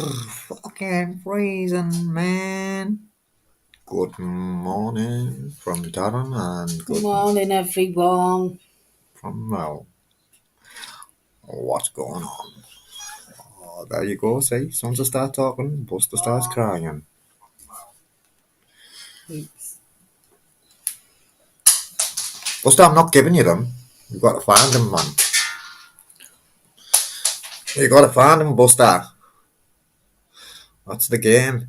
Fucking freezing, man. Good morning from Darren and good Morning, everyone. from Mel. What's going on? Oh, there you go, see? Someone to start talking, Buster starts crying. Oops. Buster, I'm not giving you them. You've got to find them, man. You've got to find them, Buster. That's the game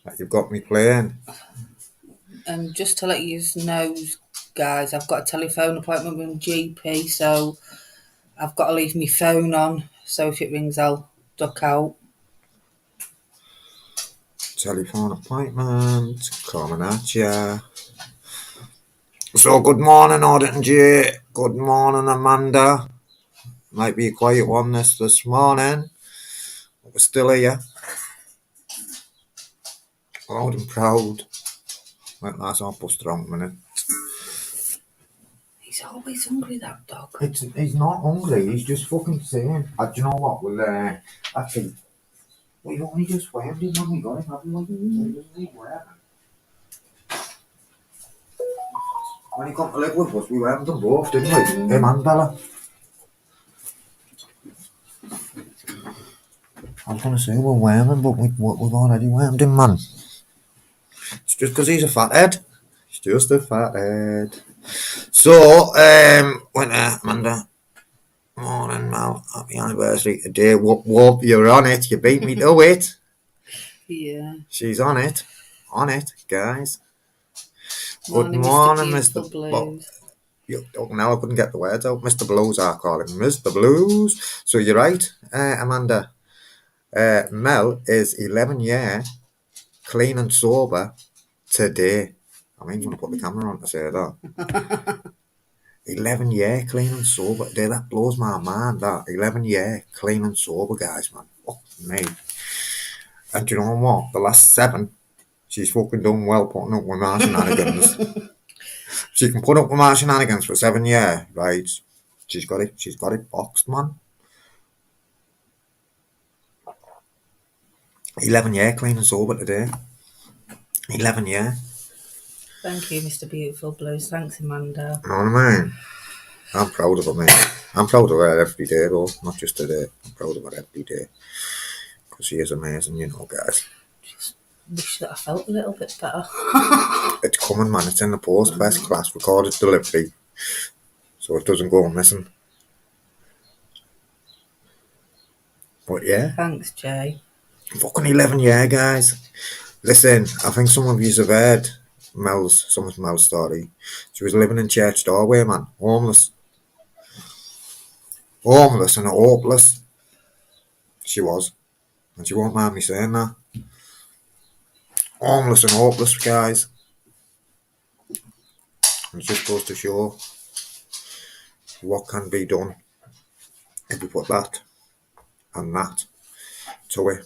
that you've got me playing. And just to let you know, guys, I've got a telephone appointment with GP, so I've got to leave my phone on. So if it rings, I'll duck out. Telephone appointment, coming at ya. So, good morning, Audit J. Good morning, Amanda. Might be a quiet one this morning, but we're still here. Loud and proud. Wait, that's our Buster on a minute. He's always hungry, that dog. He's not hungry, he's just fucking saying. Do you know what? We'll, actually, we've only just whammed him when we got him, haven't we? He doesn't need whamming. When he come to live with us, we whammed them both, didn't we? Him and Bella. I was going to say we're whamming, but we've already whammed him, man. It's just because he's a fathead. He's just a fathead. So, winter, Amanda. Morning, Mal. Happy anniversary today. Whoop, whoop, you're on it. You beat me to it. Yeah. She's on it. On it, guys. Morning, Good morning, Mr. Mr. Blues. Now I couldn't get the words out. Mr. Blues, I call him Mr. Blues. So you're right, Amanda. Mel is 11 year clean and sober today. I mean, you want to put the camera on to say that. 11 year clean and sober today. That blows my mind, that. 11 year clean and sober, guys, man. Fuck me. And do you know what? The last 7, she's fucking done well putting up with my shenanigans. She can put up with my shenanigans for 7 years, right? She's got it boxed, man. 11 year clean and sober today. 11 year. Thank you, Mr. Beautiful Blues. Thanks, Amanda. You know what I mean? I'm proud of her, mate. I'm proud of her every day, though. Not just today. I'm proud of her every day. Because she is amazing, you know, guys. Just wish that I felt a little bit better. It's coming, man. It's in the post, first class, recorded delivery. So it doesn't go missing. But yeah. Thanks, Jay. Fucking 11 year, guys. Listen, I think some of you have heard some of Mel's story. She was living in Church Doorway, man. Homeless. Homeless and hopeless. She was. And she won't mind me saying that. Homeless and hopeless, guys. And it just goes to show what can be done if we put that and that to it.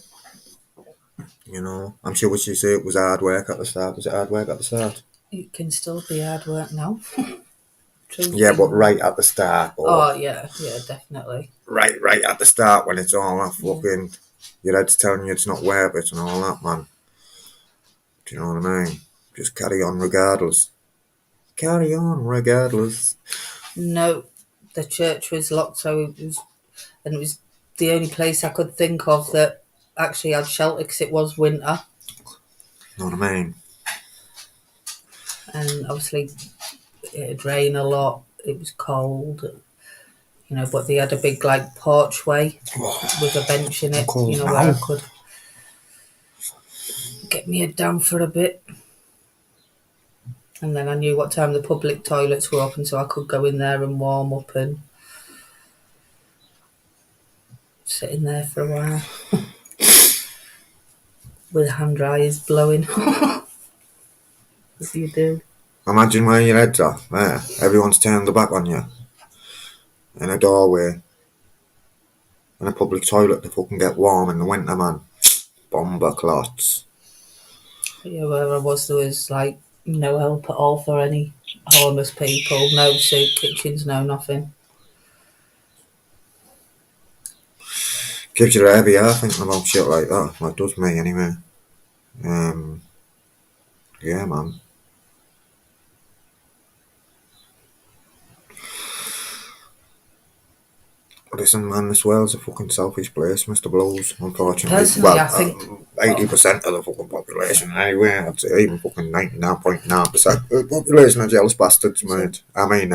You know, I'm sure what she said it was hard work at the start. Was it hard work at the start? It can still be hard work now. Yeah, but right at the start. Oh, yeah, definitely. Right at the start when it's all that fucking, your head's telling you it's not worth it and all that, man. Do you know what I mean? Just carry on regardless. Carry on regardless. No, the church was locked, so it was the only place I could think of that actually had shelter because it was winter. You know what I mean? And obviously it'd rain a lot, it was cold, you know, but they had a big like porchway with a bench in it, you know, where I could get my head down for a bit. And then I knew what time the public toilets were open, so I could go in there and warm up and sit in there for a while with hand dryers blowing. As you do. Imagine where your head's at. There. Everyone's turned their back on you. In a doorway. In a public toilet to fucking get warm in the winter, man. Bomber clots. Yeah, where I was, there was like no help at all for any homeless people. No soup kitchens, no nothing. Gives you a heavy air thinking about shit like that. Well, it does me anyway. Yeah, man. Listen, man, this world's a fucking selfish place, Mr. Blues, unfortunately. Personally, I think 80% of the fucking population, anyway, I'd say even fucking 99.9% of the population are jealous bastards, mate. I mean,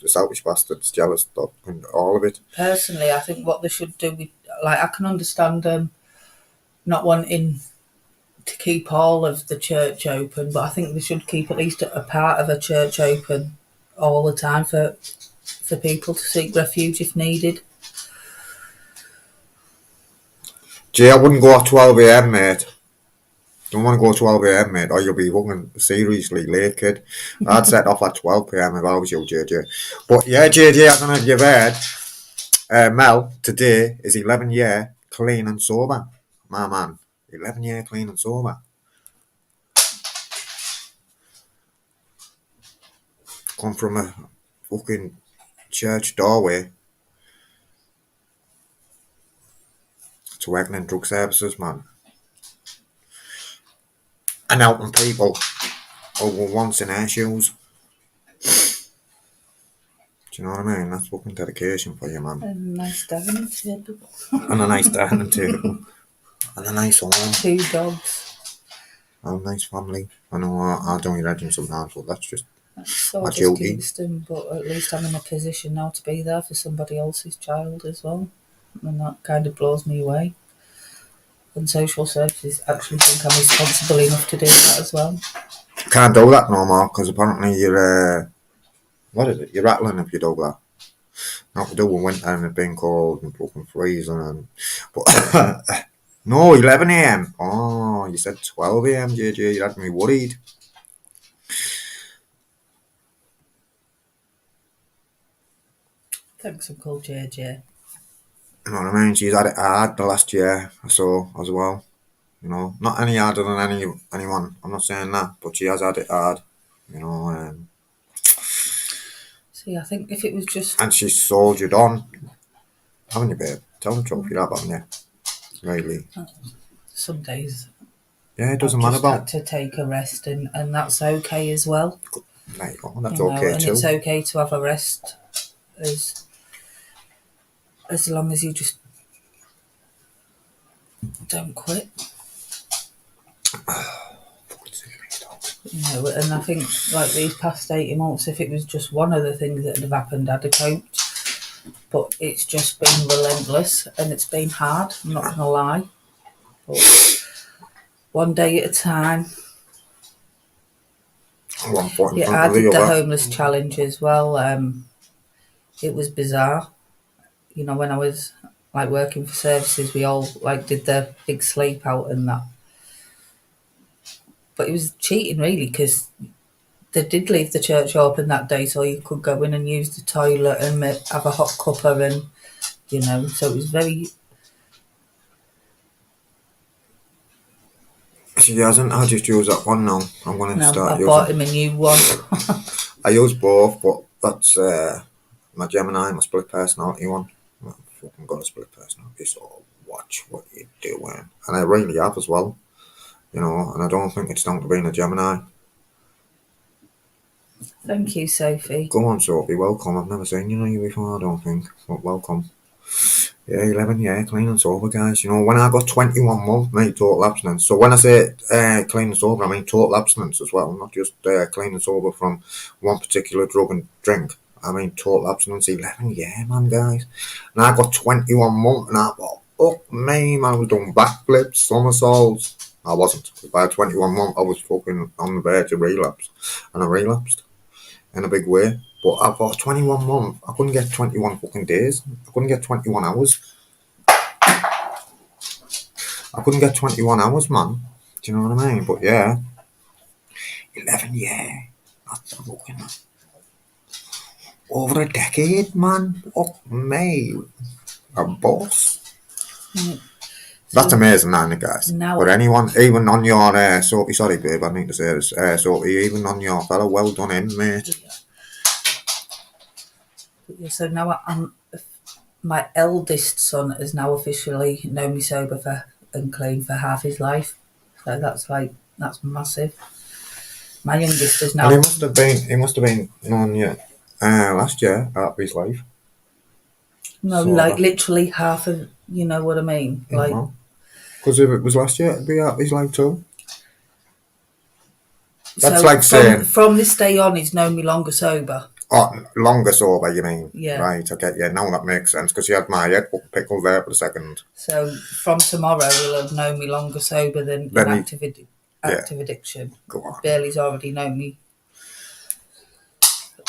selfish bastards, jealous, fucking all of it. Personally, I think what they should do, I can understand them not wanting to keep all of the church open, but I think they should keep at least a part of a church open all the time for people to seek refuge if needed. Gee, I wouldn't go at 12 a.m, mate. Don't want to go 12 a.m, mate, or you'll be fucking seriously late, kid. I'd set off at 12 p.m. if I was you, JJ. But yeah, JJ, I don't know if you've heard, Mel, today is 11 year clean and sober. My man, 11 year clean and sober. Come from a fucking church doorway to working in drug services, man. And helping people who were once in their shoes. Do you know what I mean? That's fucking dedication for you, man. And a nice dining table. And a nice dining table. And a nice home. 2 dogs. And a nice family. I know I don't imagine sometimes, but that's just So my I just duty. keeps them, but at least I'm in a position now to be there for somebody else's child as well. And that kind of blows me away. And social services actually think I'm responsible enough to do that as well. Can't do that no more, because apparently you're, what is it? You're rattling if you do that. Not to do with winter and it being cold and fucking freezing. But no, 11 a.m. Oh, you said 12 a.m, JJ. You had me worried. Thanks, Uncle JJ. You know what I mean? She's had it hard the last year or so as well. You know, not any harder than anyone. I'm not saying that, but she has had it hard. You know, See, I think if it was just... and she's soldiered on. Haven't you, babe? Tell the truth, you have, haven't you? Really? Some days Yeah, it doesn't I've matter just about. had to take a rest, and that's okay as well. There you go. That's You know, okay and too. it's okay to have a rest as long as you just don't quit. You know, and I think like these past 18 months, if it was just one of the things that had happened, I'd have coped. But it's just been relentless and it's been hard, I'm not going to lie. But one day at a time. One foot in Yeah, front I of the did the other. homeless challenge as well. It was bizarre. You know, when I was like working for services, we all like did the big sleep out and that. But it was cheating really, because they did leave the church open that day, so you could go in and use the toilet and have a hot cuppa, and you know, so it was very... She hasn't. I just use that one now. I'm going to No, start I using. bought him a new one. I use both, but that's my Gemini, my split personality one. I've fucking got a split personality, so watch what you're doing. And I really have as well. You know, and I don't think it's down to being a Gemini. Thank you, Sophie. Go on, Sophie, welcome. I've never seen you before, I don't think. But welcome. Yeah, 11 year clean and sober, guys. You know, when I got 21 months, mate, total abstinence. So when I say clean and sober, I mean total abstinence as well, not just clean and sober from one particular drug and drink. I mean total abstinence, 11 year, man, guys. And I got 21 months, and I thought, fuck me, man, I was doing backflips, somersaults. I wasn't. By 21 months, I was fucking on the verge of relapse. And I relapsed in a big way. But I thought 21 months, I couldn't get 21 fucking days. I couldn't get 21 hours. I couldn't get 21 hours, man. Do you know what I mean? But yeah, 11 years. That's fucking over a decade, man. Fuck me. A boss. That's amazing, isn't it, guys? Now- But anyone, even on your, Sophie, sorry, babe, I need to say this, Sophie, even on your fella, well done in, mate. So now I'm my eldest son has now officially known me sober for and clean for half his life. So that's massive. My youngest is And now he must have been known you last year out of his life. no, Sort like of. literally half of, you know what I mean? Like, Because if it was last year, it'd be out of his life too. That's so like saying, from this day on, he's known me longer sober. oh, longer sober, you mean? Yeah. Right, I get you. Now that makes sense, because you had my head pickled there for a second. So from tomorrow, he'll have known me longer sober than in Then active addiction. Go on. Bailey's already known me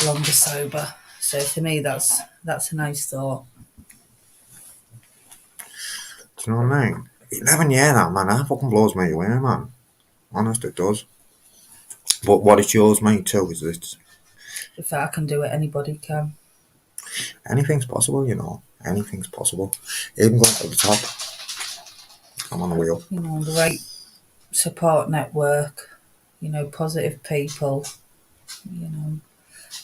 longer sober. So for me, that's a nice thought. Do you know what I mean? 11 years now, man, that fucking blows me away, man. Honest, it does. But what it shows me too is that If I can do it, anybody can. anything's possible, you know. Anything's possible. Even going to the top. I'm on the wheel. You know, the right support network, you know, positive people, you know,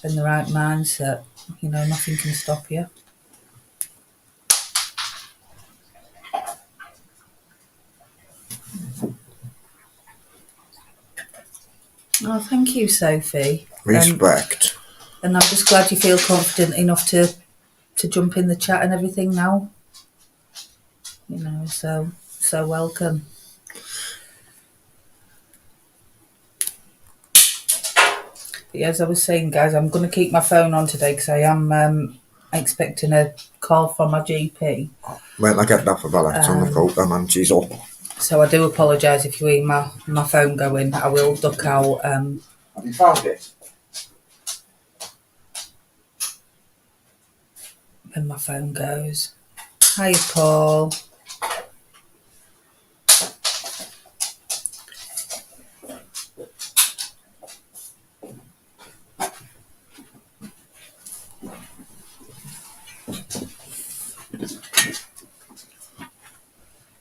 and the right mindset, you know, nothing can stop you. Oh, thank you, Sophie. Respect. And I'm just glad you feel confident enough to jump in the chat and everything now. You know, so welcome. But yeah, as I was saying, guys, I'm going to keep my phone on today because I am expecting a call from my GP. Wait, I get that for Bella. It's on the coat, man. She's up. So I do apologise if you hear my phone going. I will duck out. Have you found it? When my phone goes. Hi, Paul.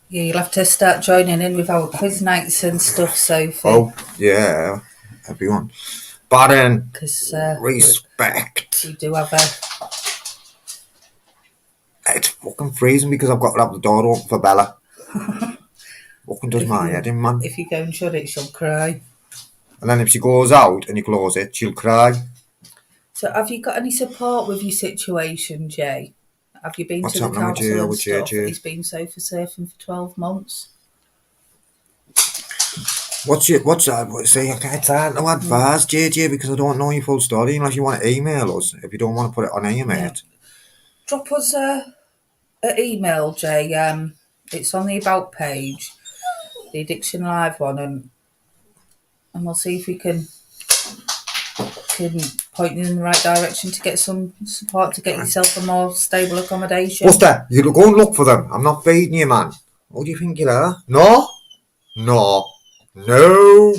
Yeah, you'll have to start joining in with our quiz nights and stuff, Sophie. Oh, yeah. Everyone. But then, Because respect. we do have It's fucking freezing because I've got to have the door open for Bella. Fucking does my head in, man. If you go and shut it, she'll cry. And then if she goes out and you close it, she'll cry. So have you got any support with your situation, Jay? Have you been to the council and stuff? He's been sofa surfing for 12 months. What's that? See, it's hard to advise, JJ, because I don't know your full story. Unless you want to email us, if you don't want to put it on here, mate. Drop us an email, Jay. It's on the About page, the Addiction Live one, and we'll see if we can point you in the right direction to get some support to get yourself a more stable accommodation. Buster, you go and look for them. I'm not feeding you, man. What do you think you are? No,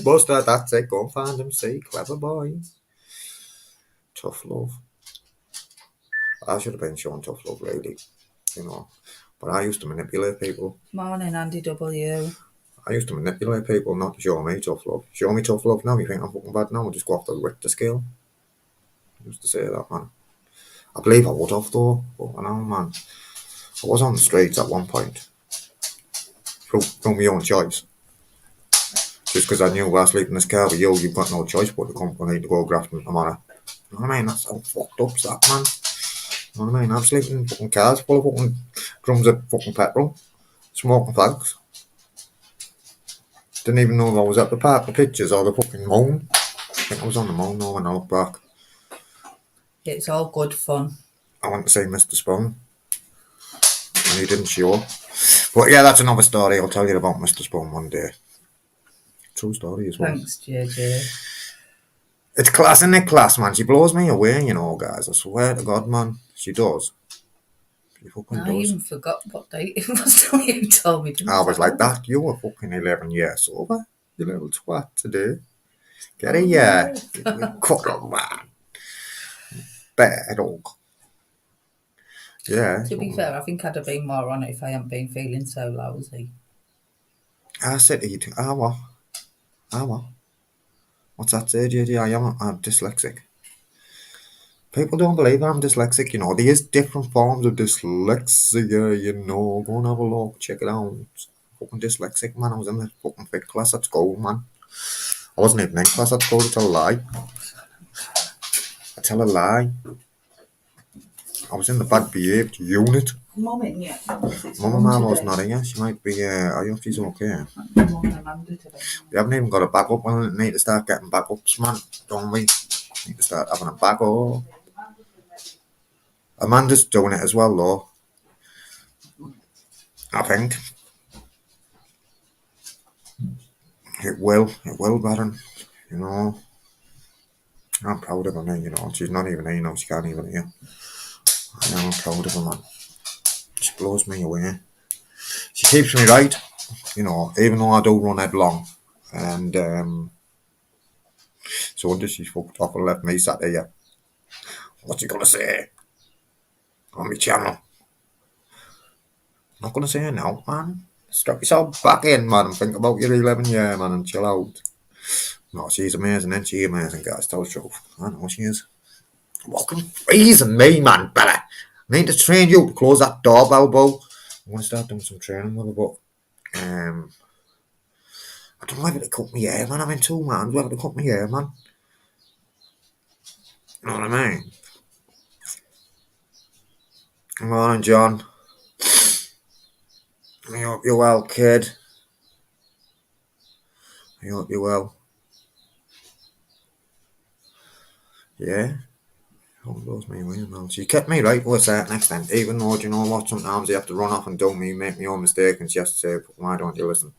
Buster. That's it. Go and find them. See, clever boy. Tough love. I should have been shown tough love, really. You know, but I used to manipulate people. Morning, Andy W. I used to manipulate people not to show me tough love. Show me tough love now, you think I'm fucking bad now? I'll just go off the Richter scale. I used to say that, man. I believe I would have, though. But I know, man. I was on the streets at one point. Through my own choice. Just because I knew I was sleeping in this car with you've got no choice but to come for me to go Grafton tomorrow. You know what I mean? That's how fucked up's that, man. You know what I mean? I'm sleeping in fucking cars full of fucking drums of fucking petrol. Smoking fags. Didn't even know if I was at the park, the pictures or the fucking moon. I think I was on the moon though when I look back. It's all good fun. I went to see Mr. Spoon. And he didn't show. But yeah, that's another story. I'll tell you about Mr. Spoon one day. True story as well. Thanks, JJ. It's class, isn't it, class, man? She blows me away, you know, guys. I swear to God, man. She does. She fucking does. I even forgot what date it was till you told me. I was like, that, you were fucking 11 years sober. You little twat today. Get a year. Cuddle, man. Bear dog. Yeah. To be fair, I think I'd have been more on it if I hadn't been feeling so lousy. I said to you, what? What's that say, JD? I'm dyslexic. People don't believe I'm dyslexic, you know. There is different forms of dyslexia, you know. Go and have a look, check it out. Fucking dyslexic, man. I was in the fucking fifth class at school, man. I wasn't even in class at school, to tell a lie. I tell a lie. I was in the bad behaved unit. Mum in yet? Mum was not here. She might be, I hope she's okay. We haven't even got a backup. We need to start getting backups, man. Don't we? Need to start having a backup. Amanda's doing it as well, though. I think. It will, Baron. You know. I'm proud of her, you know. She's not even here, you know. She can't even hear. I am proud of her, man. She blows me away. She keeps me right, you know, even though I do run headlong. And so wonder she's fucked off and left me sat here. What's he gonna say on my channel? Not gonna say it now, man. Strap yourself back in, man, and think about your 11 year, man, and chill out. No, she's amazing, and she's amazing, guys. Tell the truth. I know she is. Fucking freezing me, man, Bella. I need to train you to close that door, Balbo. I'm gonna start doing some training with her, but I don't know whether to cut my hair, man. I'm in two minds whether to cut my hair, man. You know what I mean? Come on, John. I hope you're well, kid. I hope you're well. Yeah. Oh, blows me away, man. She kept me right with a certain extent, even though, do you know what, sometimes you have to run off and do me, make my own mistake, and she has to say, why don't you listen?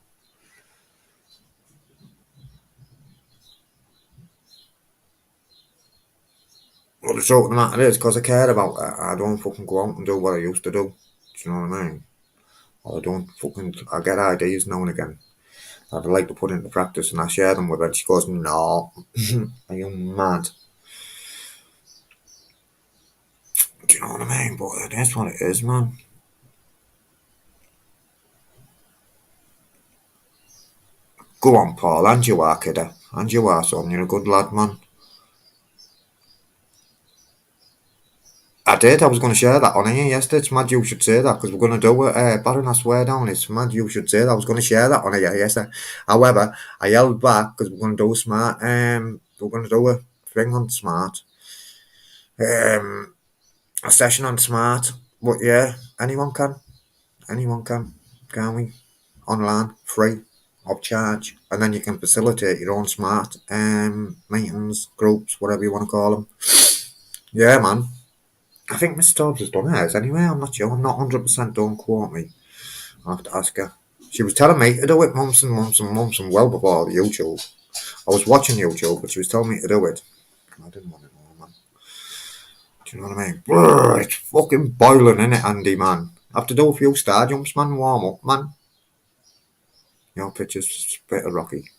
Well, the truth of the matter is, because I care about her, I don't fucking go out and do what I used to do. Do you know what I mean? Or I get ideas now and again that I like to put into practice, and I share them with her, and she goes, no, are you mad? Do you know what I mean? But that's what it is, man. Go on, Paul, and you are, kidder. And you are, son. You're a good lad, man. I did. I was going to share that on here yesterday. It's mad you should say that because we're going to do it. Baron, I swear down. It's mad you should say that. I was going to share that on here yesterday. However, I held back because we're going to do smart. We're going to do a thing on smart. A session on smart. But yeah, anyone can. Anyone can. Can we? Online, free, off charge, and then you can facilitate your own smart meetings, groups, whatever you want to call them. Yeah, man. I think Miss Stubbs has done hers anyway. I'm not sure. I'm not 100%. Don't quote me. I'll have to ask her. She was telling me to do it months and months and months and well before the YouTube. I was watching YouTube, but she was telling me to do it. I didn't want to know, man. Do you know what I mean? Brrr, it's fucking boiling, innit, Andy, man? I have to do a few star jumps, man. Warm up, man. Your picture's a bit of Rocky.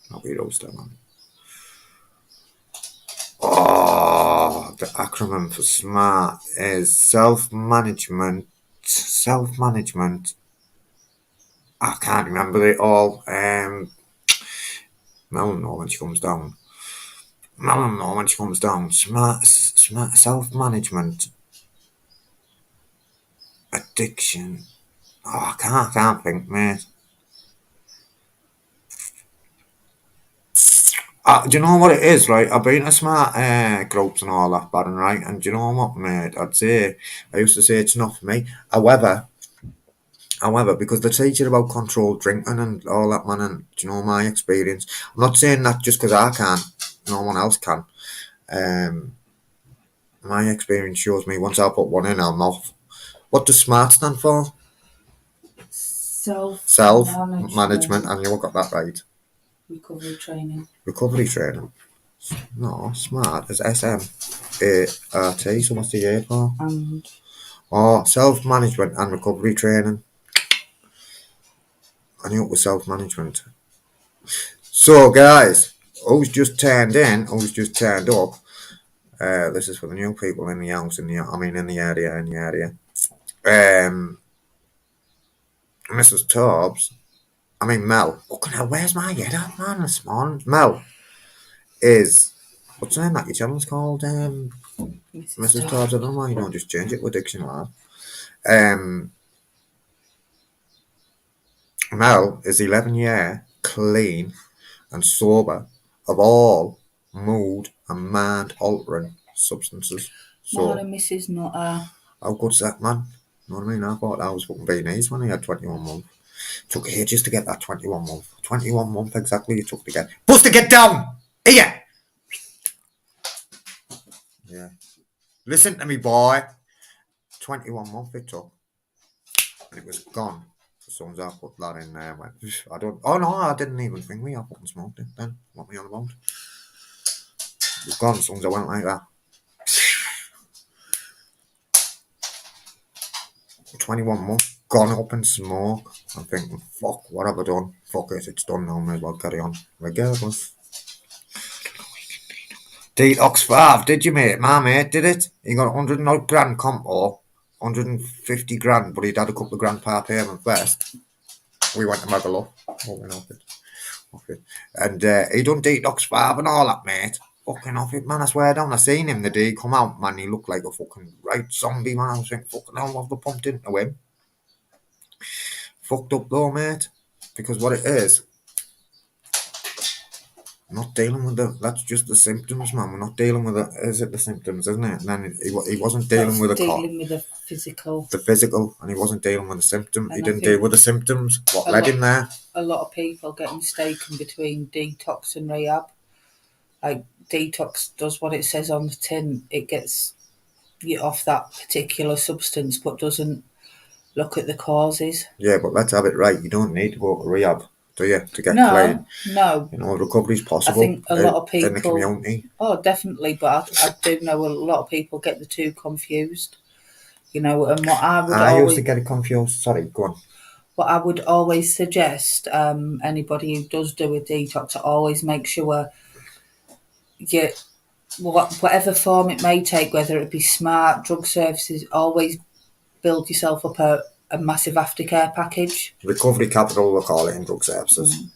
Rocky Roaster, man. Oh, the acronym for SMART is self-management. Self-management. I can't remember it all. Mel will know when she comes down. Smart self-management. Addiction. Oh, I can't think, mate. Do you know what it is, right? I've been to smart groups and all that, Baron, right? And do you know what, mate? I used to say it's not for me. However, because they teach you about controlled drinking and all that, man, and do you know my experience? I'm not saying that just because I can, no one else can. My experience shows me once I put one in, I'm off. What does SMART stand for? Self-management, and you got that right. Recovery training. Recovery training. No, SMART is SMART. So what's the A for? Self-management and recovery training. I knew it was self-management. So, guys, who's just turned in, who's just turned up, this is for the new people in the house, in the area. Mrs. Tobbs, Mel, fucking hell, where's my head at, man, this morning? Mel is What's the name that your channel's called? Mrs. Todd's. I don't know why you don't just change it with Diction Lad. Mel is 11 year clean and sober of all mood and mind altering substances. Mine So and Mrs. Nutter. how good's that, man? You know what I mean? I thought I was fucking being when I had 21 months. Took ages to get that 21 month. 21 month exactly it took to get. Buster, get down! Here! Yeah. Listen to me, boy. 21 month it took. And it was gone. As soon as I put that in there, I went, I don't. Oh no, I didn't even think me. I fucking smoked it then. What me on about? It was gone as soon as I went like that. 21 months, gone up in smoke. I'm thinking, fuck, what have I done? Fuck it, it's done now, may as well carry on. Regardless. Detox 5, did you, mate? My mate did it. He got 100 and odd grand compo, 150 grand, but he'd had a couple of grand per payment first. We went to Magaluf. Oh, went off it. Off it. And he done Detox 5 and all that, mate. Fucking off it, man. I swear down. I seen him the day he come out, man. He looked like a fucking right zombie, man. I was thinking, fucking hell, what have they pumped into him? Fucked up though, mate. Because what it is, not dealing with that's just the symptoms, man. We're not dealing with is it the symptoms, isn't it? And then he wasn't dealing with dealing with the physical. The physical, and he wasn't dealing with the symptom. And he I didn't think deal with the symptoms. What led him there? A lot of people get mistaken between detox and rehab. Like, detox does what it says on the tin. It gets you off that particular substance, but doesn't look at the causes. Yeah, but let's have it right. You don't need to go to rehab, do you, to get clean? No. You know, recovery's possible. I think a lot of people in the community. Oh, definitely, but I do know a lot of people get the two confused. You know, and what I used to get it confused. Sorry, go on. What I would always suggest anybody who does do a detox, always make sure whatever form it may take, whether it be smart, drug services, always build yourself up a massive aftercare package. Recovery capital, we'll call it in drug services.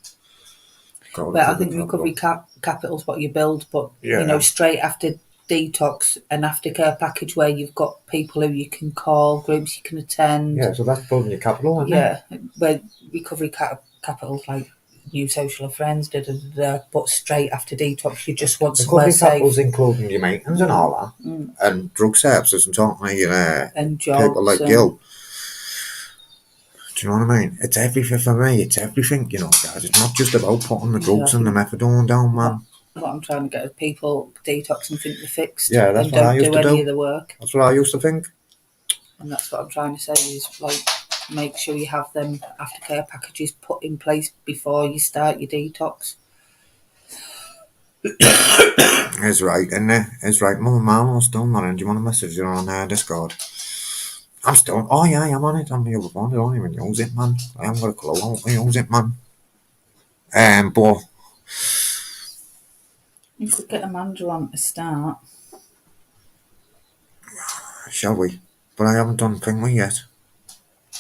But I think recovery capital is what you build, but you know, straight after detox, an aftercare package where you've got people who you can call, groups you can attend. Yeah, so that's building your capital, isn't it? Yeah, where recovery capital, like new social friends, but straight after detox, you just want somewhere safe. Recovery capital's including your maintenance and all that, and drug services and talking to and jobs, people like you. Do you know what I mean? It's everything for me. It's everything, you know, guys. It's not just about putting the drugs and the methadone down, man. What I'm trying to get is people detox and think they're fixed. Yeah, that's what I used to do. Don't do any of the work. That's what I used to think. And that's what I'm trying to say is, like, make sure you have them aftercare packages put in place before you start your detox. It's right, isn't it? It's right. Mum and Mum are still not in. Do you want a message? You're on Discord. I'm still. Oh yeah, I'm on it. I'm the other one. I don't even use it, man. I haven't got a clue. I don't use it, man. But you could get Amanda on to start. Shall we? But I haven't done Thingy yet.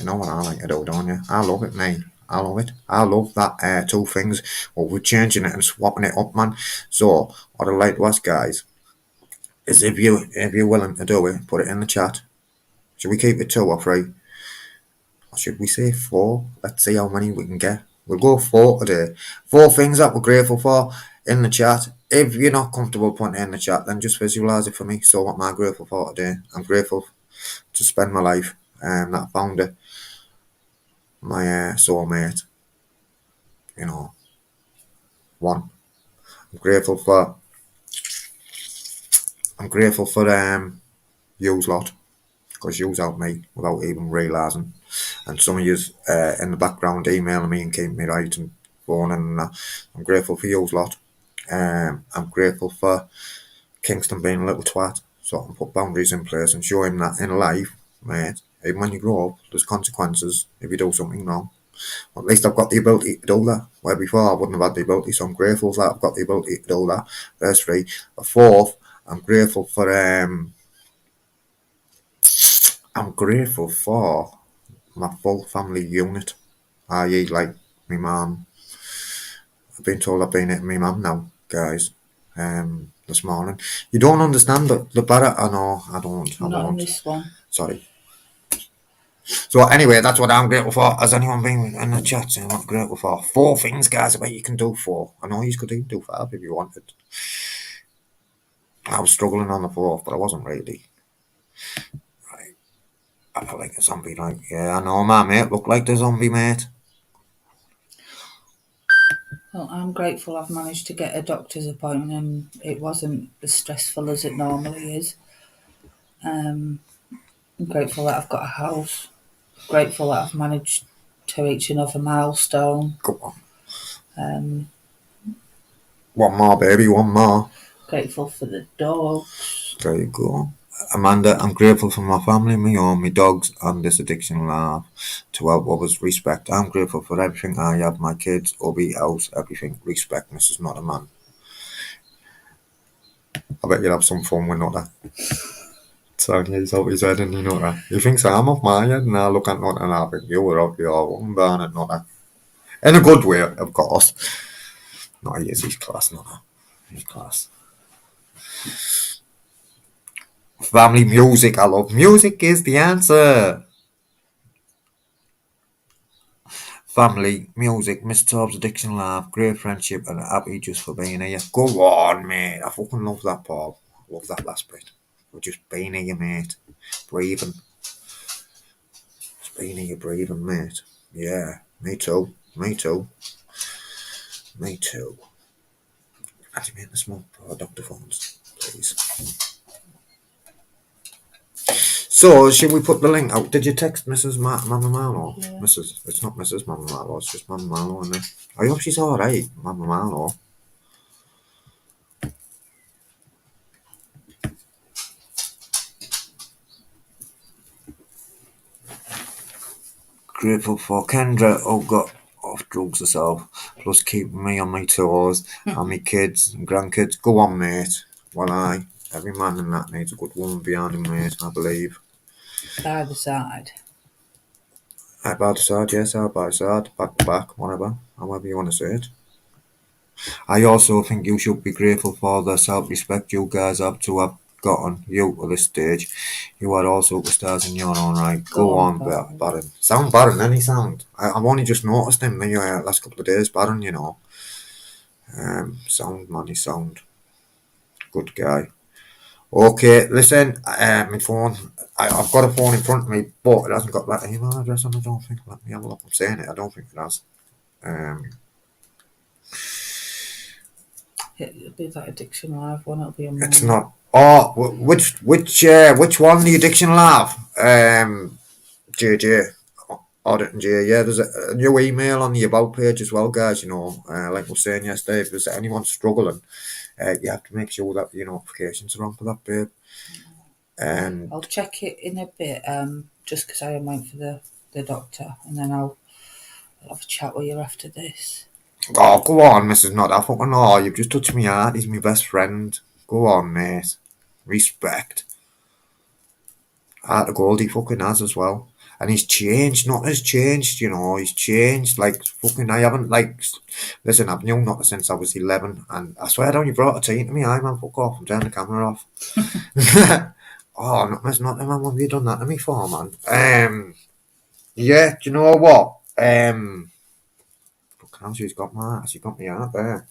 You know what I like to do, don't you? I love it, mate. I love it. I love that two things. Well, we're changing it and swapping it up, man. So what I'd like to ask, guys, is if you're willing to do it, put it in the chat. Should we keep it 2 or 3? Or should we say 4? Let's see how many we can get. We'll go 4 today. 4 things that we're grateful for in the chat. If you're not comfortable putting it in the chat, then just visualise it for me. So what am I grateful for today? I'm grateful to spend my life that I found it. My soulmate. You know. 1. I'm grateful for yous lot. Because yous helped me without even realising. And some of yous in the background emailing me and keeping me right and phoning and that. I'm grateful for yous lot. I'm grateful for Kingston being a little twat, so I can put boundaries in place and show him that in life, mate, even when you grow up, there's consequences if you do something wrong. Well, at least I've got the ability to do that, where before I wouldn't have had the ability, so I'm grateful that I've got the ability to do that. Verse 3. A 4th, I'm grateful for my full family unit, i.e. like my mum. I've been told I've been at my mum now, guys. this morning. You don't understand the batter. I know. I don't. Not in this one. Sorry. So anyway, that's what I'm grateful for. Has anyone been in the chat saying what I'm grateful for? 4 things, guys. I bet you can do 4. I know you could even do 5 if you wanted. I was struggling on the 4th, but I wasn't really. Right. I felt like a zombie, like, yeah, I know, my mate looked like the zombie, mate. Well, I'm grateful I've managed to get a doctor's appointment and it wasn't as stressful as it normally is. I'm grateful that I've got a house. Grateful that I've managed to reach another milestone. Go on. One more, baby, one more. Grateful for the dogs. There you go. Amanda, I'm grateful for my family, my home, my dogs, and this addiction lab to help others respect. I'm grateful for everything I have, my kids, hubby, house, everything. Respect, Mrs. Not a Man. I bet you'll have some fun with Nutter. Sonia, he's out his head and you know that. He thinks I'm off my head and I look at Nutter and I think you were up your one burn at Nutter. In a good way, of course. No, he is, he's class, Nutter. He's class. Family music, I love music is the answer. Family, music, Mr. Tobbs Addiction Lab, great friendship and happy just for being here. Go on, mate. I fucking love that, Paul. Love that last bit. We're just being here, mate. Breathing. Just being here, breathing, mate. Yeah, me too. Me too. Me too. Activate the smoke for Dr. Phones, please. So, should we put the link out? Did you text Mrs. Mama Marlowe? Yeah. Mrs. It's not Mrs. Mama Marlowe, it's just Mama Marlowe, isn't it? I hope she's alright, Mama Marlowe. Grateful for Kendra, who got off drugs herself, plus keeping me on my toes, and my kids and grandkids. Go on, mate. Well, every man in that needs a good woman behind him, mate, I believe. By the side. By the side, yes, side by side, back to back, whatever, however you want to say it. I also think you should be grateful for the self-respect you guys have to have gotten you to this stage. You are all superstars in your own right. Go on, Baron. Sound Baron, any sound. I've only just noticed him the last couple of days, Baron, you know. Sound, money, sound. Good guy. Okay, listen, my phone, I've got a phone in front of me, but it hasn't got that email address on it, I don't think. Let me have a look. I'm saying it, I don't think it has. It'll be that Addiction Live one, it'll be on mine. It's not. Oh, which one? The Addiction Lab? JJ. Audit and J. Yeah, there's a new email on the About page as well, guys. You know, like we were saying yesterday, if there's anyone struggling, you have to make sure that your notifications are on for that, babe. And I'll check it in a bit, just because I am waiting for the doctor, and then I'll have a chat with you after this. oh, go on, Mrs. Not. I fucking know. You've just touched my heart. He's my best friend. Go on, mate. Respect. Heart of gold he fucking has as well. And he's changed, not has changed, you know, he's changed, like, fucking, I haven't, like, listen, I've known Not since I was 11, and I swear down, you brought a tea to me, aye, man, fuck off, I'm turning the camera off. Oh, Not, man, what have you done that to me for, man? Yeah, do you know what, fucking hell, she's got my heart there.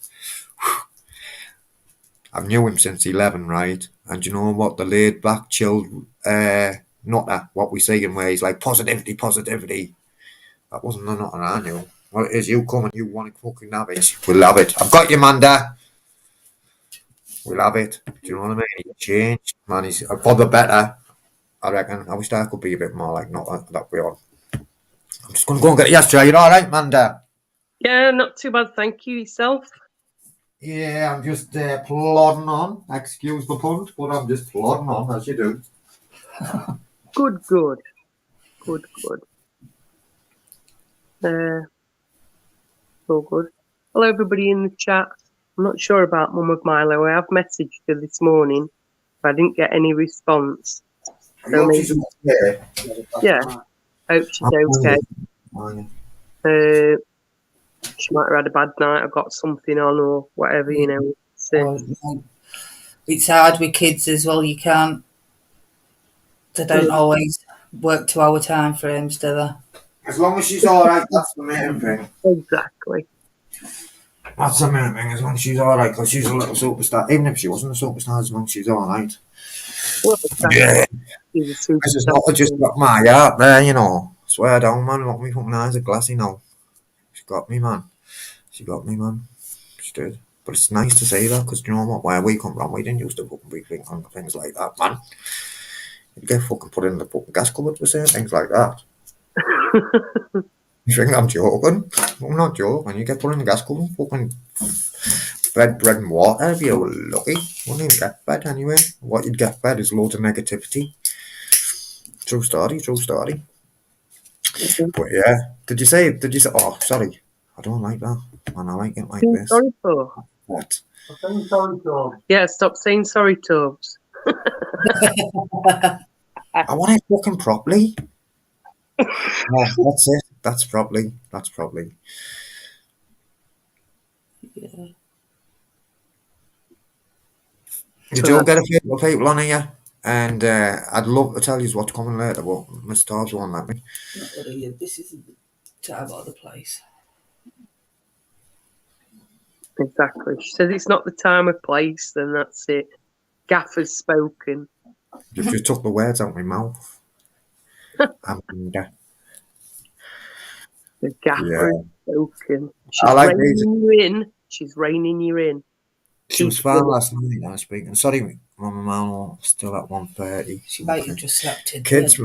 I've knew him since 11, right, and you know what, the laid back, chilled, Nutter, what we see in where he's like positivity. That wasn't the Nutter I knew. Well, it is you come and you want to fucking have it. We'll have it. I've got you, Manda. We'll have it. Do you know what I mean? He's changed, man. He's for the better. I reckon. I wish I could be a bit more like Nutter that way on. I'm just going to go and get it. Yes, you all right, Manda? Yeah, not too bad. Thank you. Yourself? Yeah, I'm just plodding on. Excuse the pun, but I'm just plodding on as you do. Good. All good. Hello, everybody in the chat. I'm not sure about Mum of Milo. I have messaged her this morning, but I didn't get any response. So maybe, yeah, hope she's okay. She might have had a bad night or got something on or whatever, you know. It's hard with kids as well. You can't. They don't always work to our time frames, do they? As long as she's alright, that's the main thing. Exactly. That's the main thing, as long as she's alright, because she's a little superstar. Even if she wasn't a superstar, as long as she's alright. Well, exactly. Yeah. She's a This is superstar. not just got my heart there, you know. Swear down, man. Look, me fucking eyes are glassy now. She got me, man. She got me, man. She did. But it's nice to say that, because you know what? Where we come from, we didn't used to fucking be thinking things like that, man. You'd get fucking put in the fucking gas cupboard for saying things like that. You think I'm joking? I'm not joking. You get put in the gas cupboard, fucking bread and water if you were lucky. Wouldn't even get fed anyway. What you'd get fed is loads of negativity. True story, true story. But yeah, did you say, oh, sorry. I don't like that. Man, I like it like this. Sorry for. What? Yeah, stop saying sorry, Tobes. I want it fucking properly. Oh, that's it. That's properly. That's properly. Yeah. Did you all get a few people on here? And I'd love to tell you what's coming later, but Mr. Tobbs won't let me. Not really. This isn't the time or the place. Exactly. She says it's not the time or place, then that's it. Gaffer's spoken. You just took the words out of my mouth. Amanda. The gaffer has spoken. She's I like reining these. you in. She's reining you in. She was fine last night, I was speaking. Sorry, Mama Mano, still at 1:30. She might have just slept in. Kids,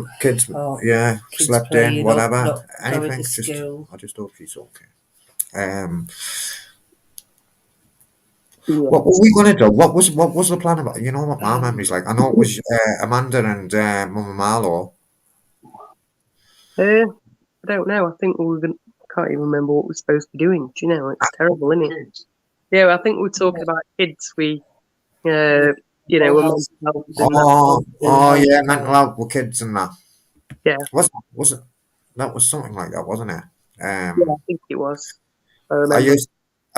Oh, yeah, kids slept playing in, up, whatever. not going Anything, to just, school. I just hope she's okay. Yeah. What were we gonna do? What was the plan about? You know what my memory's like. I know it was Amanda and Mama Marlo. I don't know. I think we were going. Can't even remember what we're supposed to be doing. Do you know? It's terrible, isn't it? Yeah, I think we're talking about kids. We, you know, we're mental health and Oh yeah, mental health with kids and that. Yeah. Was it? That was something like that, wasn't it? Yeah, I think it was. I Are remember.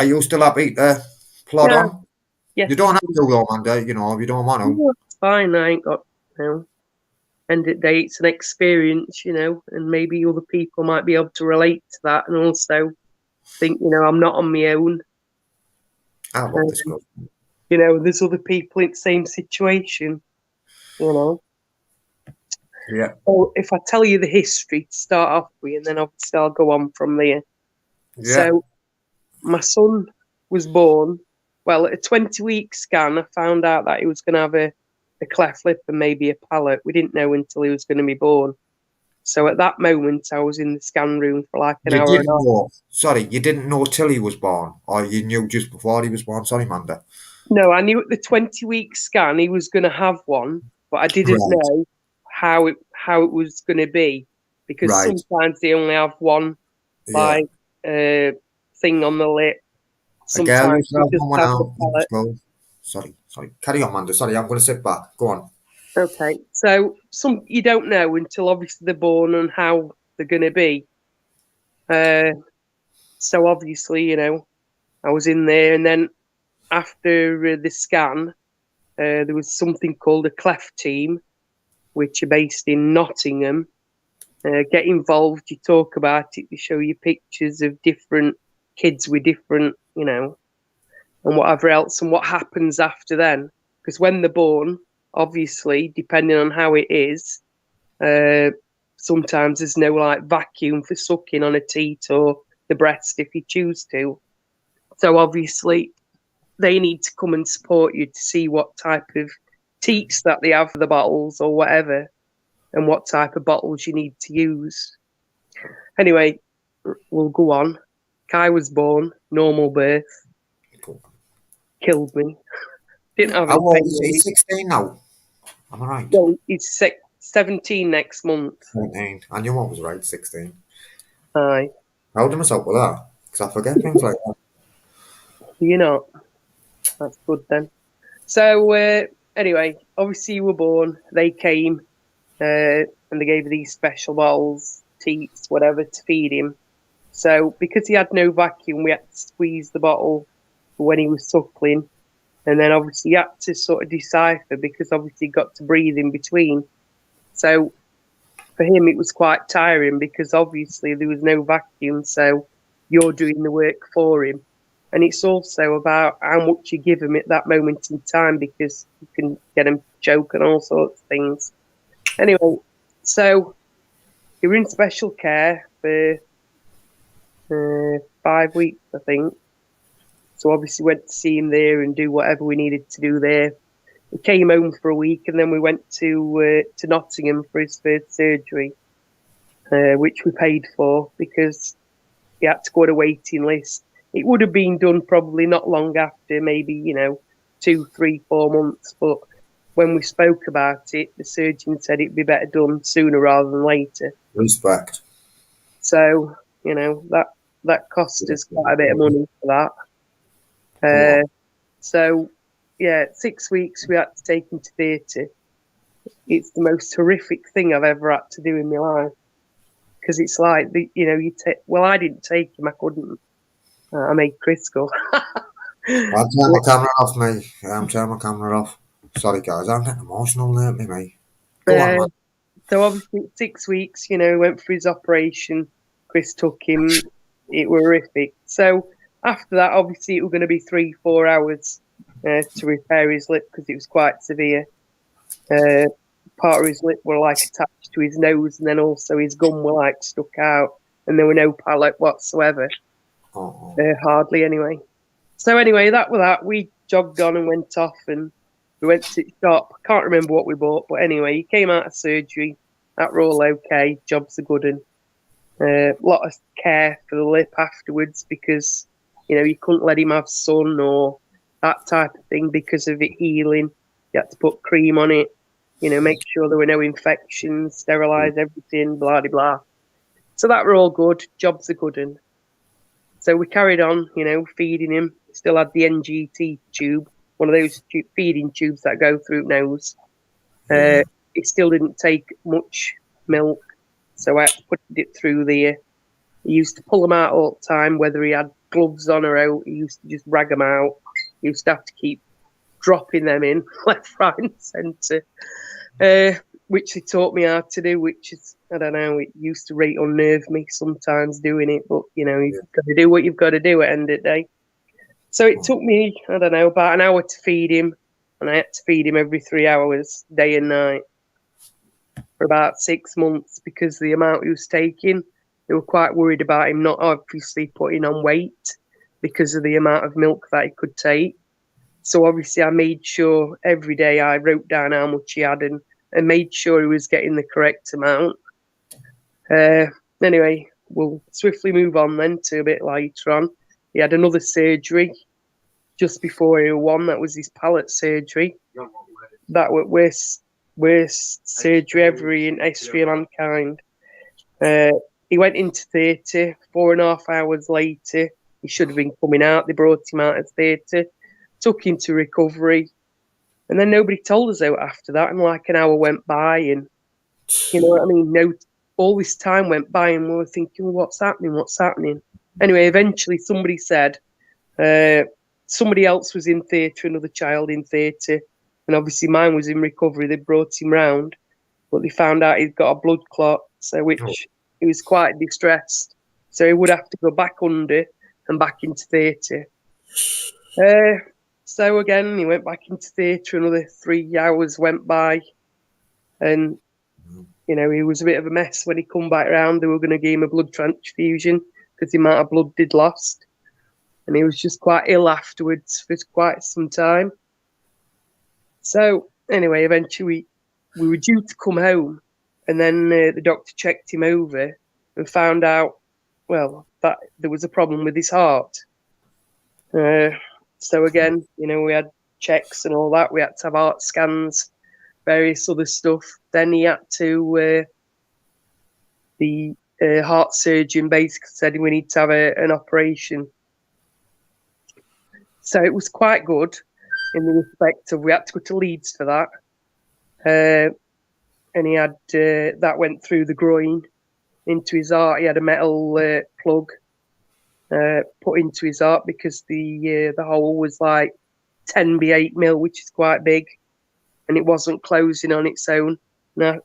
you still happy to plod Yeah. on? Yes. You don't have to go, Amanda. You know, if you don't want to. Yeah, it's fine. I ain't got, end of the day, it's an experience, and maybe other people might be able to relate to that and also think, I'm not on my own. I love this girl. There's other people in the same situation, Yeah. So if I tell you the history to start off with, and then obviously I'll go on from there. Yeah. So my son was born, well, at a 20-week scan, I found out that he was going to have a cleft lip and maybe a palate. We didn't know until he was going to be born. So at that moment, I was in the scan room for like an hour and a half. Sorry, you didn't know till he was born, or you knew just before he was born? Sorry, Amanda. No, I knew at the 20-week scan he was going to have one, but I didn't know how it was going to be, because sometimes they only have one thing on the lip. Sometimes you just have the palate. Sorry. Carry on, Amanda. Sorry, I'm going to sit back. Go on. Okay, so you don't know until obviously they're born and how they're going to be. So obviously, I was in there, and then after the scan, there was something called a cleft team, which are based in Nottingham. Get involved, you talk about it, they show you pictures of different kids with different, and whatever else, and what happens after then. Because when they're born, obviously, depending on how it is, sometimes there's no like vacuum for sucking on a teat or the breast if you choose to. So obviously, they need to come and support you to see what type of teats that they have for the bottles or whatever, and what type of bottles you need to use. Anyway, we'll go on. Kai was born, normal birth. Killed me. Didn't have any. He's 16 now. Am I right? Well, he's 17 next month. 17. And your mum was right, 16. Aye. How do myself with that? Because I forget things like that. You're not. That's good then. So, anyway, obviously you were born. They came and they gave these special bottles, teats, whatever, to feed him. So, because he had no vacuum, we had to squeeze the bottle when he was suckling. And then obviously you had to sort of decipher because obviously you got to breathe in between. So for him, it was quite tiring because obviously there was no vacuum. So you're doing the work for him. And it's also about how much you give him at that moment in time because you can get him choke and all sorts of things. Anyway, so he were in special care for 5 weeks, I think. So obviously went to see him there and do whatever we needed to do there. We came home for a week and then we went to Nottingham for his first surgery, which we paid for because he had to go on a waiting list. It would have been done probably not long after, maybe, 2, 3, 4 months. But when we spoke about it, the surgeon said it'd be better done sooner rather than later. Respect. So, that cost us quite a bit of money for that. So, 6 weeks we had to take him to theatre. It's the most horrific thing I've ever had to do in my life. Because it's like, I didn't take him, I couldn't. I made Chris go. I'll turn my camera off, mate. I'm turning my camera off. Sorry, guys, I'm getting emotional there, mate. Go on, man. So obviously 6 weeks, went for his operation. Chris took him. It were horrific. So after that, obviously, it was going to be 3-4 hours to repair his lip because it was quite severe. Part of his lip were like attached to his nose, and then also his gum were like stuck out, and there were no palate whatsoever. Hardly, anyway. So anyway, that was that. We jogged on and went off, and we went to the shop. I can't remember what we bought, but anyway, he came out of surgery. That were all okay. Job's a good one. A lot of care for the lip afterwards because, you couldn't let him have sun or that type of thing because of it healing. You had to put cream on it, make sure there were no infections, sterilise everything, blah, blah, blah. So that were all good. Job's a good one. So we carried on, feeding him. Still had the NGT tube, one of those feeding tubes that go through nose. It still didn't take much milk, so I had to put it through there. He used to pull them out all the time, whether he had gloves on or out. He used to just drag them out. He used to have to keep dropping them in left, right, and centre, which he taught me how to do, which is, I don't know, it used to really unnerve me sometimes doing it, but, you've got to do what you've got to do at the end of the day. So it took me, I don't know, about an hour to feed him, and I had to feed him every 3 hours, day and night, for about 6 months because the amount he was taking. They were quite worried about him not obviously putting on weight because of the amount of milk that he could take. So obviously I made sure every day I wrote down how much he had and made sure he was getting the correct amount. Anyway, we'll swiftly move on then to a bit later on. He had another surgery just before he won. That was his palate surgery. That was worst surgery ever in history of mankind. He went into theatre 4.5 hours later. He should have been coming out. They brought him out of theatre, took him to recovery, and then nobody told us out after that. And like an hour went by, and you know what I mean? All this time went by, and we were thinking, well, what's happening? What's happening? Anyway, eventually somebody said somebody else was in theatre, another child in theatre, and obviously mine was in recovery. They brought him round, but they found out he'd got a blood clot, so he was quite distressed. So he would have to go back under and back into theatre. So again, he went back into theatre. Another 3 hours went by, and he was a bit of a mess when he come back round. They were going to give him a blood transfusion because the amount of blood they'd lost, and he was just quite ill afterwards for quite some time. So anyway, eventually we were due to come home, and then the doctor checked him over and found out, well, that there was a problem with his heart. So again, we had checks and all that. We had to have heart scans, various other stuff. Then he had to, the heart surgeon basically said we need to have an operation. So it was quite good in the respect of we had to go to Leeds for that. And he had, that went through the groin into his heart. He had a metal plug put into his heart because the hole was like 10 by 8 mil, which is quite big, and it wasn't closing on its own. Now,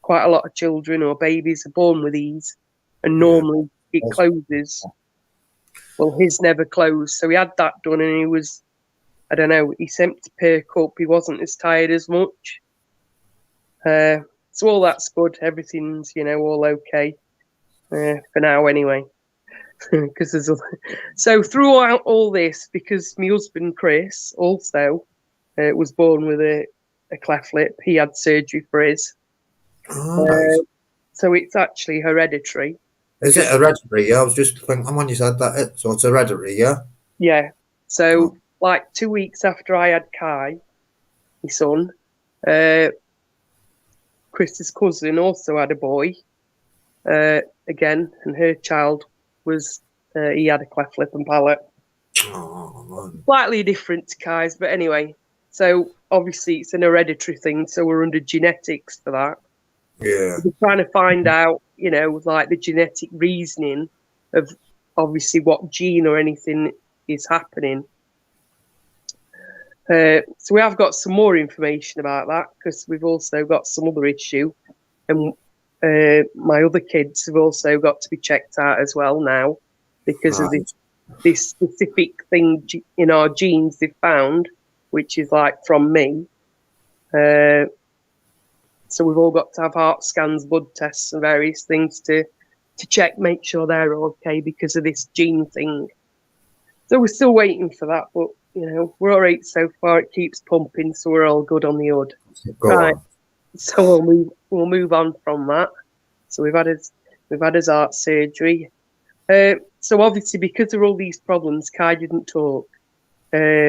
quite a lot of children or babies are born with these, and normally it closes. Well, his never closed, so he had that done, and he was, I don't know, he seemed to perk up. He wasn't as tired as much. So all that's good. Everything's, all okay for now anyway. Because so throughout all this, because my husband Chris also was born with a cleft lip, he had surgery for his. Nice. So it's actually hereditary. Is it hereditary? Yeah, I was just thinking when you said that. So it's hereditary, yeah? Yeah. So like 2 weeks after I had Kai, my son, Chris's cousin also had a boy again, and her child was he had a cleft lip and palate. Oh, man. Slightly different to Kai's, but anyway. So obviously it's an hereditary thing, so we're under genetics for that. Yeah. We're trying to find out, like the genetic reasoning of obviously what gene or anything is happening. So we have got some more information about that because we've also got some other issue, and my other kids have also got to be checked out as well now because of this specific thing in our genes they've found, which is like from me. So we've all got to have heart scans, blood tests, and various things to check, make sure they're okay because of this gene thing. So we're still waiting for that, but we're all right so far. It keeps pumping, so we're all good on the hood. Right. So we'll move on from that. So we've had his heart surgery. So obviously because of all these problems, Kai didn't talk. He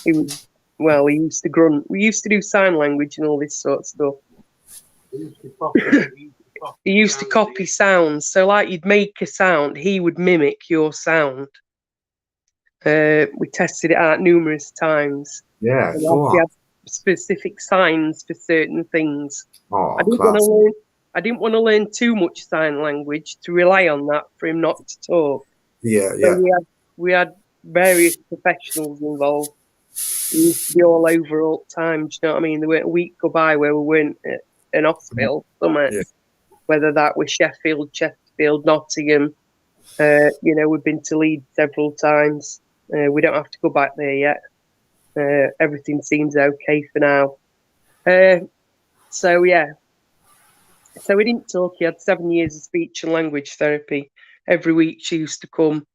used to grunt. We used to do sign language and all this sort of stuff. He used to copy sounds. So like you'd make a sound, he would mimic your sound. We tested it out numerous times. Yeah, go We on. had specific signs for certain things. Oh, I didn't want to learn too much sign language to rely on that for him not to talk. Yeah. So we had various professionals involved. We used to be all over all the time. Do you know what I mean? There weren't a week go by where we weren't at an hospital somewhere. Yeah. Whether that was Sheffield, Chesterfield, Nottingham. We've been to Leeds several times. We don't have to go back there yet. Everything seems okay for now. So he didn't talk. He had 7 years of speech and language therapy. Every week she used to come,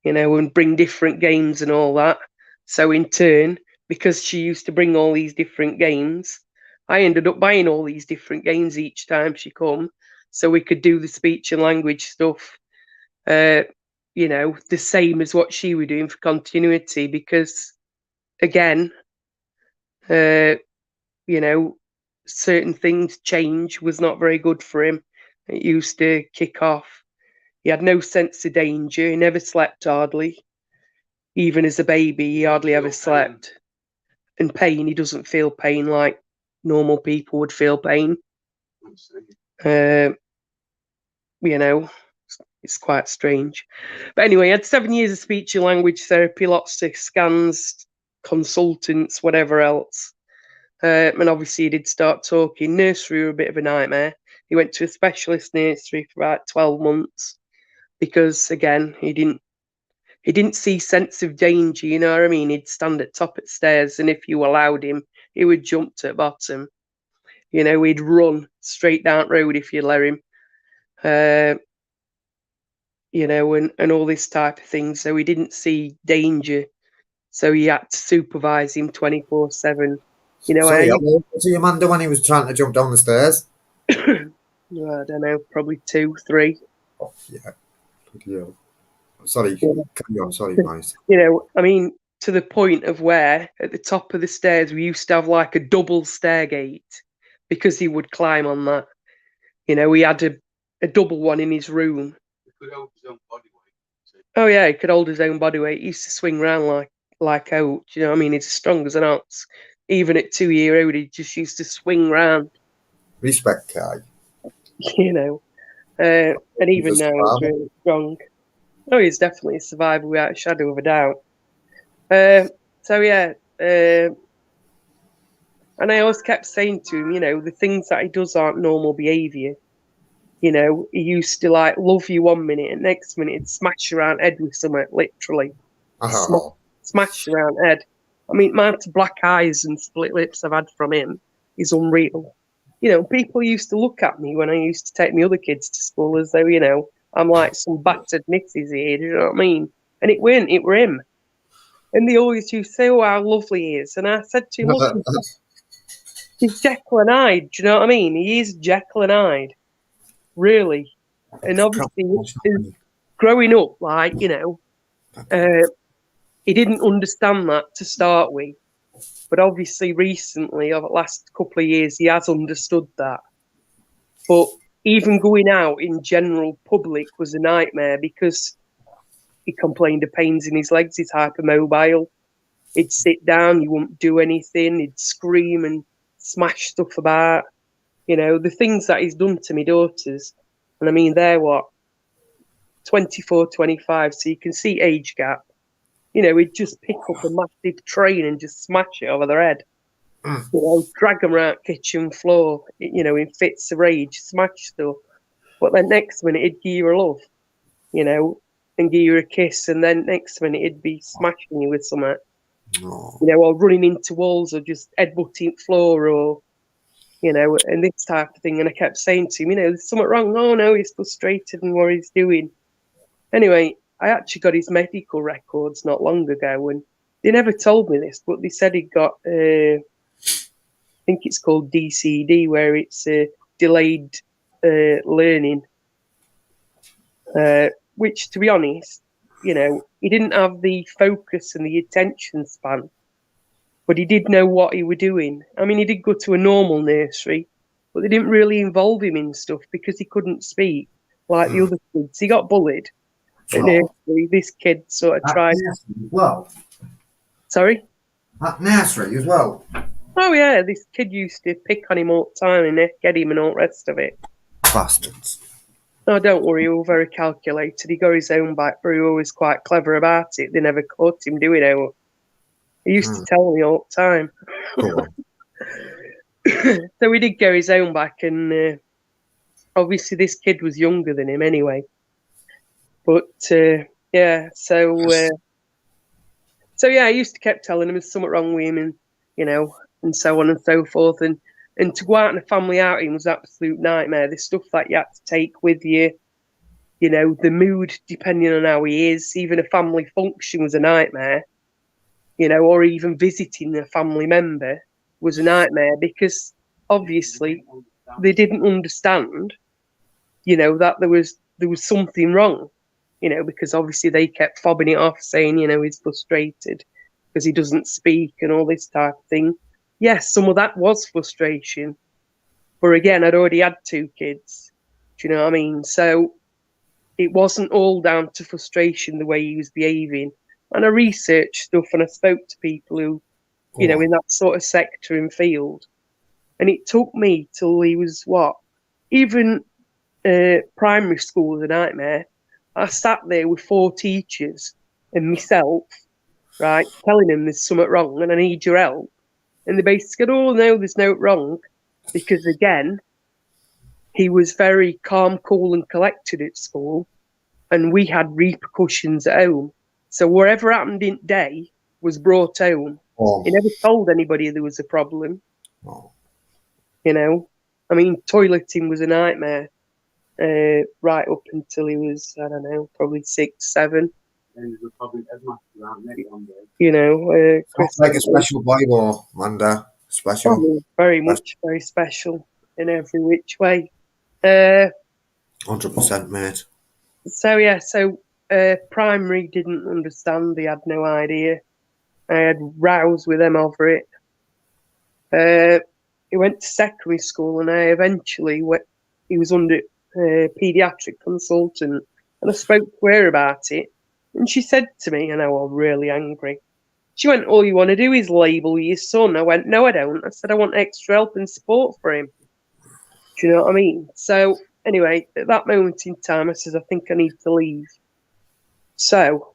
and bring different games and all that. So in turn, because she used to bring all these different games, I ended up buying all these different games each time she come, so we could do the speech and language stuff, the same as what she was doing for continuity. Because again, certain things change was not very good for him. It used to kick off. He had no sense of danger. He never slept hardly. Even as a baby, he hardly ever slept. And pain, he doesn't feel pain like normal people would feel pain. It's quite strange. But anyway, he had 7 years of speech and language therapy, lots of scans, consultants, whatever else. And obviously he did start talking. Nursery were a bit of a nightmare. He went to a specialist nursery for about 12 months because, again, he didn't see sense of danger, you know what I mean? He'd stand at top of stairs, and if you allowed him, he would jump to the bottom. He'd run straight down the road if you let him. And all this type of thing. So he didn't see danger. So he had to supervise him 24/7. Sorry, how old was he, Amanda, when he was trying to jump down the stairs? I don't know, probably 2, 3. Oh, yeah. Sorry, carry on. Sorry, guys. To the point of where at the top of the stairs we used to have like a double stairgate because he would climb on that. We had a double one in his room. He could hold his own body weight. Oh yeah, he could hold his own body weight. He used to swing around like out. You know what I mean? He's as strong as an ox. Even at 2-year-old, he just used to swing around. Respect, Kai. And even now he's really strong. Oh, he's definitely a survivor without a shadow of a doubt. So yeah, and I always kept saying to him, the things that he does aren't normal behaviour. He used to like love you one minute and next minute he'd smash around head with something, literally. Oh, Smash around head. I mean, amount of black eyes and split lips I've had from him is unreal. People used to look at me when I used to take my other kids to school as though, I'm like some battered missus here, do you know what I mean? And it were him. And they always used to say, oh, how lovely he is. And I said to him, look, he's Jekyll and Hyde, do you know what I mean? He is Jekyll and Hyde, really. And obviously, growing up, like, he didn't understand that to start with. But obviously, recently, over the last couple of years, he has understood that. But even going out in general public was a nightmare because he complained of pains in his legs. He's hypermobile. He'd sit down, he wouldn't do anything. He'd scream and smash stuff about. The things that he's done to my daughters. And I mean, they're 24, 25, so you can see age gap. He'd just pick up a massive train and just smash it over their head. Drag them around kitchen floor, in fits of rage, smash stuff. But then next minute, he'd give you a love, and give you a kiss. And then next minute, he'd be smashing you with something, or running into walls or just headbutting floor or, and this type of thing. And I kept saying to him, there's something wrong. Oh, no, he's frustrated in what he's doing. Anyway, I actually got his medical records not long ago, and they never told me this, but they said he got, I think it's called DCD, where it's delayed learning, which, to be honest, he didn't have the focus and the attention span, but he did know what he was doing. I mean, he did go to a normal nursery, but they didn't really involve him in stuff because he couldn't speak like the other kids. He got bullied. Nursery, this kid sort of tried. As well. Sorry? At nursery as well. Oh, yeah, this kid used to pick on him all the time and get him and all the rest of it. Bastards. No, don't worry, he was very calculated. He got his own bike, but he was always quite clever about it. They never caught him doing it. He used to tell me all the time. So he did go his own back, and obviously this kid was younger than him anyway. But yeah, so yeah, I used to keep telling him there's something wrong with him, and and so on and so forth. And to go out on a family outing was an absolute nightmare. The stuff that you had to take with you, the mood depending on how he is. Even a family function was a nightmare, or even visiting a family member was a nightmare because obviously they didn't understand, that there was something wrong. Because obviously they kept fobbing it off, saying, he's frustrated because he doesn't speak and all this type of thing. Yes, some of that was frustration. But again, I'd already had 2 kids. Do you know what I mean? So it wasn't all down to frustration, the way he was behaving. And I researched stuff and I spoke to people who, in that sort of sector and field. And it took me till he was even primary school was a nightmare. I sat there with 4 teachers and myself, right, telling them there's something wrong and I need your help. And they basically said, oh, no, there's no wrong. Because, again, he was very calm, cool and collected at school. And we had repercussions at home. So whatever happened in day was brought home. He never told anybody there was a problem. I mean, toileting was a nightmare. Right up until he was, I don't know, probably 6, 7. Sounds like a special boy, though, Amanda. Special. Oh, very much, very special in every which way. 100%, mate. So, yeah, primary didn't understand. They had no idea. I had rows with them over it. He went to secondary school and I eventually he was under paediatric consultant, and I spoke to her about it, and she said to me, and I was really angry. She went, all you want to do is label your son. I went, no, I don't. I said, I want extra help and support for him. Do you know what I mean? So anyway, at that moment in time, I said, I think I need to leave. So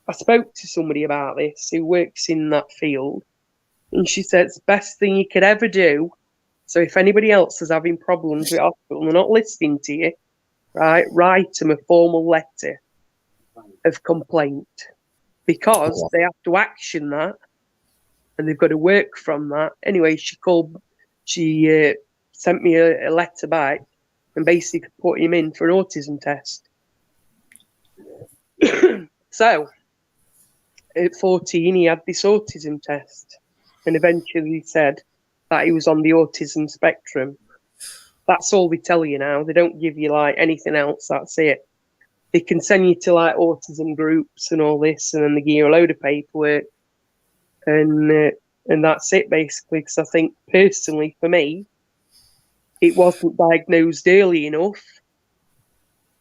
I spoke to somebody about this who works in that field, and she said it's the best thing you could ever do. So if anybody else is having problems with hospital and they're not listening to you, right, write them a formal letter of complaint, because they have to action that and they've got to work from that. Anyway, she sent me a letter back and basically put him in for an autism test. So at 14, he had this autism test and eventually said that he was on the autism spectrum. That's all they tell you now. They don't give you like anything else. That's it. They can send you to like autism groups and all this, and then they give you a load of paperwork, and that's it basically. Because I think personally, for me, it wasn't diagnosed early enough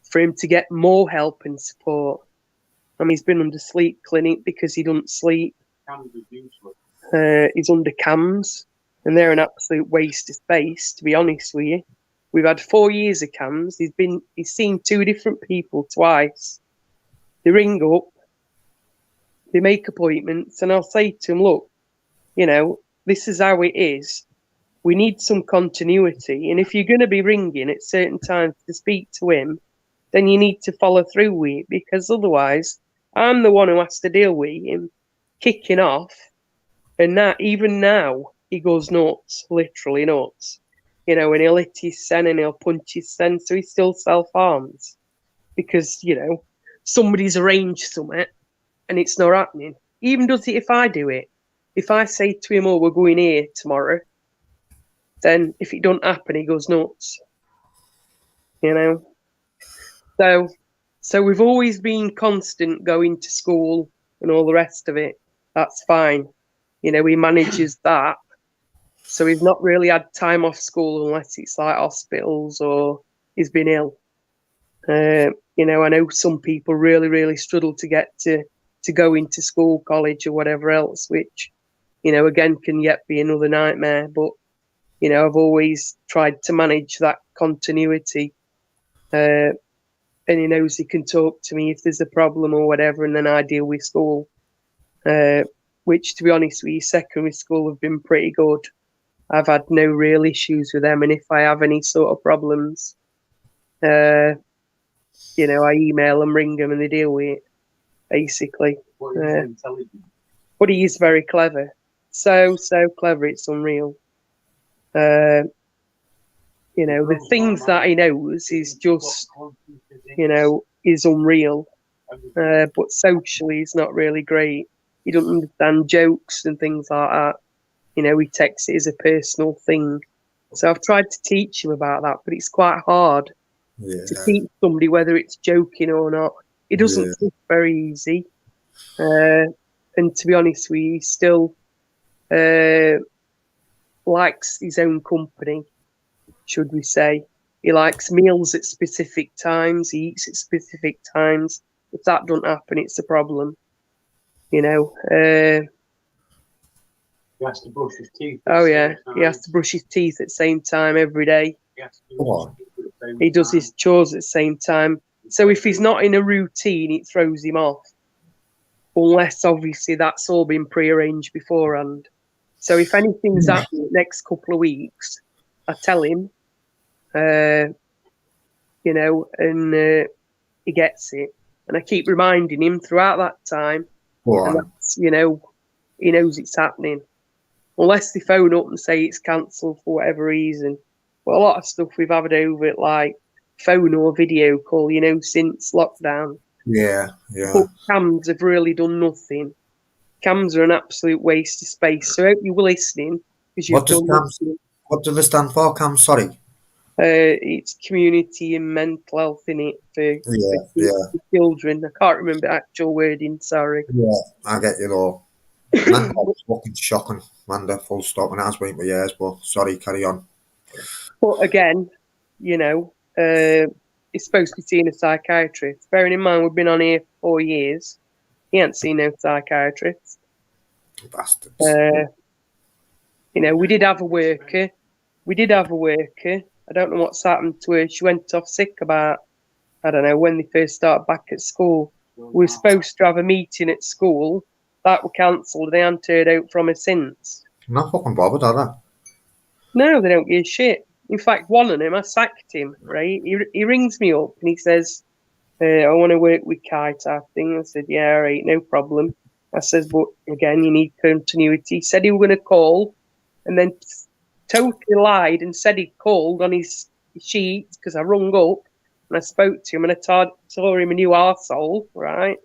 for him to get more help and support. I mean, he's been under sleep clinic because he doesn't sleep. He's under CAMS, and they're an absolute waste of space, to be honest with you. We've had 4 years of CAMS. He's seen 2 different people twice. They ring up, they make appointments, and I'll say to him, look, this is how it is. We need some continuity. And if you're going to be ringing at certain times to speak to him, then you need to follow through with it, because otherwise I'm the one who has to deal with him kicking off. And that even now, he goes nuts, literally nuts. And he'll hit his sen and he'll punch his sen, so he still self-harms. Because, somebody's arranged something and it's not happening. He even does it if I do it. If I say to him, oh, we're going here tomorrow, then if it don't happen, he goes nuts. So we've always been constant going to school and all the rest of it. That's fine. He manages that. So he's not really had time off school unless it's like hospitals or he's been ill. I know some people really, really struggle to get to go into school, college or whatever else, which, again, can yet be another nightmare. But, I've always tried to manage that continuity. And he knows he can talk to me if there's a problem or whatever, and then I deal with school, which, to be honest with you, secondary school have been pretty good. I've had no real issues with them, and if I have any sort of problems, I email them, ring them, and they deal with it, basically. But he is very clever. So clever, it's unreal. The things that he knows is just, is unreal. But socially, he's not really great. He doesn't understand jokes and things like that. He takes it as a personal thing. So I've tried to teach him about that, but it's quite hard to teach somebody whether it's joking or not. It doesn't feel very easy. And to be honest with you, he still likes his own company, should we say. He likes meals at specific times. He eats at specific times. If that doesn't happen, it's a problem. He has to brush his teeth. Oh yeah, he has to brush his teeth at the same time every day. He does his chores at the same time. So if he's not in a routine, it throws him off. Unless obviously that's all been prearranged beforehand. So if anything's happening the next couple of weeks, I tell him, and he gets it. And I keep reminding him throughout that time. And that's, he knows it's happening. Unless they phone up and say it's cancelled for whatever reason. But a lot of stuff we've had over it, like phone or video call, since lockdown. Yeah. But CAMS have really done nothing. CAMS are an absolute waste of space. So I hope you were listening. What does it stand for, CAMS? Sorry. It's community and mental health in it for children. I can't remember the actual wording, sorry. Yeah, I get you though. Mental health's fucking shocking, Amanda, full stop, and it has been for years, but sorry, carry on. But again, he's supposed to be seeing a psychiatrist. Bearing in mind we've been on here 4 years, he ain't seen no psychiatrist. Bastards. We did have a worker. I don't know what's happened to her. She went off sick about, I don't know, when they first started back at school. We were supposed to have a meeting at school. That were cancelled. They haven't heard out from her since. I'm not fucking bothered, are they? No, they don't give a shit. In fact, one of them, I sacked him, right? He rings me up and he says, I want to work with Kai type thing. I said, yeah, all right, no problem. I says, but again, you need continuity. He said he was going to call and then totally lied and said he'd called on his sheet because I rung up and I spoke to him and I tore him a new arsehole, right?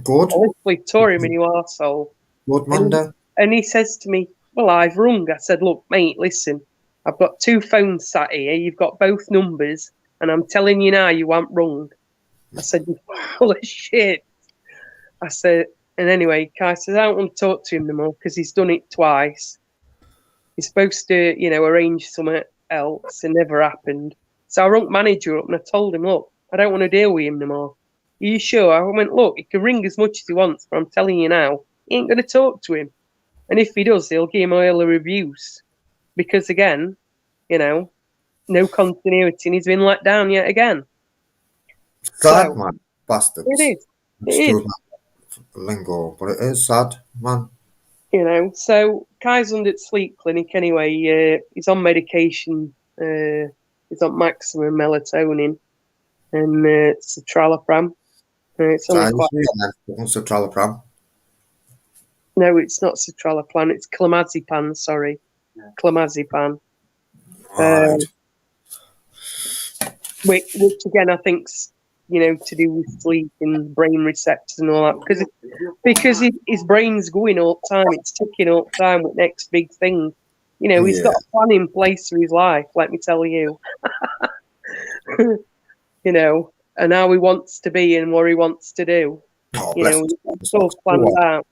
Good. I literally tore him a new arsehole. Good, Manda. And he says to me, well, I've rung. I said, look, mate, listen, I've got 2 phones sat here. You've got both numbers. And I'm telling you now, you weren't rung. I said, you're full of shit. I said, and anyway, Kai says, I don't want to talk to him no more because he's done it twice. He's supposed to, arrange something else. It never happened. So I rung manager up and I told him, look, I don't want to deal with him no more. Are you sure? I went, look, he can ring as much as he wants, but I'm telling you now, he ain't going to talk to him. And if he does, he'll give him all the abuse. Because again, no continuity and he's been let down yet again. Sad, man. Bastards. It is. Excuse my lingo, but it is sad, man. So Kai's under sleep clinic anyway. He's on medication. He's on maximum melatonin and citalopram. It's only citalopram. No, it's not citalopram. It's clomazepam. Sorry, clomazepam. Right. Which again I think's to do with sleep and brain receptors and all that because his brain's going all the time. It's ticking all the time with next big thing. He's got a plan in place for his life. Let me tell you. And how he wants to be and what he wants to do. Oh, it's all planned out.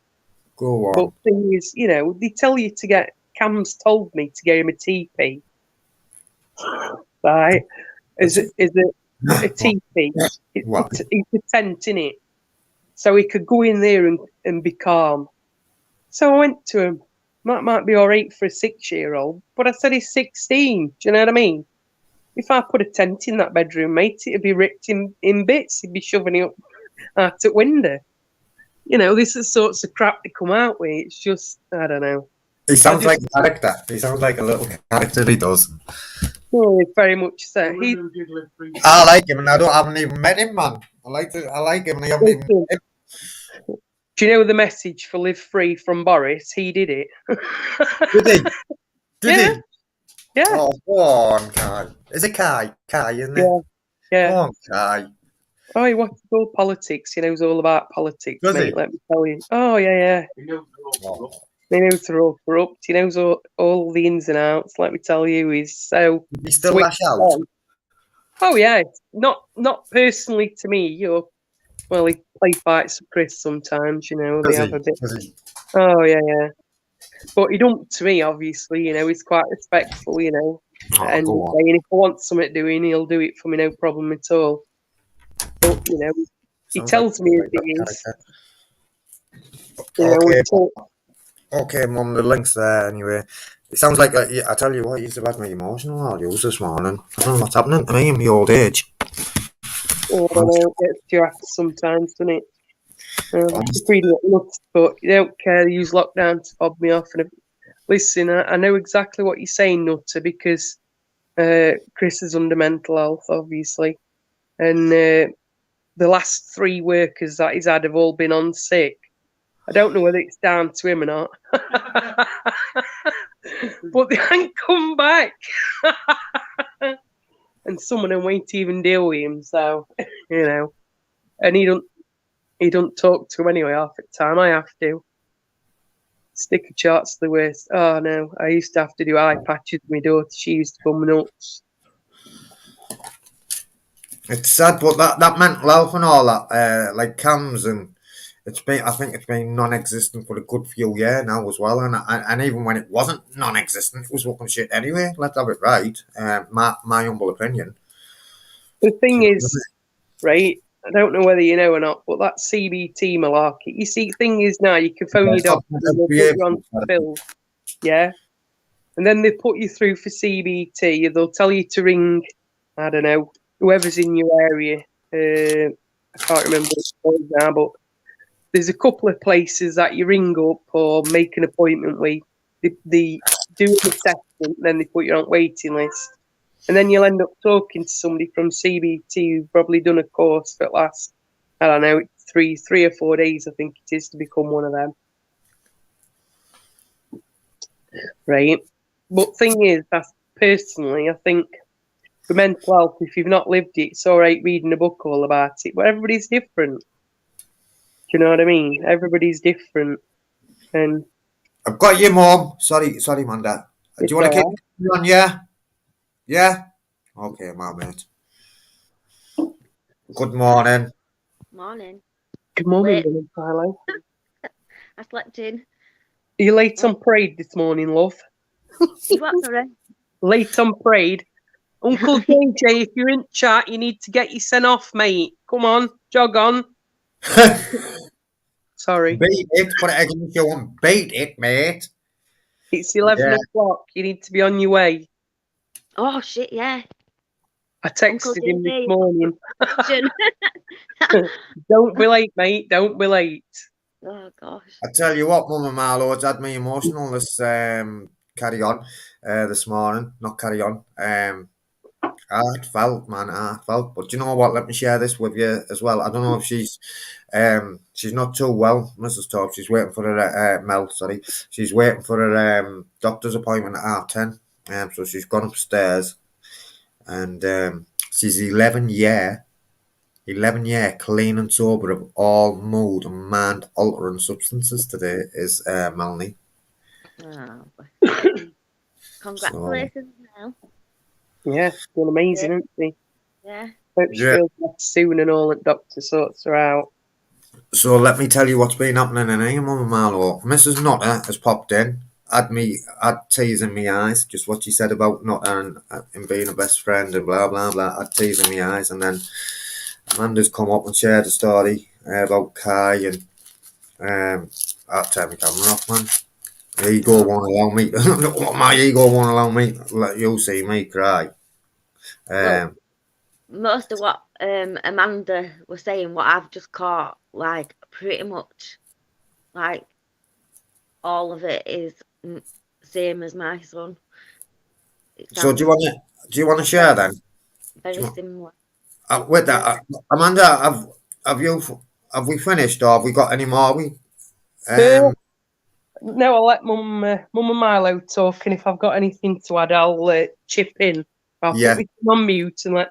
Go on. But the thing is, they tell you to get. Cam's told me to get him a TP. Right? Is a TP? It's a tent in it, so he could go in there and be calm. So I went to him. Might be all right for a 6-year-old, but I said he's 16. Do you know what I mean? If I put a tent in that bedroom, mate, it'd be ripped in bits. He'd be shoving it up out the window. This is sorts of crap to come out with. It's just, I don't know. He sounds like a character. He sounds like a little character. He does. Oh, very much so. I like him, and I haven't even met him, man. I like him, and I haven't even met him. Do you know the message for Live Free from Boris? He did it. Did he? Did he? Yeah. Oh, go on, Kai. Is it Kai? Kai, isn't it? Yeah. Go on, Kai. Oh, he watches all politics. He knows all about politics, Does mate, he? let me tell you. Oh, yeah. He knows they're all corrupt. He knows they're all corrupt. He knows all the ins and outs. Let me tell you, he's so. He still lash out. Oh yeah, not personally to me. Well, he play fights with Chris sometimes. They have a bit. Oh yeah. But he don't to me, obviously. He's quite respectful. And if I want something doing, he'll do it for me, no problem at all. But he tells me as it is. Okay, Mum, the link's there anyway. It sounds like, I tell you what, he's about me emotional all news this morning. I don't know what's happening to me in my old age. Oh, I know, it gets you after sometimes, doesn't it? Just reading it nuts, but you don't care. They use lockdown to fob me off. And listen, I know exactly what you're saying, Nutter, because Chris is under mental health, obviously. And the last 3 workers that he's had have all been on sick. I don't know whether it's down to him or not. But they ain't come back. And some of them won't even deal with him, so and he don't talk to him anyway half the time. I have to. Sticker charts the worst. Oh no, I used to have to do eye patches with my daughter. She used to come nuts. It's sad, but that mental health and all that, like Cam's, and I think it's been non-existent for a good few years now as well. And even when it wasn't non-existent, it was fucking shit anyway. Let's have it right. My humble opinion. The thing is, right? I don't know whether you know or not, but that CBT malarkey. You see, thing is now you can phone your doctor and they'll put you on the bill, yeah, and then they put you through for CBT. They'll tell you to ring, I don't know, whoever's in your area. I can't remember what it's called now, but there's a couple of places that you ring up or make an appointment with. They do an assessment, then they put you on waiting list. And then you'll end up talking to somebody from CBT who's probably done a course that lasts, I don't know, 3 or 4 days, I think it is, to become one of them. Right. But thing is, that's personally, I think for mental health, if you've not lived it, it's all right reading a book all about it, but everybody's different. Do you know what I mean? Everybody's different. And I've got you, Mum. Sorry, Amanda. Do it's you want to all keep on? Yeah? Yeah? Okay, my mate. Good morning. Morning. good morning, Wait. Dylan Philo. I slept in. Are you late on parade this morning, love? You what, sorry? Late on parade. Uncle JJ, if you're in chat, you need to get you sent off, mate. Come on, jog on. Sorry. Beat it. Put it against you and beat it, mate. It's 11 Yeah. o'clock. You need to be on your way. Oh, shit, yeah. I texted him this JJ. morning. Shouldn't- Don't be late, mate. Don't be late. Oh, gosh. I tell you what, Mum and Marlo, it's had me emotional this carry on this morning. Not carry on. Heartfelt, man, heartfelt. But you know what? Let me share this with you as well. I don't know if she's not too well, Mrs. Torp. She's waiting for her Mel. Sorry, she's waiting for her doctor's appointment at 10. So she's gone upstairs, and she's 11 year clean and sober of all mood and mind altering substances. Today is Melanie. Oh, congratulations, Mel. Yeah, it's been amazing, isn't she? Yeah. Hope she Yeah. feels better soon and all that doctor sorts her out. So let me tell you what's been happening in here, Mum and Marlo. Mrs. Notter has popped in, had tears in my eyes, just what she said about Notter and being a best friend and blah blah blah. Had tears in my eyes, and then Amanda's come up and shared a story about Kai, and I'll turn my camera off, man. My ego won't allow me. My ego won't allow me to let you see me cry. Well, most of what Amanda was saying, what I've just caught, like pretty much, like all of it is same as my son. It So do you want to share then? very similar. With that, Amanda, have we finished or have we got any more? No, I'll let Mum and Milo talk, and if I've got anything to add, I'll chip in. I'll Yeah. put me on mute and let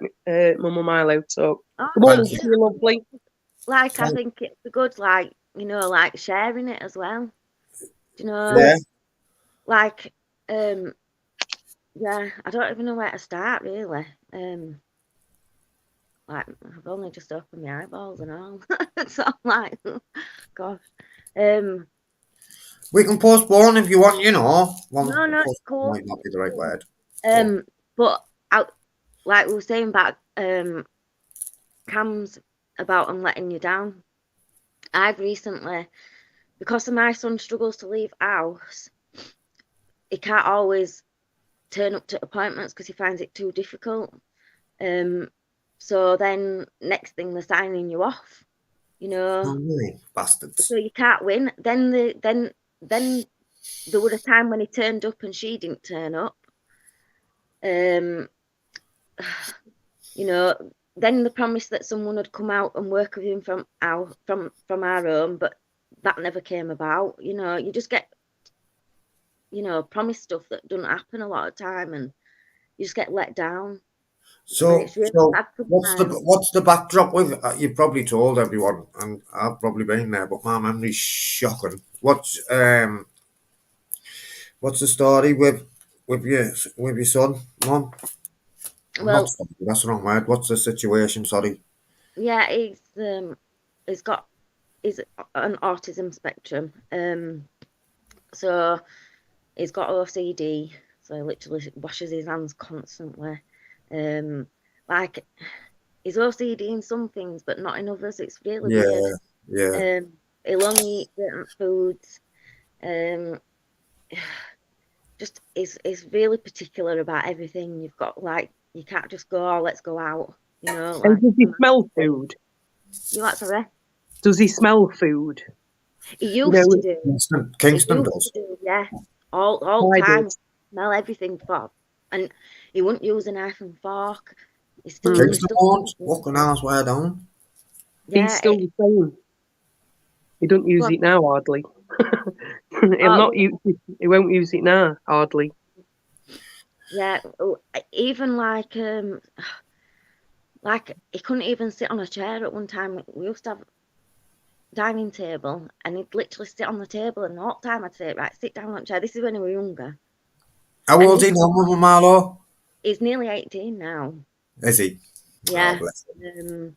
Mum and Milo talk. Oh, Good morning, yeah. to you, lovely. Like, I think it'd be good, like, you know, like sharing it as well. You know, Yeah. like, yeah, I don't even know where to start, really. Like, I've only just opened my eyeballs and all. So I'm like, gosh. We can postpone if you want, you know. Well, No, it's cool. might not be the right word. But like we were saying about Cam's about and letting you down. I've recently, because my son struggles to leave house, he can't always turn up to appointments because he finds it too difficult. So then next thing they're signing you off, you know. Oh, really? Bastards. So you can't win. Then there was a time when he turned up and she didn't turn up. You know, then the promise that someone would come out and work with him from our home, but that never came about. You know, you just get, you know, promised stuff that doesn't happen a lot of time, and you just get let down. So, It's really so sad what's the backdrop with? You've probably told everyone, and I've probably been there, but my memory's shocking. What's the story with your son, Mum? Well, Not story, that's the wrong word. What's the situation? Sorry. yeah, he's an autism spectrum. So he's got OCD. So he literally washes his hands constantly. Like he's OCD in some things, but not in others. It's really weird. Yeah. He'll only eat certain foods. Just is really particular about everything. You've got like you can't just go, oh, let's go out. You know. And Like, does he smell food? You what, sorry? Does he smell food? He used know, to do. Kingston He does. used to do, yeah. All I time. did. Smell everything for. And he wouldn't use a knife and fork. He still Mm. used Kingston to. won't. Fucking hell, swear down. He's Yeah, still the same. He don't use Well- it now hardly. well- He won't use it now hardly. yeah. Even like he couldn't even sit on a chair at one time. We used to have dining table, and he'd literally sit on the table, and all the time I'd say, right, sit down on the chair. This is when he was younger. How old's he now, Mama Marlo? He's nearly 18 now. Is he? Yeah. Oh, bless him.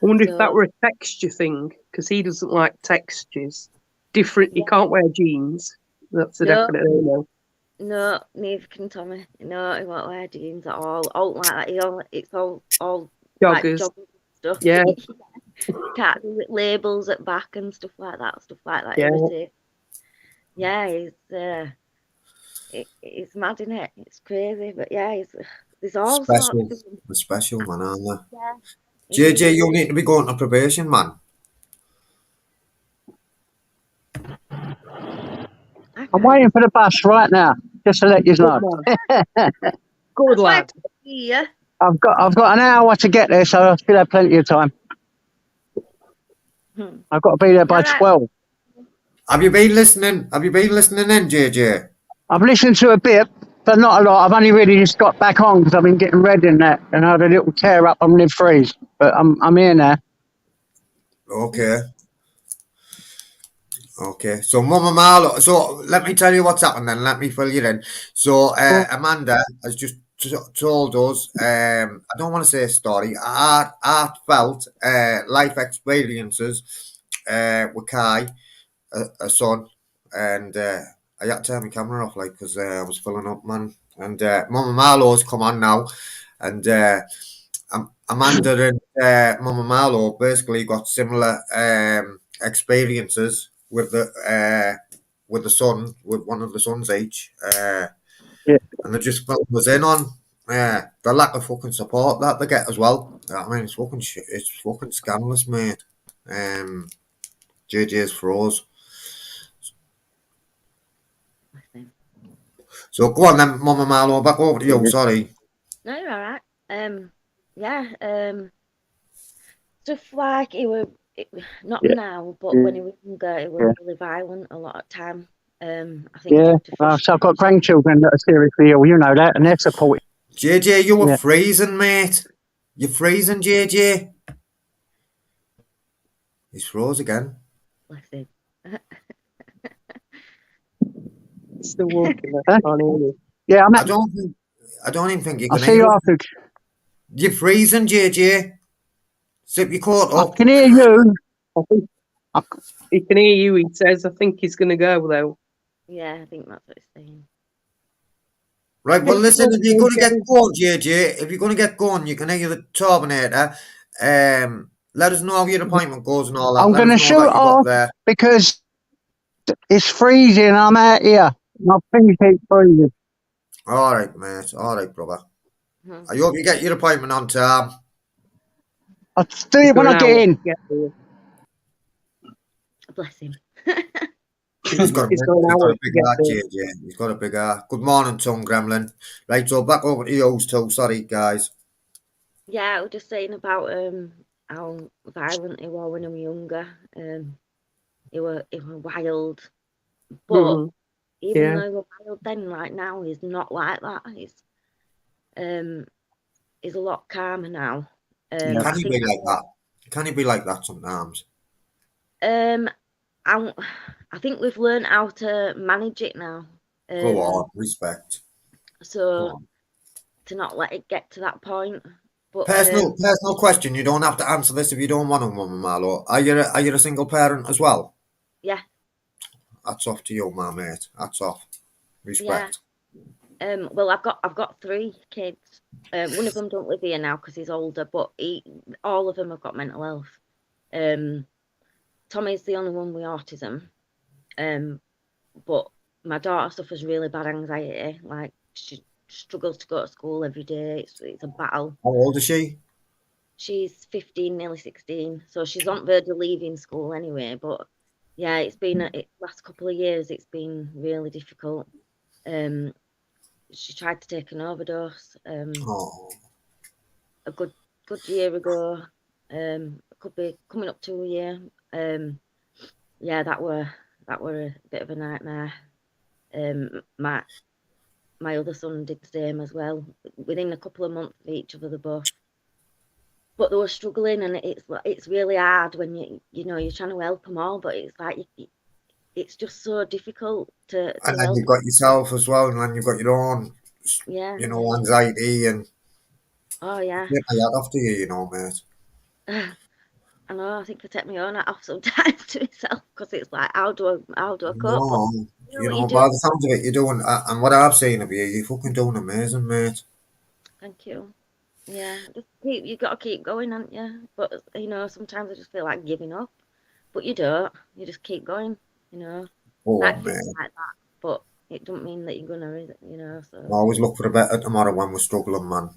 I wonder if So- that were a texture thing, because he doesn't like textures. Different. He Yeah. can't wear jeans. That's a No. definite no. No, neither can Tommy. No, he won't wear jeans at all. All like that. It's all like Joggers. jogging stuff. Yeah. Can't do it, labels at back and stuff like that. Yeah. Irritating. Yeah, it's mad, innit? It's crazy, but yeah, there's all sorts Special. of them. The special, man, aren't they? Yeah. JJ, you'll need to be going to probation, man. I'm waiting for the bus right now, just to let you know. Good lad. Good lad. Yeah. I've got an hour to get there, so I still have plenty of time. I've got to be there by Alright. 12. Have you been listening? Have you been listening in, JJ? I've listened to a bit, but not a lot. I've only really just got back on because I've been getting ready and that, and I had a little tear up on Live Freeze. But I'm here now. Okay. Okay. So, Mama Marlo, so let me tell you what's happened then. Let me fill you in. So, Amanda has just told us, I don't want to say a story, heartfelt life experiences with Kai, a son, and I had to turn my camera off, like, because I was filling up, man. And Mama Marlo's come on now, and Amanda and Mama Marlo basically got similar experiences with the son, with one of the sons each, and they just felt was in on the lack of fucking support that they get as well. I mean, it's fucking shit. It's fucking scandalous, mate. JJ's froze. So go on then, Mama Marlo, back over to you. Sorry. No, you're all right. Yeah. Stuff like not now, but when he was younger, he was really violent a lot of time. I think Yeah. he took So I've got grandchildren that are seriously ill, you know that, and they're supporting. JJ, you were Yeah. freezing, mate. You're freezing, JJ. He's froze again. bless him. Still walking. Huh? On here. Yeah, I don't even think you I'll can see hear you us. after. You're freezing, JJ. Zip your coat I up. can hear you. I think he can hear you. He says, "I think he's going to go though." Yeah, I think that's what he's saying. Right, well, listen, if you're going to get going, JJ, if you're going to get going, you can hear the Turbinator. Let us know how your appointment goes and all that. I'm Let going to us know shoot that you got off there. because it's freezing. I'm out here. My things keep freezing. All right, mate. All right, brother. Mhm. I hope you get your appointment on time. I'll do it when I get in. Bless him. He's got He's got an hour a to big get heart, there. JJ. He's got a big heart. Good morning, Tongue Gremlin. Right, so back over to you too. Sorry, guys. Yeah, I was just saying about how violent he was when he was younger. He was wild, but Mhm. even Yeah. though he was wild then, like now, he's not like that. He's a lot calmer now. Can I he think be like that? Can he be like that sometimes? I think we've learned how to manage it now. Go on, respect. Go So on. to not let it get to that point. But Personal question. You don't have to answer this if you don't want to, Mama Marlo. Are you a single parent as well? yeah. That's off to you, my mate. That's off. Respect. Well, I've got 3 kids. One of them don't live here now because he's older, but all of them have got mental health. Tommy's the only one with autism. But my daughter suffers really bad anxiety. Like she struggles to go to school every day. It's a battle. How old is she? she's 15, nearly 16, so she's on verge of leaving school anyway. But yeah, it's been last couple of years. It's been really difficult. She tried to take an overdose Oh, a good year ago. Could be coming up to a year. Yeah, that were a bit of a nightmare. My other son did the same as well. Within a couple of months of each other, they both. But they were struggling, and it's really hard when you know you're trying to help them all, but it's like it's just so difficult to and then help. you've got yourself as well, and then you've got your own, Yeah. you know, anxiety and Oh yeah. get my head after you, you know, mate. I know. I think I take my own hat off sometimes to myself because it's like, how do I cope? No, You know you what know, you by do. the sounds of it, you're doing, and what I've seen of you, you're fucking doing amazing, mate. Thank you. Yeah, you got to keep going, haven't you? But you know, sometimes I just feel like giving up, but you don't. You just keep going. You know, Oh, like man. things like that. But it doesn't mean that you're gonna, you know. I So always look for a better tomorrow when we're struggling, man.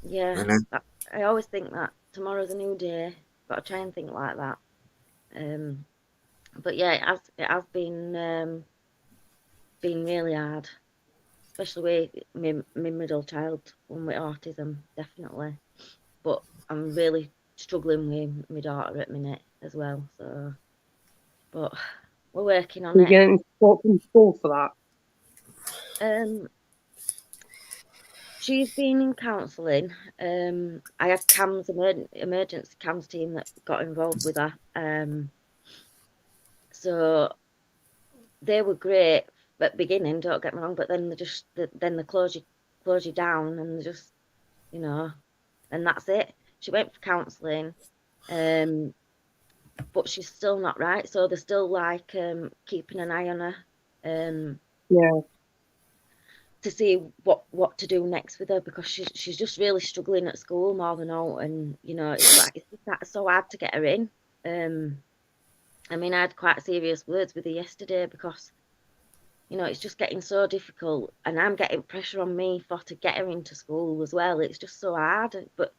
yeah, You know? I always think that tomorrow's a new day. Got to try and think like that. But yeah, it has been really hard, especially with my middle child, one with autism, definitely. But I'm really struggling with my daughter at the minute as well. So, but we're working on You're it. getting support from school for that. She's been in counselling. I had CAMS emergency CAMS team that got involved with her. So they were great at the beginning. Don't get me wrong, but then they close you down, and they just, you know, and that's it. She went for counselling, but she's still not right. So they're still like keeping an eye on her. Yeah. To see what to do next with her, because she's just really struggling at school more than all, and you know it's just so hard to get her in. I mean, I had quite serious words with her yesterday because you know it's just getting so difficult, and I'm getting pressure on me to get her into school as well. It's just so hard. But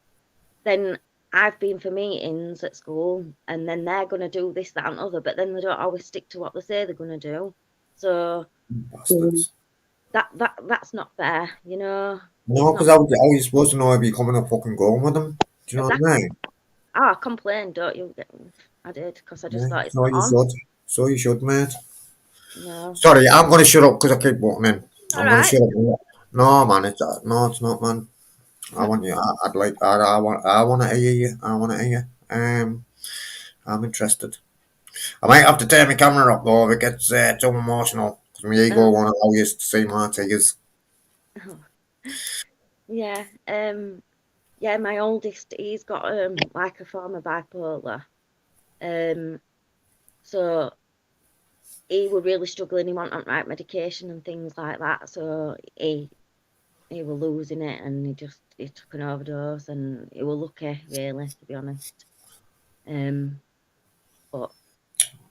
then I've been for meetings at school, and then they're going to do this, that, and other, but then they don't always stick to what they say they're going to do. So Bastards. that's not fair, you know. No, because how are you supposed to know if you're coming or fucking going with them? Do you know what I mean? Oh, I complained, don't you? I did, because I just Yeah, thought it's so not you on. should. So you should, mate. No. Sorry, I'm going to shut up because I keep butting in. I'm going to Alright. shut up. No, man, it's not, man. I want you. I'd like. I want to hear you. I want to hear you. I'm interested. I might have to turn my camera up though if it gets too emotional. Because my ego won't allow you to see my tears. Yeah. Yeah, my oldest, he's got like a form of bipolar. So he were really struggling. He wasn't on right medication and things like that. So he were losing it, and he took an overdose, and he were lucky, really, to be honest. But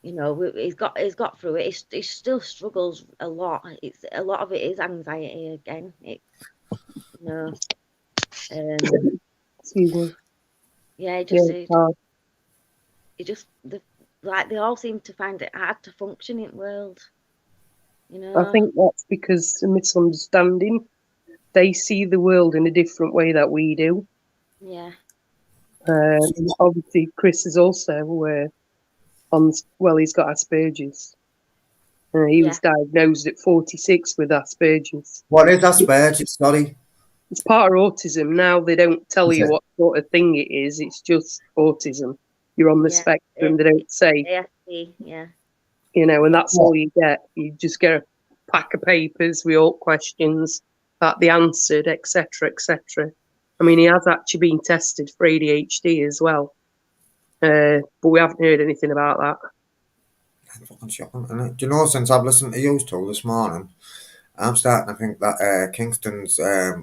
you know, he's got through it. He still struggles a lot. It's a lot of it is anxiety again. It's you know, Excuse me. yeah, Yeah, they all seem to find it hard to function in the world. You know, I think that's because a misunderstanding. They see the world in a different way that we do. yeah, Obviously, Chris is also he's got Asperger's. He was diagnosed at 46 with Asperger's. What is Asperger's? Sorry. It's part of autism. Now they don't tell you what sort of thing it is. It's just autism. You're on the spectrum. They don't say. ASD, yeah. You know, and that's all you get. You just get a pack of papers with all questions that they answered, etc., etc. I mean, he has actually been tested for ADHD as well, but we haven't heard anything about that. Fucking shocking, isn't it? Do you know, since I've listened to you two this morning, I'm starting to think that Kingston's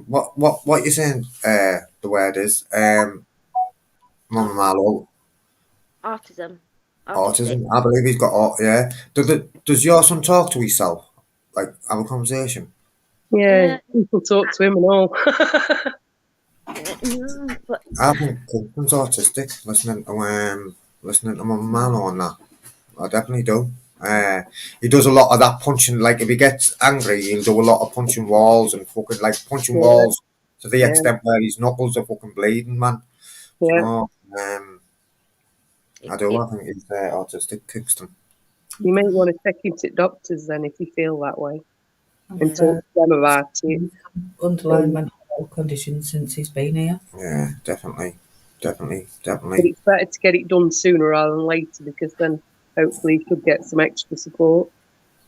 what you saying? The word is Mama Marlowe. Autism. Autism. I believe he's got yeah. Does your son talk to himself? Like have a conversation? Yeah, people talk to him and all. No, but I think Kingston's autistic. Listening to my man on that, I definitely do. He does a lot of that punching. Like if he gets angry, he'll do a lot of punching walls and fucking like punching Yeah, walls to the yeah, extent where his knuckles are fucking bleeding, man. Do you yeah. know? it, I do. it, I think he's autistic, Kingston. You may want to take him to doctors then if you feel that way and And, talk to them about it. underlying mental health conditions since he's been here. Yeah, definitely, definitely, But definitely. it's better to get it done sooner rather than later because then hopefully you should get some extra support.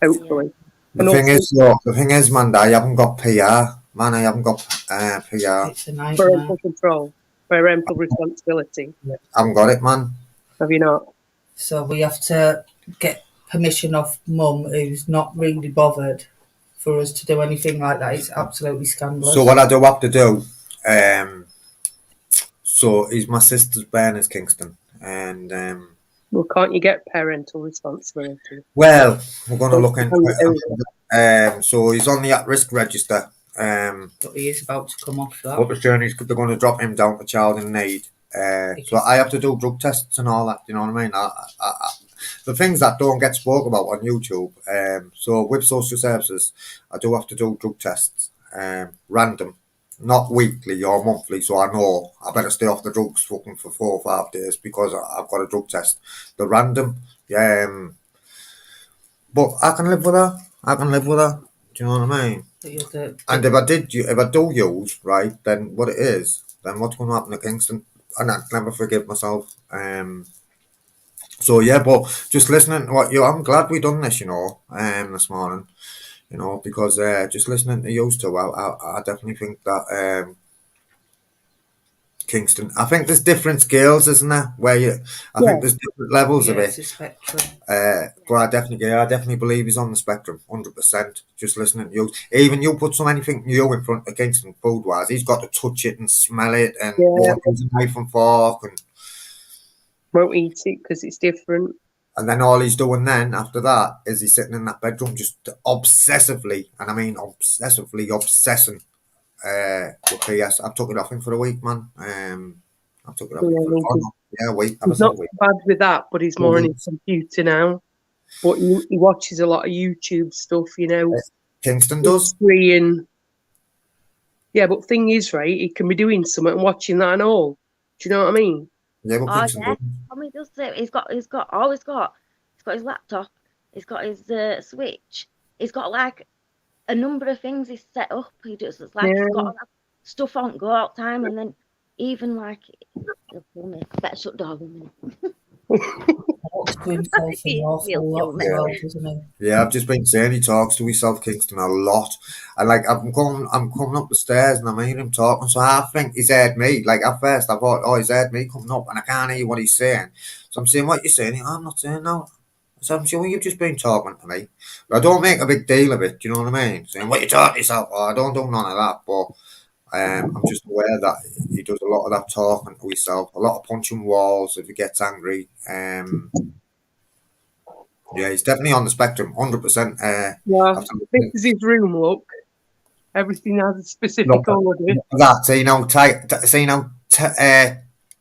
Hopefully. The And thing also is, though, the thing is, man, I haven't got PR. Man, I haven't got PR. It's a nightmare. parental control, parental responsibility. I haven't got it, man. Have you not? So we have to get permission off mum, who's not really bothered, for us to do anything like that. It's absolutely scandalous. So what I do have to do, so is my sister's born is Kingston, and Well, can't you get parental responsibility? well, we're going to look Don't into do it. So he's on the at-risk register. But he is about to come off that. What they're saying is they're going to drop him down to child in need. So I have to do drug tests and all that. You know what I mean? The things that don't get spoke about on YouTube. So with social services, I do have to do drug tests, random, not weekly or monthly. So I know I better stay off the drugs fucking for 4 or 5 days because I've got a drug test. The random, but I can live with that. I can live with that. Do you know what I mean? But you have to, And if I do use, right, then what it is, then what's going to happen to Kingston? And I'd never forgive myself. So yeah, but just listening to what I'm glad we done this, this morning, because just listening to you two, I definitely think that Kingston. I think there's different scales, isn't there? I think there's different levels yeah, of it. it's a spectrum. But I definitely believe he's on the spectrum, 100%. Just listening to you, even you put anything new in front of Kingston food wise, he's got to touch it and smell it and won't use a knife and fork, and Won't eat it because it's different. then all he's doing then after that is he's sitting in that bedroom just obsessively, and I mean obsessively obsessing with PS. I've took it off him for a week, man. I've took it off him for a week. He's not bad with that, but he's more on his computer now. But he watches a lot of YouTube stuff, Kingston does. And yeah, but thing is, right, he can be doing something and watching that and all. Do you know what I mean? Yeah, but Kingston does. Tommy does it. He's got his laptop. He's got his Switch. He's got like a number of things he's set up. He's got stuff on go out time, and then even like better shut the door in a minute. Yeah, I've just been saying he talks to himself, Kingston, a lot, and like I'm coming up the stairs and I'm hearing him talking, so I think he's heard me. Like at first I thought, oh, he's heard me coming up, and I can't hear what he's saying. So I'm saying, what you saying? I'm not saying no. So I'm sure you've just been talking to me. But I don't make a big deal of it. Do you know what I mean? Saying what you talking to yourself. Oh, I don't do none of that, but. I'm just aware that he does a lot of that talking to himself, a lot of punching walls if he gets angry. Yeah, he's definitely on the spectrum, 100%. Yeah, this is his room, look. Everything has a specific order.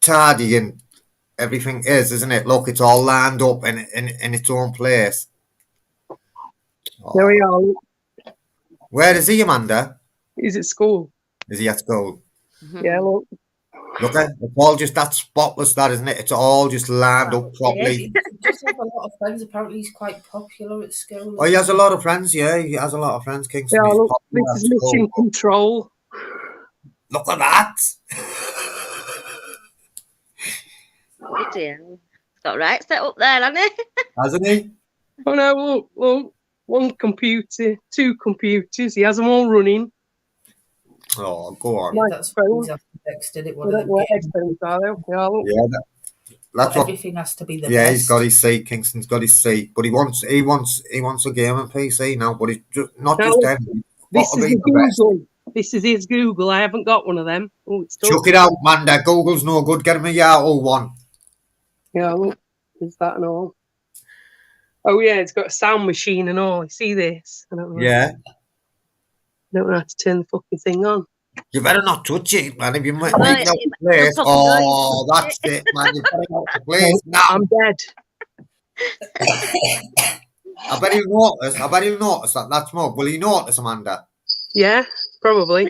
Tidy and everything is, isn't it? Look, it's all lined up in its own place. Oh. There we are. Where is he, Amanda? He's at school. Is he at school? Yeah, look. Look at it's all just that spotless, that isn't it? It's all just lined up properly. He does have a lot of friends. Apparently, he's quite popular at school. Oh, he has a lot of friends. Yeah, he has a lot of friends. Kingston. Yeah, look, this is mission control. Look at that. He's got right set up there, hasn't he? Hasn't he? Oh no, look. One computer, 2 computers. He has them all running. Oh, go on. Yeah, that's phone. Texted it. That's everything has to be the yeah, best. he's got his seat. Kingston's got his seat, but he wants a gaming PC now. But he's just not just any. This is Google. This is his Google. I haven't got one of them. Oh, it's chuck it out, man. That Google's no good. Get him a Yahoo one. Yeah, look, is that and all? Oh yeah, it's got a sound machine and all. You see this? I don't know. Yeah. I don't know how to turn the fucking thing on. You better not touch it, man. If you make No, it out it- of place, you'll probably know you oh, that's it, man. You put it out of place now. I'm dead. I bet he'll notice. I bet he'll notice that that's more. Will he notice, Amanda? Yeah, probably.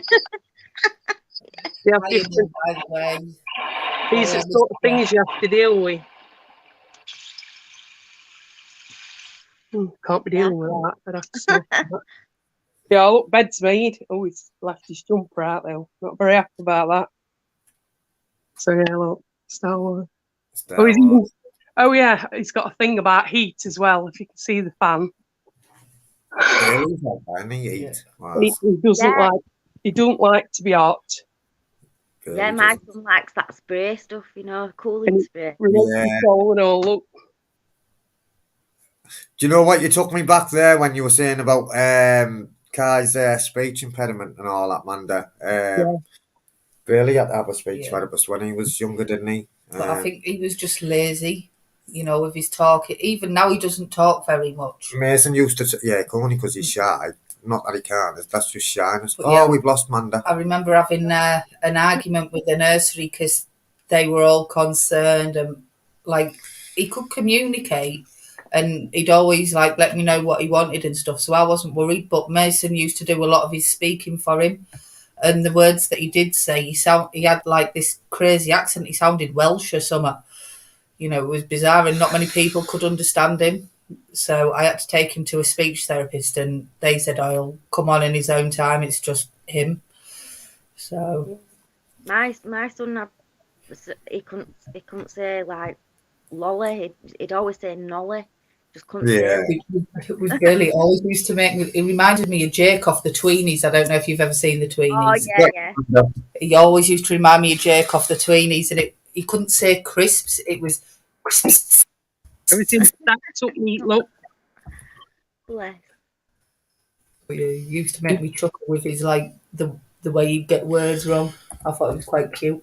Yeah, How you doing, by the way? these are the sort of things you have to deal with. Can't be dealing with that. I'd have to smoke that. Yeah, look, bed's made. Oh, he's left his jumper out though. Not very happy about that. So yeah, look, Star Wars. Oh, oh yeah, he's got a thing about heat as well. If you can see the fan, he doesn't Yeah. He don't like to be hot. Yeah, my son likes that spray stuff, you know, cooling spray. Remote Yeah. control and all. Look, Do you know what? You took me back there when you were saying about Kai's speech impediment and all that, Amanda. Bailey had to have a speech therapist when he was younger, didn't he? But I think he was just lazy, you know, with his talk. Even now, he doesn't talk very much. Mason used to, only because he's shy. Not that he can't. That's just shyness. But yeah. We've lost Amanda. I remember having an argument with the nursery because they were all concerned and, like, he could communicate and he'd always, like, let me know what he wanted and stuff. So I wasn't worried. But Mason used to do a lot of his speaking for him. And the words that he did say, he had, like, this crazy accent. He sounded Welsh or something. You know, it was bizarre and not many people could understand him. So I had to take him to a speech therapist and they said, he'll come on in his own time. It's just him. So My son had, he couldn't say like lolly. He'd always say nolly. Just couldn't say it. It was really always used to make me. It reminded me of Jake off the Tweenies. I don't know if you've ever seen the Tweenies. Oh yeah. He always used to remind me of Jake off the Tweenies, and he couldn't say crisps. It was crisps. everything's stacked up neat. Look, Bless. He used to make me chuckle with his like the way he'd get words wrong. I thought it was quite cute.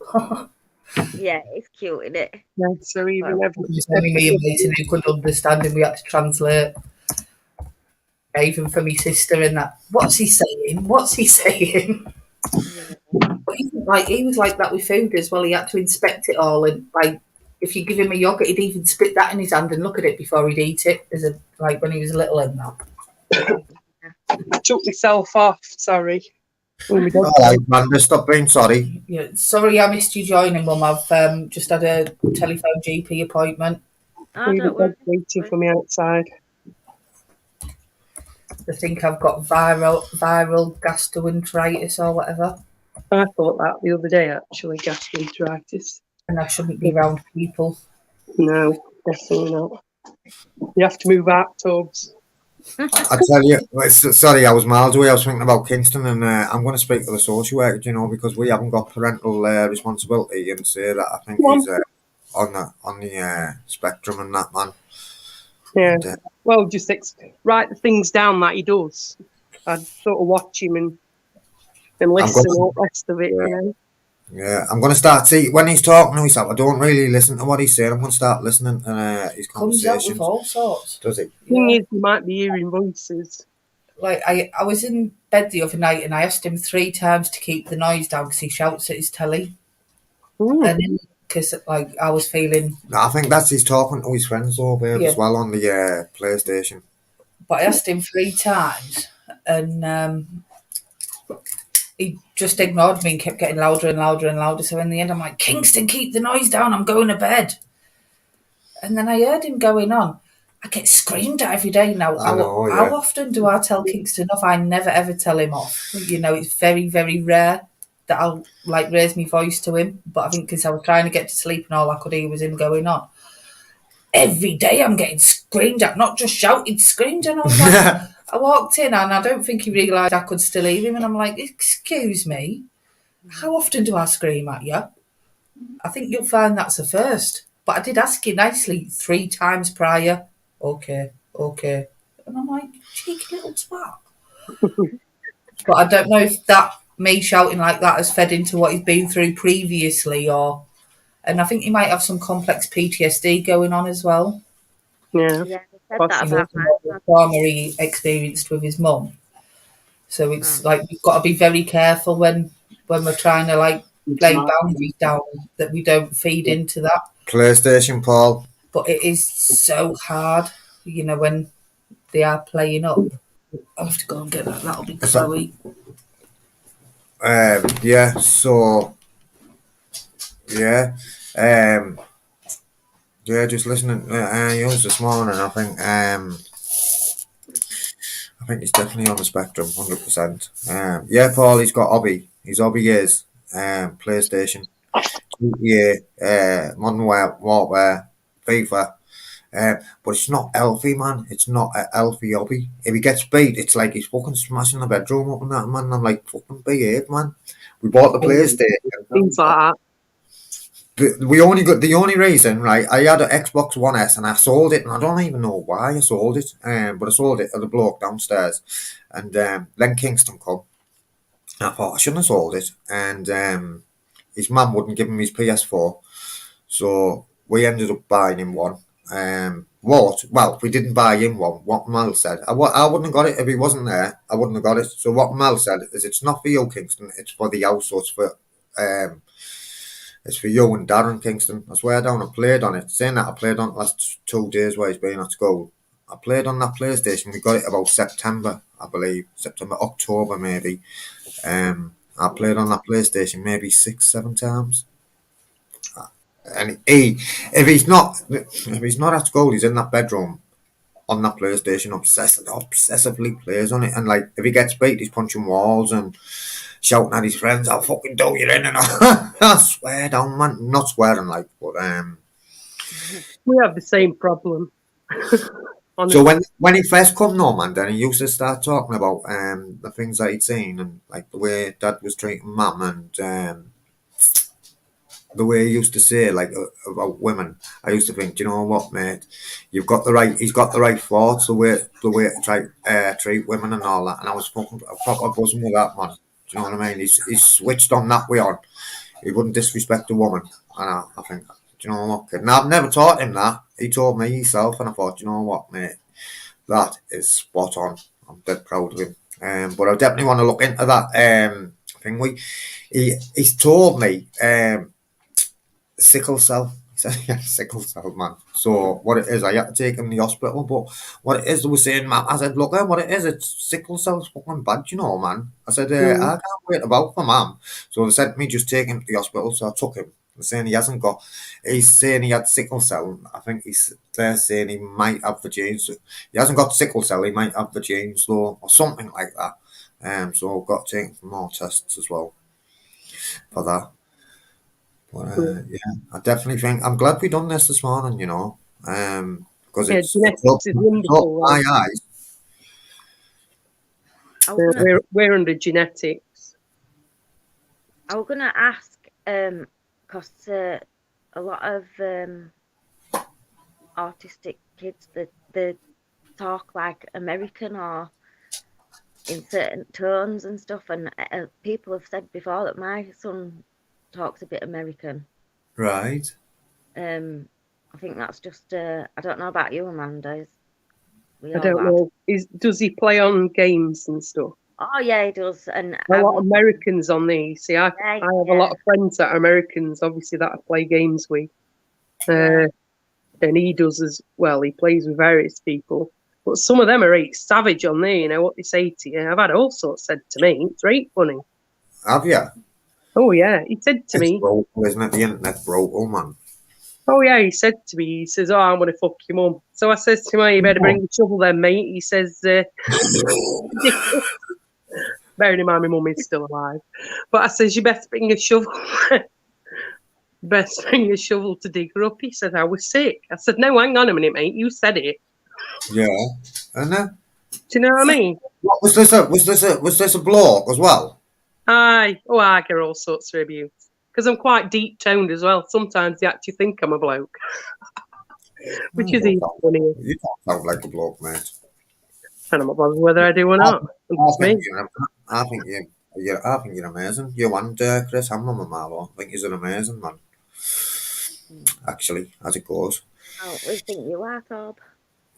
Yeah, it's cute, isn't it? yeah, so even It was only me and Mason who could understand him. We had to translate. Even for my sister and that. What's he saying? What's he saying? But he was like that with food as well. He had to inspect it all, and like if you give him a yogurt, he'd even spit that in his hand and look at it before he'd eat it. Like when he was little and that. I took myself off. Sorry. All right, Amanda, stop being sorry. Yeah, sorry, I missed you joining, Mum. I've just had a telephone GP appointment. Oh, don't worry. Waiting for me outside. I think I've got viral gastroenteritis or whatever, I thought that the other day, actually, gastroenteritis. and I shouldn't be around people. No, definitely not. You have to move out, Tobbs. I tell you, sorry, I was miles away. I was thinking about Kingston, and I'm going to speak to the social worker, because we haven't got parental responsibility, and say that I think he's on the spectrum and that, man. Yeah. And, Well, just write the things down that he does. I'd sort of watch him and listen to all the rest of it. Yeah, I'm going to start when he's talking to himself. I don't really listen to what he's saying. I'm going to start listening to his Comes out conversations. with all sorts. Does he? The thing is, you might be hearing voices. Like I was in bed the other night and I asked him 3 times to keep the noise down because he shouts at his telly. And because like I was feeling. No, I think that's he's talking to his friends over there as well on the PlayStation. But I asked him 3 times and he just ignored me and kept getting louder and louder and louder. So in the end, I'm like, Kingston, keep the noise down. I'm going to bed. And then I heard him going on. I get screamed at every day now. How often do I tell Kingston off? I never ever tell him off. It's very, very rare that I'll like raise my voice to him. But I think because I was trying to get to sleep and all I could hear was him going on. Every day I'm getting screamed at, not just shouted, screamed. And I was like, I walked in and I don't think he realised I could still hear him. And I'm like, excuse me, how often do I scream at you? I think you'll find that's a first. But I did ask you nicely 3 times prior. Okay. And I'm like, cheeky little twat. But I don't know if that me shouting like that has fed into what he's been through previously and I think he might have some complex PTSD going on as well. Yeah. Yeah, they said that about the trauma he experienced with his mum. So it's like we've got to be very careful when we're trying to like lay boundaries down that we don't feed into that. PlayStation, Paul. But it is so hard, you know, when they are playing up. I'll have to go and get that. That'll be Chloe. Yeah. So yeah. Yeah, just listening to yours this morning. I think he's definitely on the spectrum, 100%. Yeah, Paul, he's got hobby. His hobby is PlayStation, GTA, Modern Warfare, FIFA. But it's not healthy, man. It's not a healthy hobby. If he gets beat, it's like he's fucking smashing the bedroom up and that, man. I'm like, fucking behave, man. We bought the PlayStation. Things like that. The only reason, right? I had an Xbox One S and I sold it, and I don't even know why I sold it. But I sold it to the bloke downstairs, and then Kingston come. And I thought I shouldn't have sold it, and his mum wouldn't give him his PS4, so we ended up buying him one. Well, we didn't buy him one. What Mel said, I wouldn't have got it if he wasn't there. I wouldn't have got it. So what Mel said is, it's not for you, Kingston. It's for the house. So it's for you and Darren Kingston. I swear down, I played on it. Saying that, I played on it last 2 days while he's been at school. I played on that PlayStation. We got it about September, I believe. October maybe. I played on that PlayStation maybe 6-7 times. And if he's not at school, he's in that bedroom on that PlayStation, obsessively plays on it. And like, if he gets beat, he's punching walls and shouting at his friends, "I'll fucking do you in," and I swear down, man. Not swearing like, but We have the same problem. So when he first come, no, man, then he used to start talking about the things that he'd seen, and like the way Dad was treating Mum, and the way he used to say like about women. I used to think, you know what, mate, he's got the right thoughts, the way to try treat women and all that. And I was fucking proper buzzing with that, man. Do you know what I mean? He's switched on that way on. He wouldn't disrespect a woman, and I think, do you know what, kid? And I've never taught him that. He told me himself, and I thought, you know what, mate, that is spot on. I'm dead proud of him. But I definitely want to look into that thing. He's told me sickle cell. He said he had sickle cell, man. So what it is, I had to take him to the hospital. But what it is, they were saying, man, I said, look, what it is, it's sickle cell's fucking bad, you know, man. I said, I can't wait about for Mum. So they said to me, just take him to the hospital. So I took him. He's saying he had sickle cell. I think they're saying he might have the genes. He hasn't got sickle cell, he might have the genes though, or something like that. So I've got to take him for more tests as well for that. But yeah, I definitely think I'm glad we done this morning, you know, because it's genetics is wonderful. my eyes. We're under genetics. I was gonna ask, because a lot of autistic kids, they talk like American or in certain tones and stuff, and people have said before that my son talks a bit American. Right. I think that's just I don't know about you, Amanda. I don't know. Does he play on games and stuff? Oh yeah, he does. And a lot of Americans on these. See, I have a lot of friends that are Americans, obviously, that I play games with. And he does as well. He plays with various people. But some of them are right savage on there, you know, what they say to you. I've had all sorts said to me. It's right funny. Have you? Oh, yeah. He said to me. Brutal, isn't it? The internet's brutal, man. Oh, yeah. He said to me, he says, I'm going to fuck your mum. So I says to him, you better bring the shovel then, mate. He says, bearing in mind my mum is still alive. But I says, you best bring a shovel. Best bring a shovel to dig her up. He said, I was sick. I said, no, hang on a minute, mate. You said it. Yeah. And do you know what I mean? Was this a bloke as well? Aye. Oh, I get all sorts of abuse. Because I'm quite deep toned as well. Sometimes they actually think I'm a bloke. Which is even funnier. You don't sound like a bloke, mate. And I'm not bothered whether I do or not. I think you're amazing. You and Chris Hamlin and Marlo. I think he's an amazing man. Actually, as it goes. Oh, we think you are, Bob.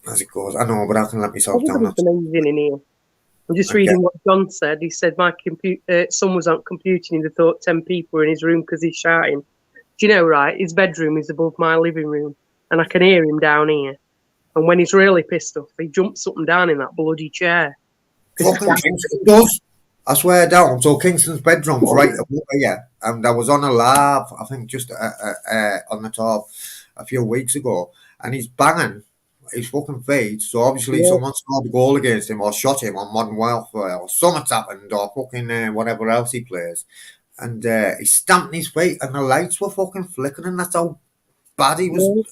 As it goes. I know, but I can let myself down. Everybody's amazing in here. I'm just Okay. reading what John said. He said my son was on computing and they thought 10 people were in his room because he's shouting. Do you know, right? His bedroom is above my living room and I can hear him down here. And when he's really pissed off, he jumps up and down in that bloody chair. Fucking Kingston does. I swear down. So Kingston's bedroom's right above here, and I was on a lab, I think, just on the top a few weeks ago, and he's banging his fucking feet. So obviously Yeah. someone scored a goal against him or shot him on Modern Warfare or something's happened or fucking whatever else he plays, and he's stamping his feet and the lights were fucking flickering. That's how bad he was. Yeah.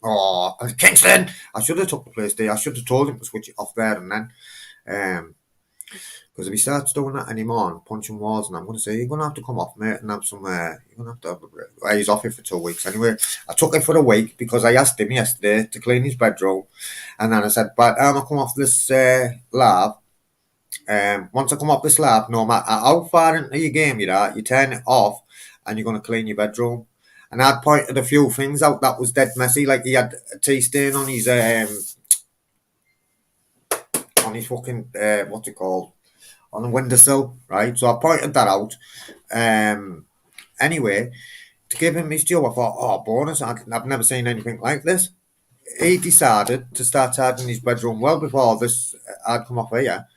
Oh, Kingston! I should have took the PlayStation. I should have told him to switch it off there and then. Because if he starts doing that anymore and punching walls, and I'm going to say, you're going to have to come off, mate, and have some, you're going to have a break. Well, he's off it for 2 weeks. Anyway, I took it for a week because I asked him yesterday to clean his bedroom. And then I said, by the time I come off this lab, once I come off this lab, no matter how far into your game you're at, you turn it off and you're going to clean your bedroom. And I'd pointed a few things out that was dead messy, like he had a tea stain on his fucking, what's it called? On the windowsill, right? So I pointed that out. Anyway, to give him his due, I thought, oh, bonus, I've never seen anything like this. He decided to start tidying his bedroom well before this I'd come off here.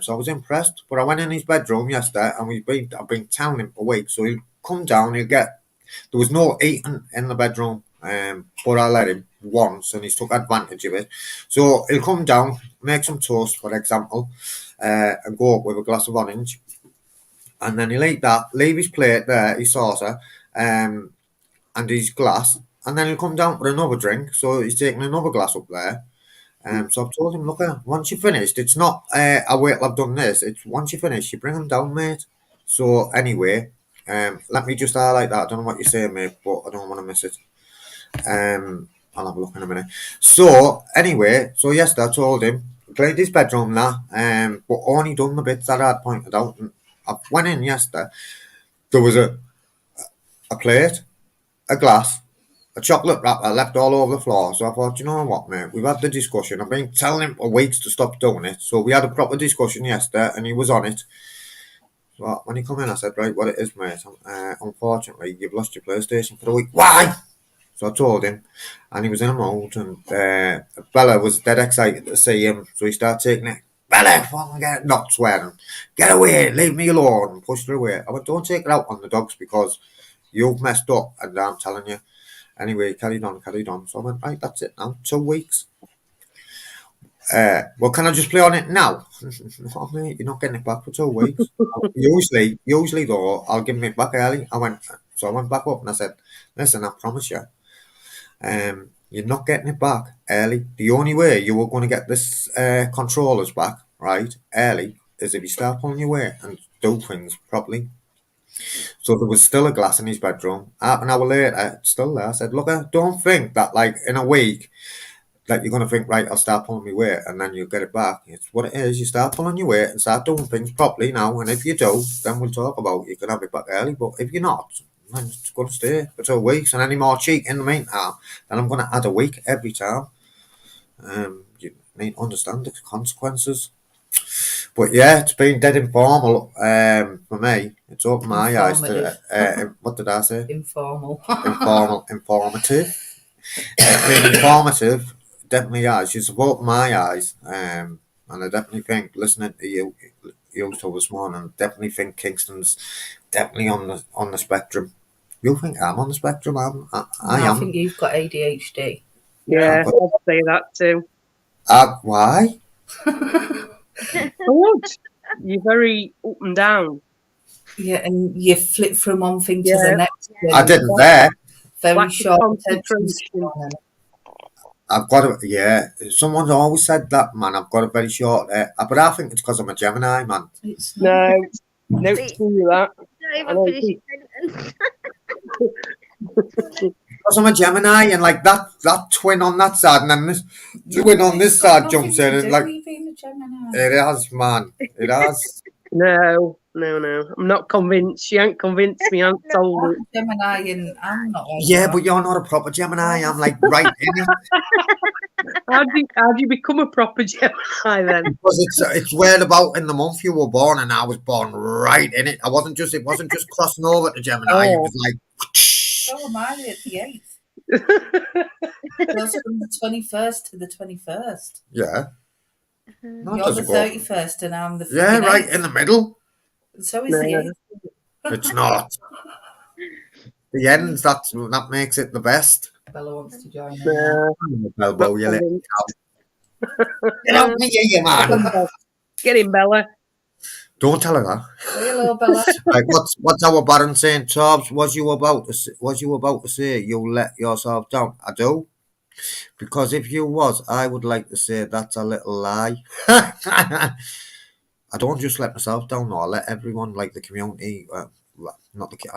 So I was impressed. But I went in his bedroom yesterday and I've been telling him for weeks. So he'll come down, there was no eating in the bedroom, but I let him once and he's took advantage of it. So he'll come down, make some toast, for example, and go up with a glass of orange, and then he'll eat that, leave his plate there, his saucer, and his glass, and then he'll come down with another drink. So he's taking another glass up there. So I've told him, look, once you're finished, it's not I wait till I've done this. It's once you finish, you bring them down, mate. So anyway, let me just highlight that. I don't know what you're saying, mate, but I don't want to miss it. I'll have a look in a minute. So anyway, so yesterday I told him, cleaned his bedroom now, but only done the bits that I'd pointed out. And I went in yesterday. There was a plate, a glass, a chocolate wrapper left all over the floor. So I thought, you know what, mate, we've had the discussion. I've been telling him for weeks to stop doing it. So we had a proper discussion yesterday, and he was on it. So when he come in, I said, right, what it is, mate, unfortunately, you've lost your PlayStation for a week. Why? So I told him, and he was in a mood, and Bella was dead excited to see him, so he started taking it. Bella, fucking not swearing, get away, leave me alone, and pushed her away. I went, don't take it out on the dogs because you've messed up, and I'm telling you. Anyway, carried on. So I went, right, that's it now, 2 weeks. Well, can I just play on it now? No, mate, you're not getting it back for 2 weeks. Usually though, I'll give it back early. I went back up and I said, listen, I promise you, you're not getting it back early. The only way you were going to get this controllers back, right, early, is if you start pulling your weight and do things properly. So there was still a glass in his bedroom. Half an hour later, it's still there. I said, look, don't think that like in a week that you're going to think, right, I'll start pulling my weight and then you'll get it back. It's what it is. You start pulling your weight and start doing things properly now. And if you do, then we'll talk about you can have it back early. But if you're not, then it's going to stay for 2 weeks. And any more cheek in the meantime, then I'm going to add a week every time. You need to understand the consequences. But yeah, it's been dead informal for me. It's opened my eyes to, what did I say? Informal. Informative. It's been informative, definitely has. She's opened my eyes, and I definitely think, listening to you two this morning, definitely think Kingston's definitely on the spectrum. You think I'm on the spectrum? I am. I think you've got ADHD. Yeah, I'd say that too. Why? I would. You're very up and down. Yeah, and you flip from one thing to the next. I didn't there. Very Lack of short concentration. I've got someone's always said that, man. I've got a very short, but I think it's because I'm a Gemini, man. It's No, no, to do that. Don't I know, even finish your sentence. Because I'm a Gemini, and like that twin on that side, and then this twin on this side jumps in, and like being a Gemini. it has, man. It has. No, No. I'm not convinced. She ain't convinced me. I ain't sold it. Gemini, and I'm not. Like Yeah, that. but you're not a proper Gemini. I'm like right in it. How do you become a proper Gemini then? Because it's where about in the month you were born, and I was born right in it. It wasn't just crossing over to Gemini. It Oh. was like So am I at the 8th. Yours from the 21st to the 21st. yeah. No, it You're the doesn't go. 31st, and I'm the Yeah, 8th. right in the middle. And so is the No. 8th. It's not. The ends that makes it the best. Bella wants to join in. No, Elbow, you not little convinced. cow. Get out me, you man. Get in, Bella. Don't tell her that. Say hello, Bella. Right, what's our Baron saying? Tobbs, was you about to say you'll let yourself down? I do. Because if you was, I would like to say that's a little lie. I don't just let myself down, no. I let everyone, like the community. I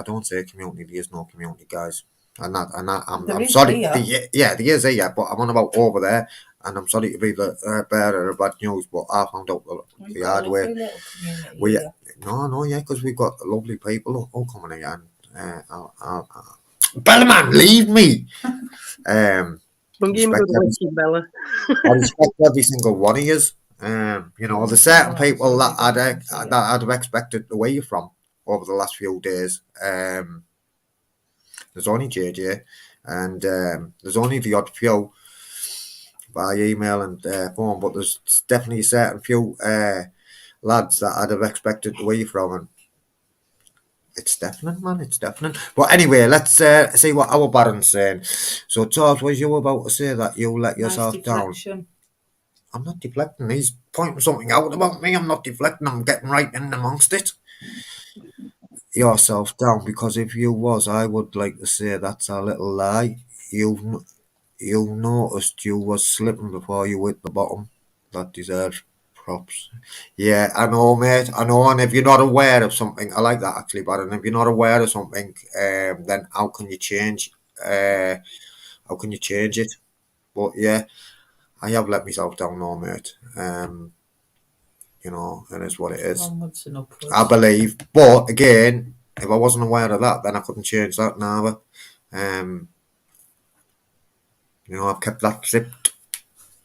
don't say community. There is no community, guys. I'm There is sorry. here. There is here, but I'm on about over there, and I'm sorry to be the bearer of bad news, but I found out We've the got a hard way. lovely little community We here. no, because we've got lovely people all coming here. And Bellaman, leave me. Don't give him a Respect good licking, Bella. I respect every single one of you. There's certain people that I'd have expected away you from over the last few days. There's only JJ, and there's only the odd few by email and phone, but there's definitely a certain few lads that I'd have expected away from, and it's definite, man. It's definite. But anyway, let's see what our Baron's saying. So, Todd, was you about to say that you'll let yourself Nice down? deflection. I'm not deflecting. He's pointing something out about me. I'm not deflecting. I'm getting right in amongst it. Yourself down, because if you was, I would like to say that's a little lie. You noticed you was slipping before you hit the bottom. That deserves props. Yeah, I know, mate. I know. And if you're not aware of something, I like that actually, Baron. If you're not aware of something, then how can you change? How can you change it? But yeah, I have let myself down now, mate. It is what it is. Onwards and upwards. I believe. But again, if I wasn't aware of that, then I couldn't change that neither. I've kept that zipped.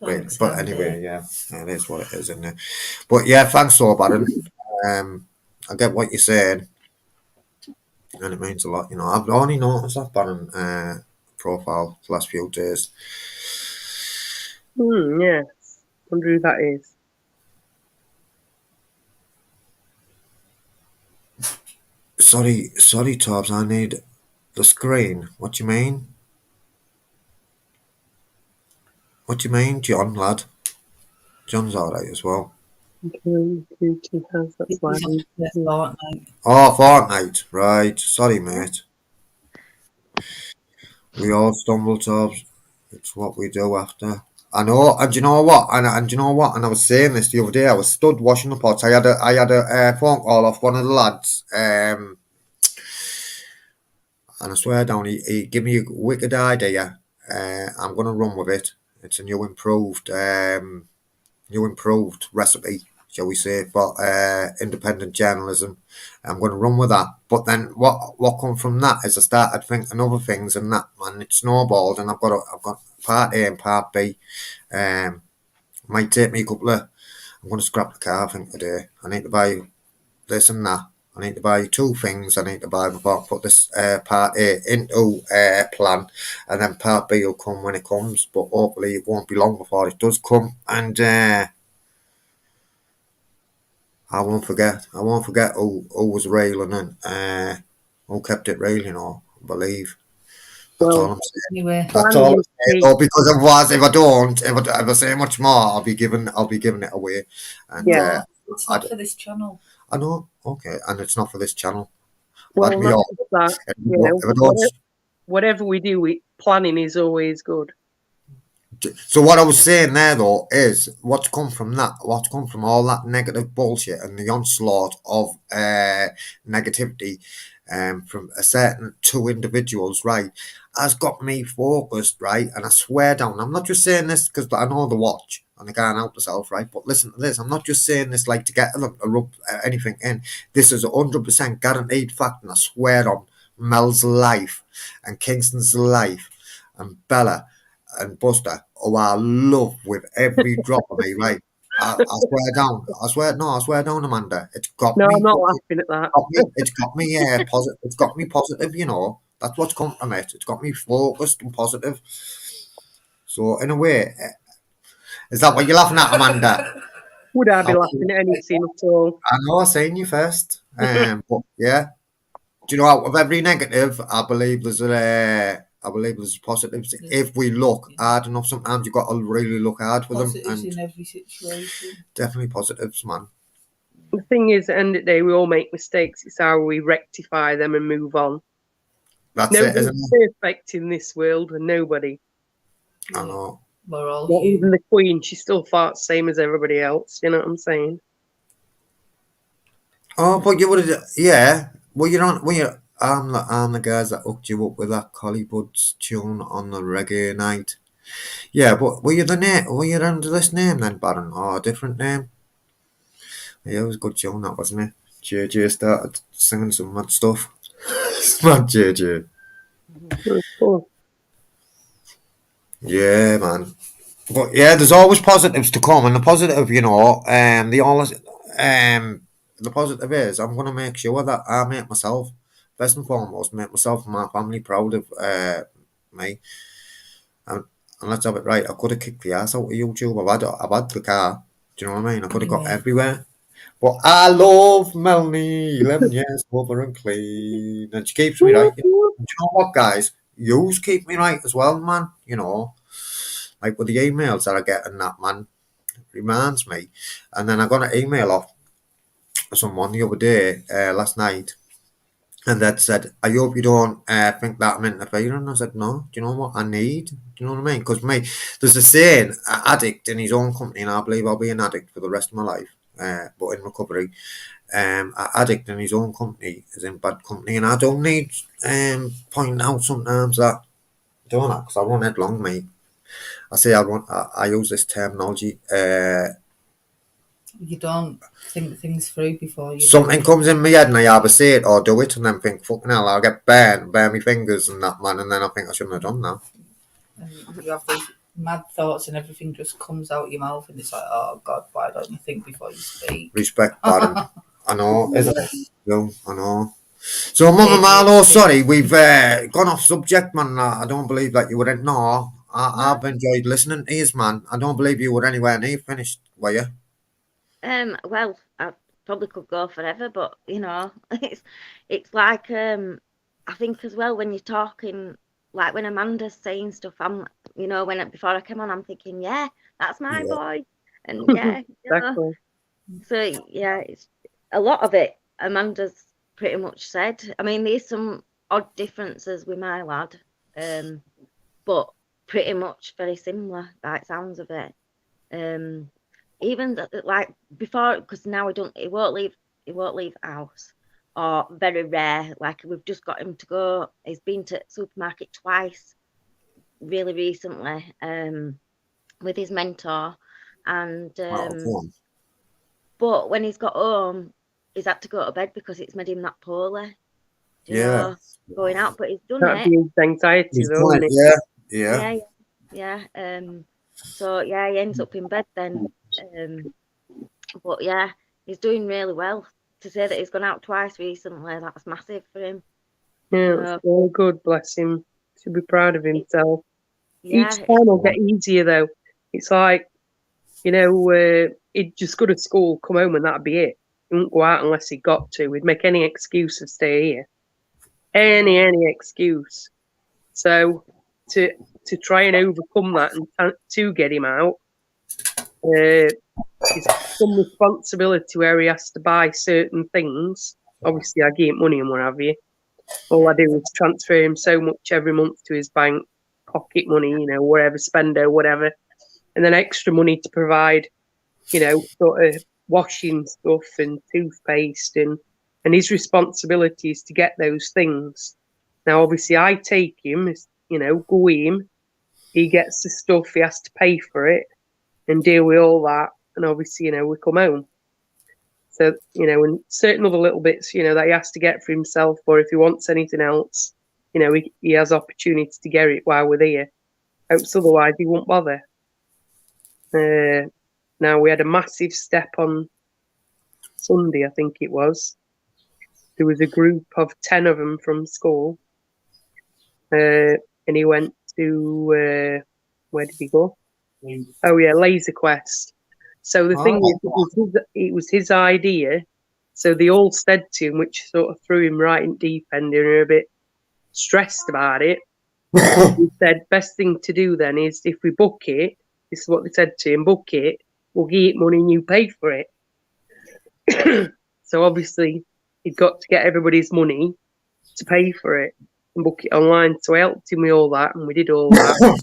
Thanks, But Andy. anyway, yeah, it is what it is, isn't it? But yeah, thanks so, Baron. I get what you're saying, and it means a lot. I've only noticed that Baron profile the last few days. Yeah. Wonder who that is. Sorry, Tobbs, I need the screen. What do you mean? What do you mean, John, lad? John's alright as well. How's that sliding? Fortnite. Oh, Fortnite. Right. Sorry, mate. We all stumble, Tobbs. It's what we do after. I know, and you know what? And you know what? And I was saying this the other day. I was stood washing the pots. I had a phone call off one of the lads. And I swear down, he gave me a wicked idea. I'm gonna run with it. It's a new improved recipe, shall we say, for independent journalism. I'm going to run with that. But then what come from that is I started thinking other things and that, and it snowballed. And I've got part A and part B. Might take me a couple of. I'm going to scrap the car, I think, today. I need to buy this and that. I need to buy two things I need to buy before I put this part A into plan, and then part B will come when it comes, but hopefully it won't be long before it does come, and I won't forget who was railing and who kept it real, I believe. That's all I'm saying. Anyway, That's all I'm saying, though, because otherwise, if I say much more, I'll be giving it away. And Yeah. it's not for this channel. I know, okay, and it's not for this channel. Well, Add me not on. just that. If I don't- Whatever we do, planning is always good. So what I was saying there, though, is what's come from all that negative bullshit and the onslaught of negativity from a certain two individuals, right, has got me focused, right? And I swear down, I'm not just saying this because I know the watch. and they can't help themselves, right? But listen to this. I'm not just saying this like to get them to rub anything in. This is a 100% guaranteed fact, and I swear on Mel's life and Kingston's life and Bella and Buster, who I love with every drop of me, right? I swear down. I swear down, Amanda. It's got No, me. I'm not laughing at that. It's got me, positive. It's got me positive, you know. That's what's come from it. It's got me focused and positive. So, in a way, is that what you're laughing at, Amanda? Would I be laughing at anything at all? I know I seen you first. But yeah. Do you know, out of every negative, I believe there's positives. If we look hard enough, sometimes you've got to really look hard for them. Positives And in every situation. definitely positives, man. The thing is, at the end of the day, we all make mistakes. It's how we rectify them and move on. That's it, isn't Nobody's it? perfect in this world, and nobody. I know. We're all Not human. even the Queen, she still farts same as everybody else. You know what I'm saying? Oh, but you would have, yeah. Well, you're on. Well, you're. I'm the guys that hooked you up with that Collie Buds tune on the reggae night. Yeah, but were you the name? Were you under this name then, Baron, or a different name? Yeah, it was a good tune, that wasn't it? JJ started singing some mad stuff. Mad JJ. Cool. Yeah, man. But yeah, there's always positives to come, and the positive, you know, the positive is I'm gonna make sure that I make myself, first and foremost, make myself and my family proud of me. And let's have it right. I could have kicked the ass out of YouTube. I've had the car. Do you know what I mean? I could have got Yeah. everywhere. But I love Melanie, 11 years sober and clean, and she keeps me right. And do you know what, guys? Yous keep me right as well, man. You know, like with the emails that I get and that, man, reminds me. And then I got an email off someone the other day, last night, and that said, I hope you don't think that I'm interfering. I said, no, do you know what I need? Do you know what I mean? Because there's a saying, an addict in his own company, and I believe I'll be an addict for the rest of my life, but in recovery. An addict in his own company is in bad company, and I don't need pointing out sometimes that, don't I? Because I run headlong, mate. I say I use this terminology. You don't think things through before you Something comes in my head and I either say it or do it, and then think, fucking hell, I'll get burnt, burn my fingers and that, man, and then I think I shouldn't have done that. and you have these mad thoughts and everything just comes out your mouth and it's like, oh God, why don't you think before you speak? Respect, Baron. I know, isn't it? No, I know. So, Mama Marlowe, sorry, we've gone off subject, man. I don't believe that you were in. No, I've enjoyed listening to you, man. I don't believe you were anywhere near finished, were you? Well, I probably could go forever, but you know, it's like I think as well when you're talking, like when Amanda's saying stuff, I'm, you know, before I came on, I'm thinking, yeah, that's my boy, and yeah, you know. Exactly. So yeah, it's a lot of it. Amanda's pretty much said. I mean, there's some odd differences with my lad, but pretty much very similar. Like sounds of it. Even like before, because now he won't leave house, or very rare. Like we've just got him to go. He's been to supermarket twice, really recently, with his mentor, and but when he's got home, he's had to go to bed because it's made him that poorly. You know, going out, but he's done That'd it. be anxiety, though, isn't it? Yeah. So yeah, he ends up in bed then. But yeah, he's doing really well. To say that he's gone out twice recently, that's massive for him. Yeah, it's really good, bless him. Should be proud of himself. Yeah, Each time will get easier, though. It's like, you know, he'd just go to school, come home, and that'd be it. He wouldn't go out unless he got to. He'd make any excuse to stay here. Any excuse. So to try and overcome that and to get him out, it's some responsibility where he has to buy certain things. Obviously, I give him money and what have you. All I do is transfer him so much every month to his bank, pocket money, you know, wherever, spender, whatever. And then extra money to provide, you know, sort of washing stuff and toothpaste. And his responsibility is to get those things. Now, obviously, I take him, you know, go him. He gets the stuff, he has to pay for it. and deal with all that. And obviously, we come home. So, and certain other little bits, that he has to get for himself, or if he wants anything else, he has opportunity to get it while we're there. Else otherwise he won't bother. Now we had a massive step on Sunday, I think it was. There was a group of 10 of them from school, and he went to where did he go? Oh yeah, Laser Quest. So the thing is, it was his idea. So they all said to him, which sort of threw him right in deep end, and they were a bit stressed about it. He said, best thing to do then is if we book it, this is what they said to him, book it, we'll give it money and you pay for it. So obviously he'd got to get everybody's money to pay for it and book it online. So I helped him with all that, and we did all that.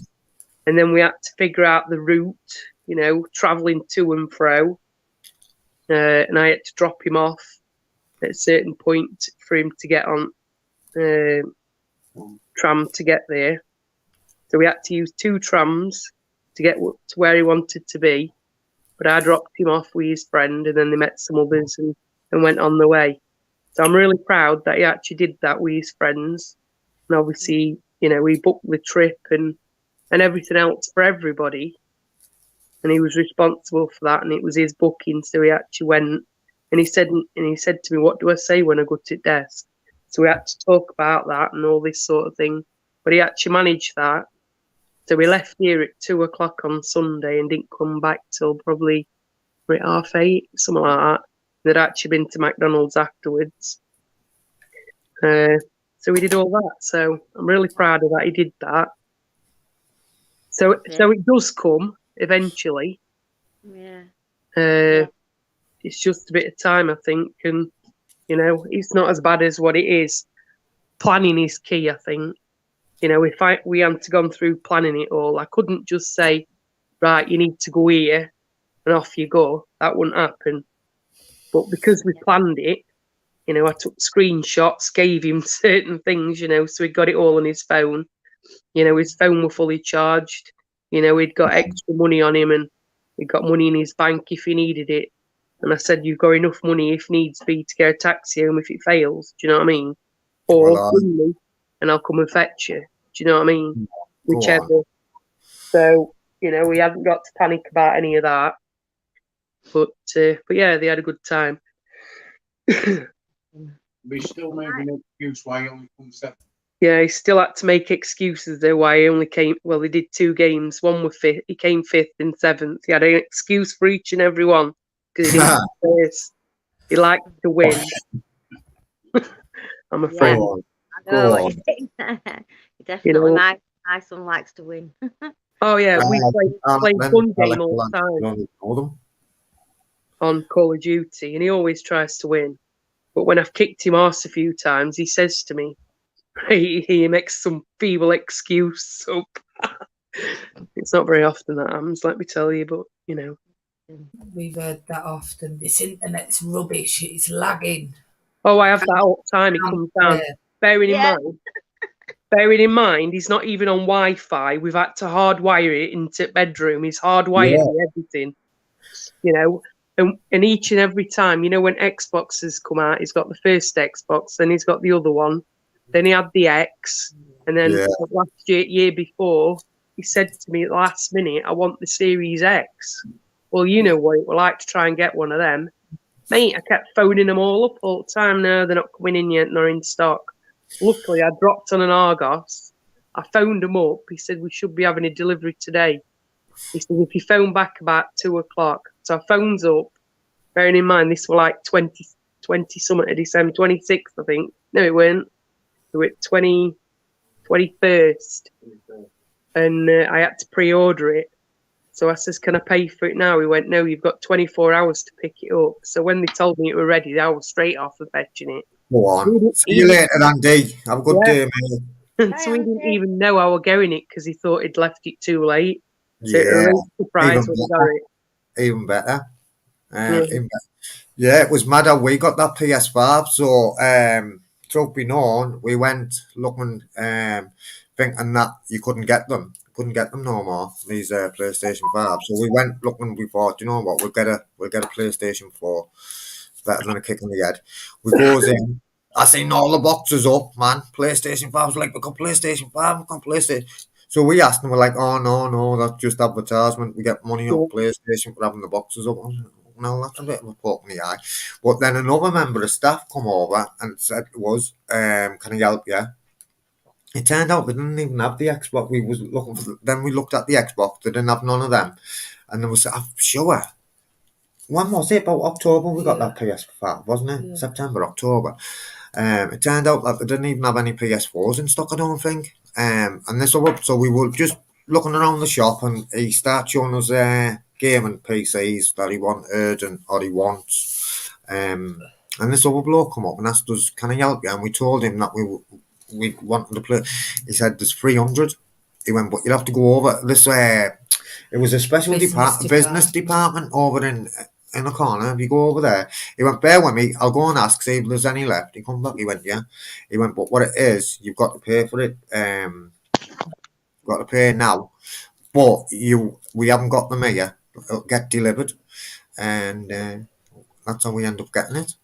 And then we had to figure out the route, travelling to and fro. And I had to drop him off at a certain point for him to get on tram to get there. So we had to use 2 trams to get to where he wanted to be. But I dropped him off with his friend, and then they met some others and went on the way. So I'm really proud that he actually did that with his friends. And obviously, we booked the trip and everything else for everybody. And he was responsible for that, and it was his booking. So he actually went, and he said to me, what do I say when I go to the desk? So we had to talk about that and all this sort of thing. But he actually managed that. So we left here at 2:00 on Sunday and didn't come back till probably 8:30, something like that. They'd actually been to McDonald's afterwards. So we did all that. So I'm really proud of that. He did that. So it does come eventually. Yeah. It's just a bit of time, I think, and it's not as bad as what it is. Planning is key, I think. If we hadn't gone through planning it all, I couldn't just say, right, you need to go here and off you go. That wouldn't happen. But because we planned it, I took screenshots, gave him certain things, so he got it all on his phone. His phone was fully charged. He'd got extra money on him, and he'd got money in his bank if he needed it. And I said, you've got enough money if needs be to get a taxi home if it fails. Do you know what I mean? Or ring me and I'll come and fetch you. Do you know what I mean? Whichever. So, we hadn't got to panic about any of that. But yeah, they had a good time. We still made an excuse why he only come 7. Yeah, he still had to make excuses though why he only came. Well, he did 2 games. One was 5th. He came 5th and 7th. He had an excuse for each and every one because he didn't first. He liked to win. I'm afraid. I know what you're saying. Definitely, my son likes to win. Oh yeah, we play one game all the time on Call of Duty, and he always tries to win. But when I've kicked him arse a few times, he says to me, he makes some feeble excuse up. It's not very often that happens, let me tell you, but We've heard that often. This internet's rubbish. It's lagging. Oh, I have that all the time. He comes down. Bearing in mind, he's not even on Wi-Fi. We've had to hardwire it into the bedroom. He's hardwired everything, And each and every time, when Xbox has come out, he's got the first Xbox, then he's got the other one, then he had the X, and then last year before, he said to me at the last minute, I want the Series X. Well, you know what it will like to try and get one of them. Mate, I kept phoning them all up all the time. No, they're not coming in yet, nor in stock. Luckily, I dropped on an Argos. I phoned them up. He said, we should be having a delivery today. He said, if you phone back about 2:00. So I phones up, bearing in mind this was like 20 something of December, 26th, I think. No, it weren't. It was 21st. And I had to pre-order it. So I says, can I pay for it now? He went, no, you've got 24 hours to pick it up. So when they told me it were ready, I was straight off of fetching it. Go on. See you later, Andy. Have a good day, mate. So he didn't even know I was going it because he thought he'd left it too late. So Yeah. it was a surprise when he got it. Even better. Yeah, it was mad how we got that PS5. So, truth be known, we went looking, thinking that you couldn't get them couldn't get them no more. These PlayStation 5. So we went looking. We thought, you know what, we'll get a PlayStation 4. Better than a kick in the head. We goes in. I seen all the boxes up, man. PlayStation 5 was like, we got PlayStation 5, we got PlayStation. So we asked them, we're like, oh no, that's just advertisement. We get money off PlayStation for having the boxes up. I was like, no, that's a bit of a poke in the eye. But then another member of staff come over and said to us, can I help you? It turned out they didn't even have the Xbox. We was looking for. Then we looked at the Xbox. They didn't have none of them, and there was. I'm sure. When was it? About October we got that PS5, wasn't it? Yeah. September, October. It turned out that they didn't even have any PS4s in stock, I don't think. And this was, so we were just looking around the shop, and he started showing us gaming PCs that he wanted or he wants. And this other bloke come up and asked us, can I help you? And we told him that we wanted to play. He said, there's 300. He went, but you'd have to go over this. It was a special business department over in the corner. If you go over there, he went, bear with me, I'll go and ask, see if there's any left. He come back, he went, yeah. He went, but what it is, you've got to pay for it. You've got to pay now. But we haven't got them here. It'll get delivered. And that's how we end up getting it.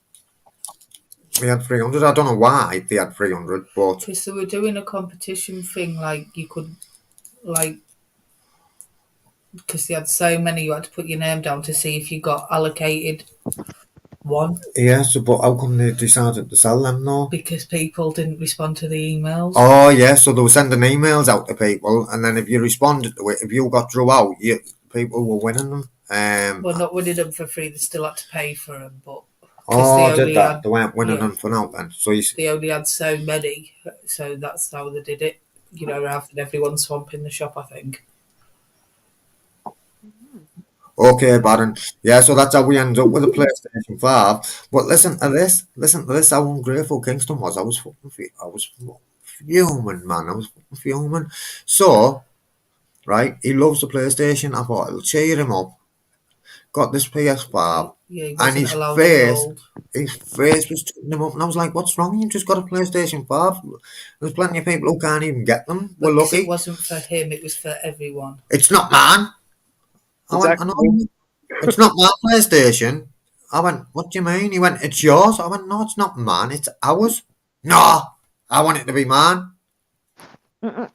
We had 300. I don't know why they had 300, but... Because they were doing a competition thing, like, you could, like... Because they had so many, you had to put your name down to see if you got allocated one. Yeah, so but how come they decided to sell them though? Because people didn't respond to the emails. Oh yeah, so they were sending emails out to people, and then if you responded to it, if you got drew out, people were winning them. Well, not winning them for free; they still had to pay for them. But they weren't winning them for now then. So they only had so many, so that's how they did it. You know, rather than everyone swamping the shop, I think. Okay, Baron. Yeah, so that's how we end up with a PlayStation 5. But listen to this, how ungrateful Kingston was. I was fuming, man. I was fucking fuming. So, right, he loves the PlayStation. I thought it'll cheer him up. Got this PS5. Yeah, and his face was turning him up. And I was like, what's wrong? You've just got a PlayStation 5. There's plenty of people who can't even get them. We're lucky. It wasn't for him, it was for everyone. It's not mine. Exactly. I went, it's not my PlayStation. I went, what do you mean? He went, it's yours. I went, no, it's not mine. It's ours. No, I want it to be mine. Yeah,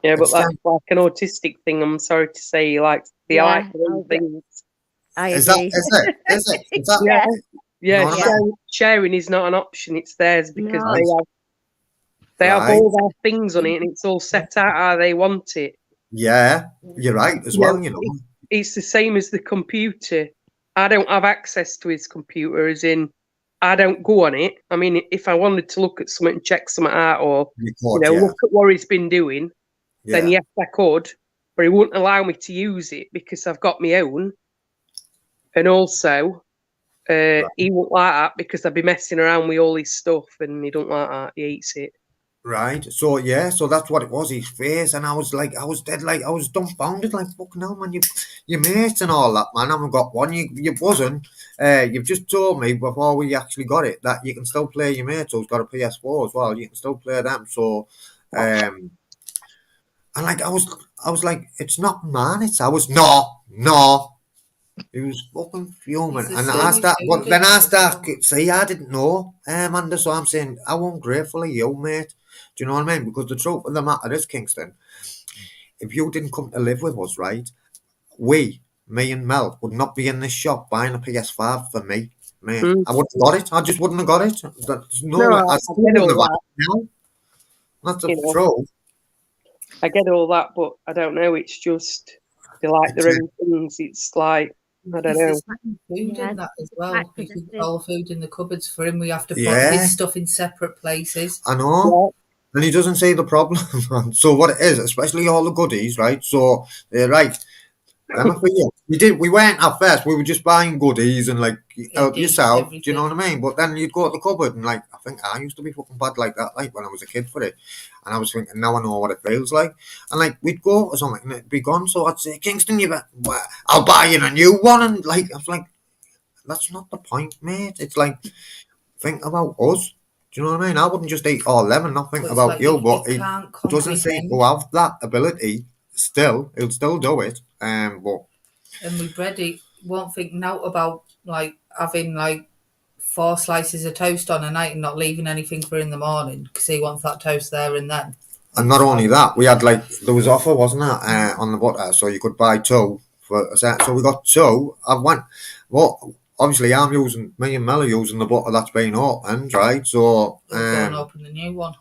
but that's like an autistic thing. I'm sorry to say, he likes the things. Is it? Yeah. Sharing is not an option. It's theirs because they have all their things on it, and it's all set out how they want it. Yeah, you're right as well. You know. It's the same as the computer. I don't have access to his computer, as in I don't go on it. I mean, if I wanted to look at something and check something out, or look at what he's been doing, then yes, I could. But he wouldn't allow me to use it because I've got my own. And also, he won't like that because I'd be messing around with all his stuff, and he don't like that. He hates it. Right. So so that's what it was. His face, and I was dumbfounded, like fucking hell, man. Your mates and all that, man. I haven't got one. You wasn't. You've just told me before we actually got it that you can still play your mates who's got a PS4 as well. You can still play them. So, and like I was like, it's not mine. It's ours. No. He was fucking fuming, and I started. See, I didn't know, Amanda. So I'm saying, how ungrateful are you, mate? Do you know what I mean? Because the truth of the matter is, Kingston, if you didn't come to live with us, right, me and Mel, would not be in this shop buying a PS5 for me, mate. I wouldn't have got it. I just wouldn't have got it. There's no way. I wouldn't have got it now. That's the truth. I get all that, but I don't know. It's just they like their own things. It's like, I don't know. Food in that as well. We can put all the food in the cupboards for him. We have to put his stuff in separate places. I know. Yeah. And he doesn't see the problem. So what it is, especially all the goodies, right? So right. We weren't at first. We were just buying goodies and like help yourself. Everything. Do you know what I mean? But then you'd go to the cupboard and like I think I used to be fucking bad like that, like when I was a kid for it. And I was thinking, now I know what it feels like. And like we'd go or something and it'd be gone. So I'd say, Kingston, I'll buy you a new one. And like I was like, that's not the point, mate. It's like think about us. Do you know what I mean? I wouldn't just eat all them and not think about you. But he doesn't seem to have that ability he'll still do it. But And my bread, he won't think now about like having like 4 slices of toast on a night and not leaving anything for in the morning because he wants that toast there and then. and not only that, we had like there was offer, wasn't there, on the butter, so you could buy two for a set. So we got two. I went. Well, obviously, me and Mel are using the butter that's been opened, right? So We'll go and open the new one.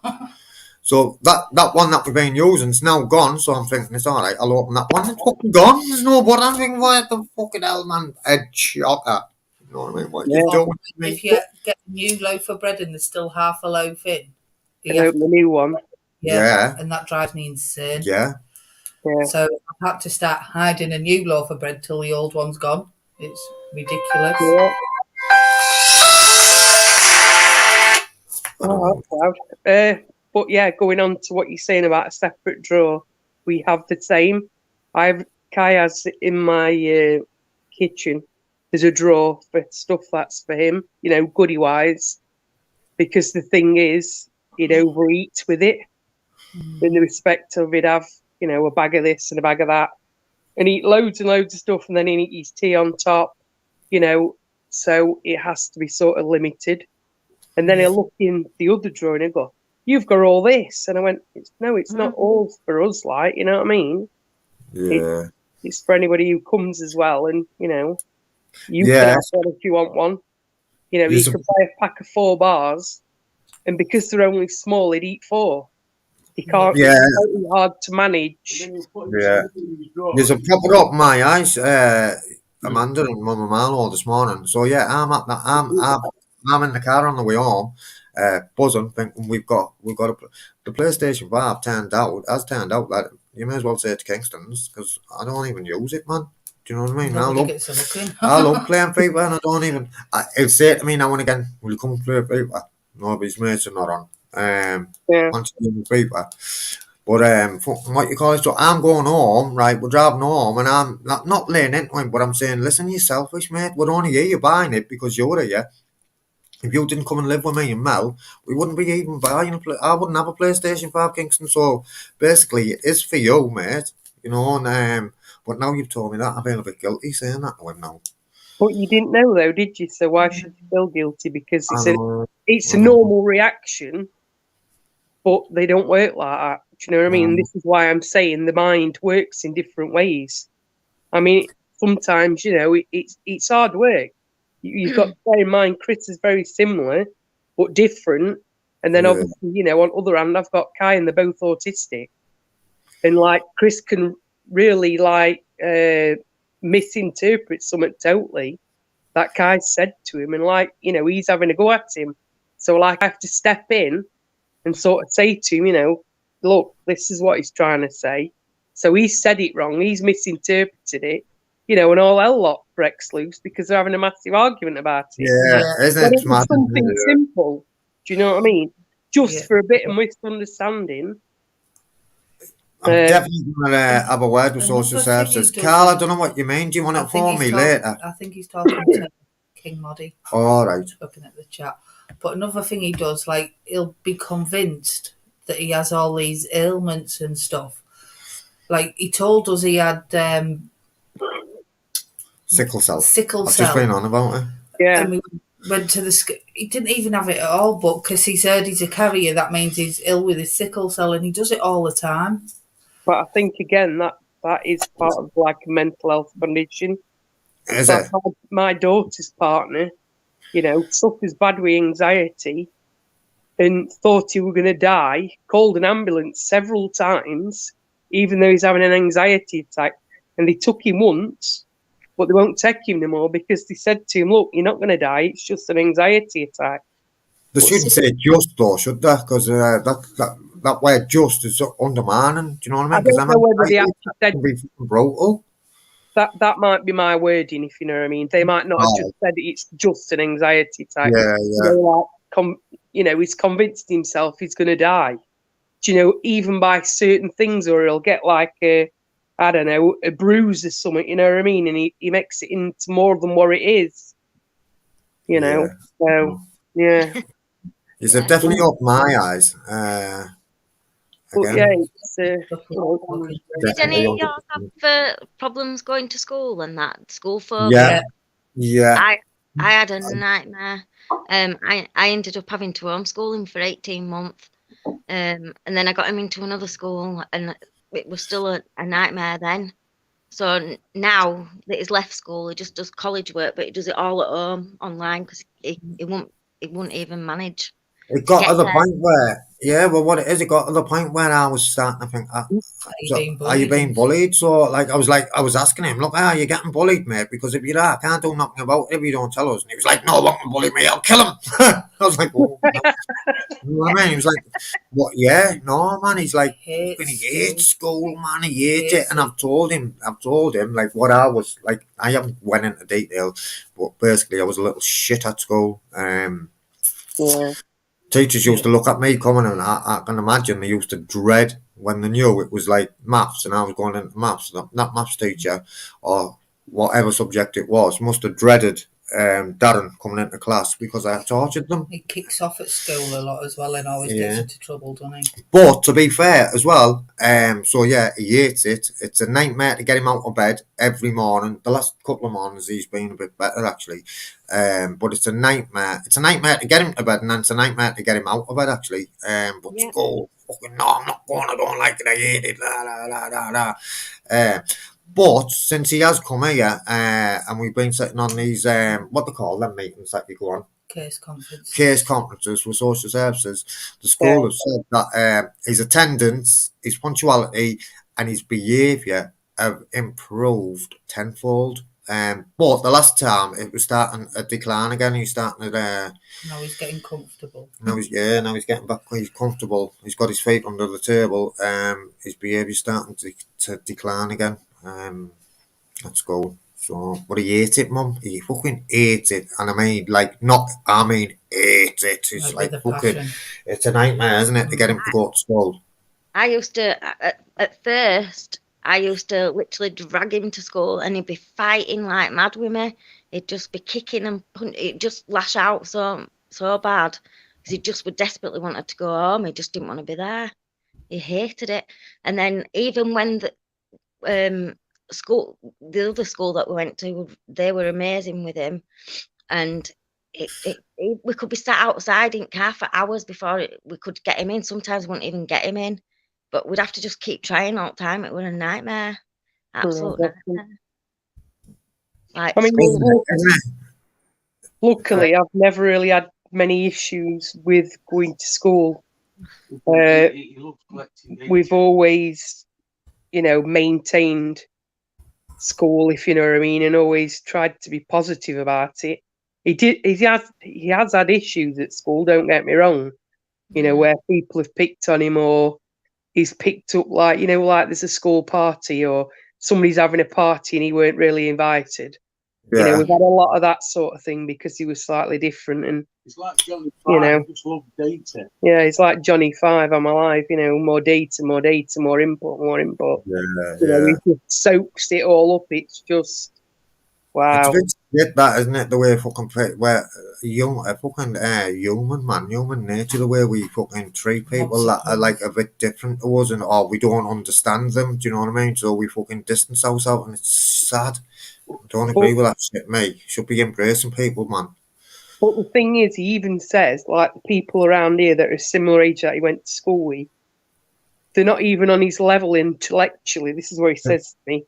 So that one that we've been using is now gone. So I'm thinking it's all right. I'll open that one. It's fucking gone. There's no butter. I'm thinking, what the fucking hell, man? Head shocker. You know what I mean? What you doing? If you get a new loaf of bread and there's still half a loaf in, And open the new one. Yeah. and that drives me insane. Yeah. Yeah. So I've had to start hiding a new loaf of bread till the old one's gone. It's ridiculous. Yeah. Oh, that's loud. But yeah, going on to what you're saying about a separate drawer, we have the same. Kai has in my kitchen. There's a drawer for stuff that's for him, you know, goodie wise. Because the thing is, he'd overeat with it. In the respect of he'd have, you know, a bag of this and a bag of that, and eat loads and loads of stuff, and then he'd eat his tea on top, you know. So it has to be sort of limited. And then he'll look in the other drawer and he'll go, "You've got all this," and I went, "No, it's not all for us, like, you know what I mean? Yeah. It's for anybody who comes as well, and you know, you Yeah. can have one if you want one. You know, you could buy a pack of 4 bars, and because they're only small, he'd eat 4. He can't. Yeah. It's very hard to manage. Yeah. There's a proper up my eyes, Amanda and Mum and Marlo this morning. So yeah, I'm in the car on the way home, buzzing, thinking the PlayStation 5 has turned out that you may as well say it's Kingston's because I don't even use it, man. Do you know what I mean? Nobody gets a look in. I love playing FIFA and I don't even. It'll say to me now and again, "Will you come and play FIFA?" Nobody's mates are not on. Yeah. On FIFA. But what you call it? So I'm going home, right? We're driving home, and I'm not laying into him, but I'm saying, "Listen, you're selfish, mate. We're only here. You're buying it because you're here. If you didn't come and live with me and Mel, we wouldn't be even buying. I wouldn't have a PlayStation 5, Kingston. So basically, it is for you, mate. You know, and but now you've told me that, I feel a bit guilty saying that to him now. But you didn't know though, did you? So why should you feel guilty? Because it's I a know. normal reaction, but they don't work like that. Do you know what I mean? This is why I'm saying the mind works in different ways. I mean, sometimes, you know, it's hard work. You've got to bear in mind, Chris is very similar, but different. And then obviously, you know, on the other hand, I've got Kai and they're both autistic. And like Chris can really like misinterpret something totally that Kai said to him. And like, you know, he's having a go at him. So like I have to step in and sort of say to him, you know, look, this is what he's trying to say. So he said it wrong. He's misinterpreted it. You know, and all hell lot breaks loose because they're having a massive argument about it. Yeah, isn't But it it's smart? something simple. Do you know what I mean? Just for a bit of misunderstanding. I'm definitely going to have a word with social Another thing he services. does Carl, I is- don't know what you mean. Do you want I it think for he's me talk- later? I think he's talking to King Moddy. All right. Looking at the chat. But another thing he does, like, he'll be convinced that he has all these ailments and stuff. Like, he told us he had Sickle cell. sickle I've cell. just been on about it. Yeah. And we went to he didn't even have it at all, but because he's heard he's a carrier, that means he's ill with his sickle cell, and he does it all the time. But I think, again, that is part of like a mental health condition. Is Like it? my daughter's partner, you know, suffers bad with anxiety and thought he were going to die, called an ambulance several times, even though he's having an anxiety attack. And they took him once, but they won't take him anymore because they said to him, look, you're not going to die. It's just an anxiety attack. They shouldn't say just though, should they? Because that word just is undermining. Do you know what I mean? I don't know whether they actually said can be brutal. that might be my wording, if you know what I mean. They might not have just said it's just an anxiety attack. Yeah, yeah. You know, he's convinced himself he's going to die. Do you know, even by certain things, or he'll get like a bruise or something, you know what I mean? And he makes it into more than what it is, you know? So, yeah. He's definitely opened my eyes. But Again. yeah, It's a Looking- Did any of Definitely. y'all have problems going to school and that school phobia? Yeah. Yeah. I had a nightmare. I ended up having to homeschool him for 18 months. And then I got him into another school, and it was still a nightmare then. So now that he's left school, he just does college work, but he does it all at home online because he won't even manage. It got Get to the there. point where, yeah, well, what it is, it got to the point where I was starting to think, so, are you being bullied? So, like, I was asking him, look, are you getting bullied, mate? Because if you're not, I can't do nothing about it if you don't tell us. And he was like, no one can bully me, I'll kill him. I was like, oh, no. You know what I mean? He was like, what? Yeah, no, man. He's like, he hates school, man. He hates it. And I've told him, like, what I was like. I haven't went into detail, but basically, I was a little shit at school. Yeah. Teachers used to look at me coming, and I can imagine they used to dread when they knew it was like maths, and I was going into maths. That maths teacher, or whatever subject it was, must have dreaded Darren coming into class because I tortured them. He kicks off at school a lot as well and always Yeah. gets into trouble, doesn't he? But to be fair as well, so yeah, he hates it. It's a nightmare to get him out of bed every morning. The last couple of mornings he's been a bit better actually. But it's a nightmare. It's a nightmare to get him to bed, and then it's a nightmare to get him out of bed actually. But Yeah. school, fucking no, I'm not going. I don't like it. I hate it. La la la la la. But since he has come here, and we've been sitting on these what they call them meetings that you go on. Case conference. Case conferences with social services, the school have said that his attendance, his punctuality, and his behaviour have improved tenfold. But the last time it was starting to decline again. He's starting to. Now he's getting comfortable. Now he's getting back. He's comfortable. He's got his feet under the table. His behaviour's starting to decline again. At school. So, but he hates it, Mum. He fucking hates it, and I mean, like, not. I mean, hates it. It's like fucking. Passion. It's a nightmare, isn't it, to get him to go to school? I used to, at first, I used to literally drag him to school, and he'd be fighting like mad with me. He'd just be kicking and he'd just lash out so bad because he just would desperately wanted to go home. He just didn't want to be there. He hated it. And then even when the school, the other school that we went to, they were amazing with him, and we could be sat outside in car for hours before we could get him in. Sometimes we wouldn't even get him in, but we'd have to just keep trying all the time. It was a nightmare, absolute nightmare. Like, I mean, Isn't it? luckily, I've never really had many issues with going to school. He loves collecting data. We've always, maintained school, if you know what I mean, and always tried to be positive about it. He has had issues at school, don't get me wrong, where people have picked on him, or he's picked up like there's a school party or somebody's having a party and he weren't really invited. Yeah. We've had a lot of that sort of thing because he was slightly different, and It's like Johnny Five, just love data. yeah, he's like Johnny Five, I'm alive, more data, more input. Yeah. He just soaks it all up. It's just wow. It's a bit shit, that, isn't it? The way fucking where human nature, the way we fucking treat people that are like a bit different to us, and or we don't understand them. Do you know what I mean? So we fucking distance ourselves, and it's sad. I don't agree with that shit, mate. Should be embracing people, man. But the thing is, he even says, like, the people around here that are similar age that he went to school with, they're not even on his level intellectually. This is what he says to me.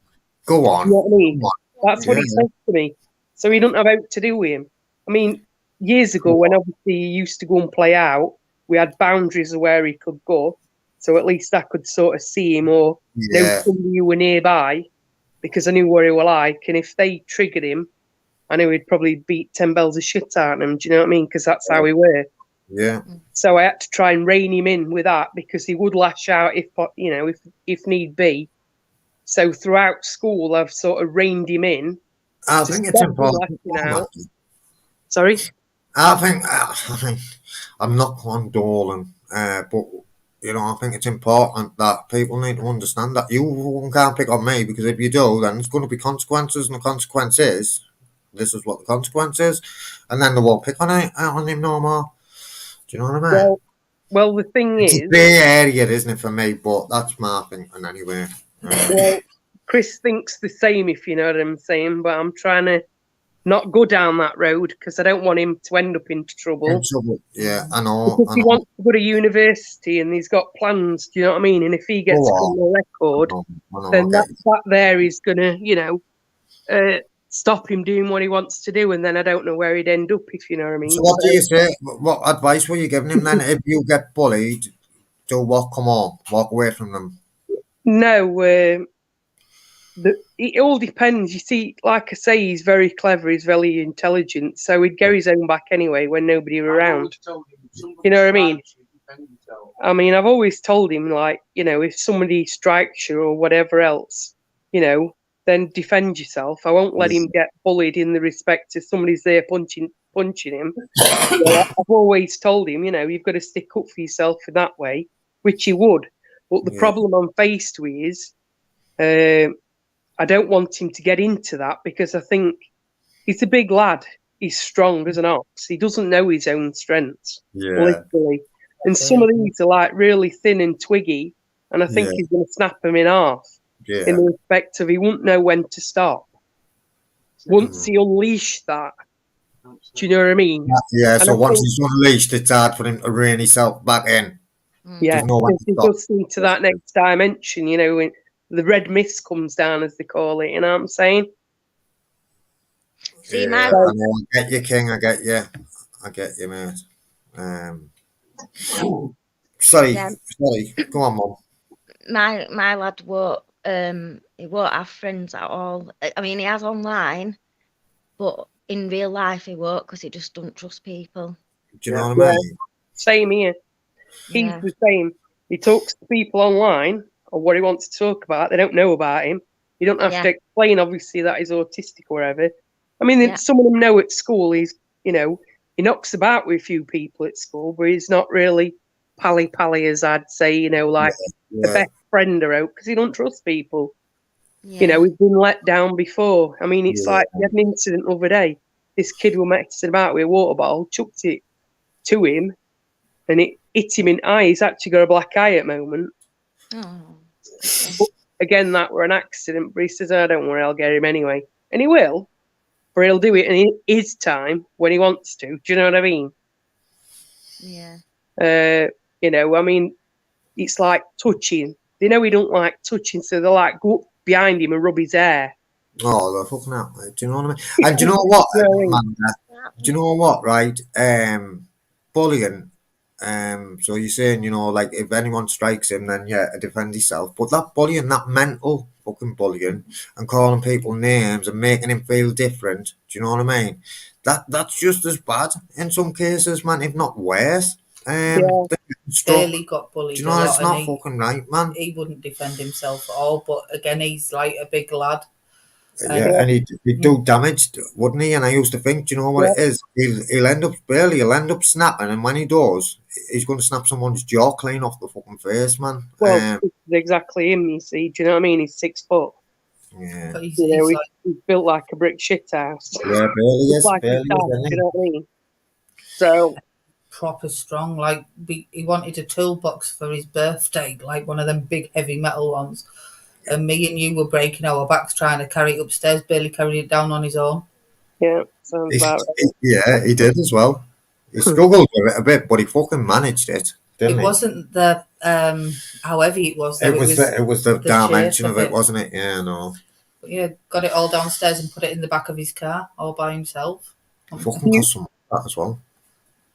Go on. You know what I mean? Go on. That's what he says to me. So he don't have out to do with him. I mean, years ago, when obviously he used to go and play out, we had boundaries of where he could go. So at least I could sort of see him or know somebody who were nearby, because I knew what he were like. And if they triggered him, I knew he'd probably beat 10 bells of shit out of him. Do you know what I mean? Because that's how he were. Yeah. So I had to try and rein him in with that, because he would lash out if need be. So throughout school, I've sort of reined him in. I think it's important. Sorry? I mean, I'm not condoling, but I think it's important that people need to understand that you can't pick on me, because if you do, then it's going to be consequences, and the consequence is this is what the consequence is, and then they won't pick on him no more. Do you know what I mean? Well, Well, the thing It's a is, grey area, isn't it, for me? But that's my thinking anyway. well, Chris thinks the same, if you know what I'm saying, but I'm trying to not go down that road because I don't want him to end up into trouble. Yeah, I know. Because he wants to go to university and he's got plans, do you know what I mean? And if he gets criminal record, then that there is going to, you know, stop him doing what he wants to do. And then I don't know where he'd end up, if you know what I mean. So what do you say? What advice were you giving him then? If you get bullied, do what? Come on, walk away from them. No, it all depends. You see, like I say, he's very clever, he's very intelligent, so he'd go his own back anyway when nobody were around. You know what I mean? I mean, I've always told him, like, you know, if somebody strikes you or whatever else, you know, then defend yourself. I won't let him get bullied in the respect of somebody's there punching him. I've always told him, you know, you've got to stick up for yourself in that way, which he would. But the problem I'm faced with is, I don't want him to get into that because I think he's a big lad. He's strong as an ox. He doesn't know his own strengths, literally. And some of these are like really thin and twiggy, and I think he's going to snap him in half in the respect of he won't know when to stop. Once he unleashed that, do you know what I mean? Yeah, so once he's unleashed, it's hard for him to rein himself back in. Yeah, he goes into that next dimension, you know, when the red mist comes down, as they call it, you know what I'm saying? See, I get you, King, I get you, mate. Sorry, go on, Mum. My lad won't he won't have friends at all. I mean, he has online, but in real life he won't because he just don't trust people. Do you know what I mean? Same here. He's the same. He talks to people online or what he wants to talk about. They don't know about him. You don't have to explain, obviously, that he's autistic or whatever. I mean, some of them know at school he's, you know, he knocks about with a few people at school, but he's not really pally, as I'd say, you know, like the best friend around because he don't trust people. Yeah. You know, he's been let down before. I mean, it's like, we had an incident the other day. This kid was messing about with a water bottle, chucked it to him, and it hit him in the eye. He's actually got a black eye at the moment. Oh. But again, that were an accident, but he says, oh, don't worry, I'll get him anyway. And he will, but he'll do it in his time when he wants to. Do you know what I mean? Yeah. You know, I mean, it's like touching. They know he don't like touching, so they like go up behind him and rub his hair. Oh, they're fucking out, mate. Do you know what I mean? And do you know what, Amanda? Do you know what, right? Bullying. So you're saying, you know, like if anyone strikes him, then defend himself. But that bullying, that mental fucking bullying, and calling people names and making him feel different. Do you know what I mean? That's just as bad in some cases, man, if not worse. Bailey got bullied. Do you know it's not fucking right, man? He wouldn't defend himself at all, but again, he's like a big lad. And he'd do damage, wouldn't he? And I used to think, do you know what it is? He'll end up snapping, and when he does, he's going to snap someone's jaw clean off the fucking face, man. Well, this is exactly him, you see. Do you know what I mean? He's 6 foot. Yeah. But he's built like a brick shit house. Yeah, Bailey is. Like Bailey is, you know what I mean? So proper strong. Like he wanted a toolbox for his birthday, like one of them big heavy metal ones. And me and you were breaking our backs trying to carry it upstairs. Bailey carried it down on his own. Yeah, sounds about right. Yeah, he did as well. He struggled with it a bit, but he fucking managed it. Didn't he? Wasn't the how heavy it was. It was the dimension of it, wasn't it? Yeah, no. But yeah, got it all downstairs and put it in the back of his car all by himself. Fucking cost some that as well.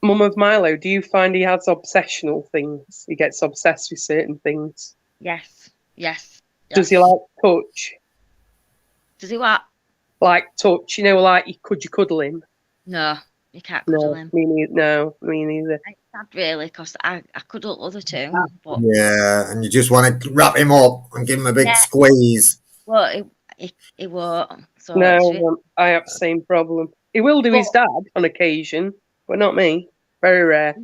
Mum of Milo, do you find he has obsessional things? He gets obsessed with certain things. Yes. Does he like touch? Does he what? Like touch, you know, like could you cuddle him? No, you can't cuddle him. Me neither. It's sad, really, because I cuddle other two. But yeah, and you just want to wrap him up and give him a big squeeze. Well, he won't. So no, I have the same problem. He will do his dad on occasion, but not me. Very rare.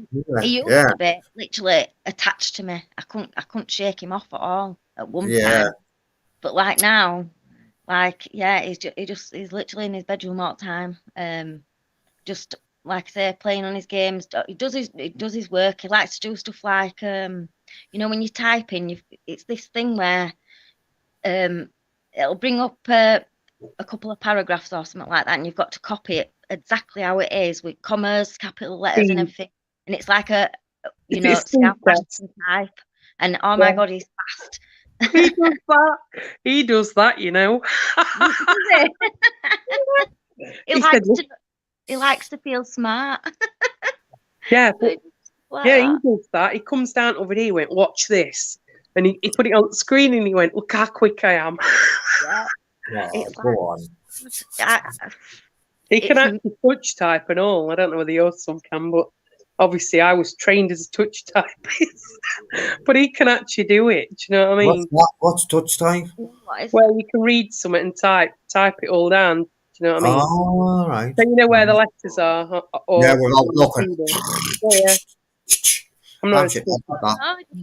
He used to be literally attached to me. I couldn't shake him off at all at one time. But like now, he's literally in his bedroom all the time. Just like I say, playing on his games. He does his work. He likes to do stuff like when you're typing, it's this thing where it'll bring up a couple of paragraphs or something like that, and you've got to copy it exactly how it is with commas, capital letters, and everything. And it's like a scan type. And oh my God, he's fast. He does that. He does that, you know. He likes to feel smart. Yeah, but yeah, he does that. He comes down over here, he went, watch this. And he put it on the screen and he went, look how quick I am. Yeah, It's go on. He can actually touch type and all. I don't know whether your son can, but obviously I was trained as a touch typist. But he can actually do it. Do you know what I mean? What's touch type? Well, you can read something and type it all down. Do you know what I mean? Oh, all right. So you know where the letters are. Yeah, we're all looking. Yeah. I'm not sure.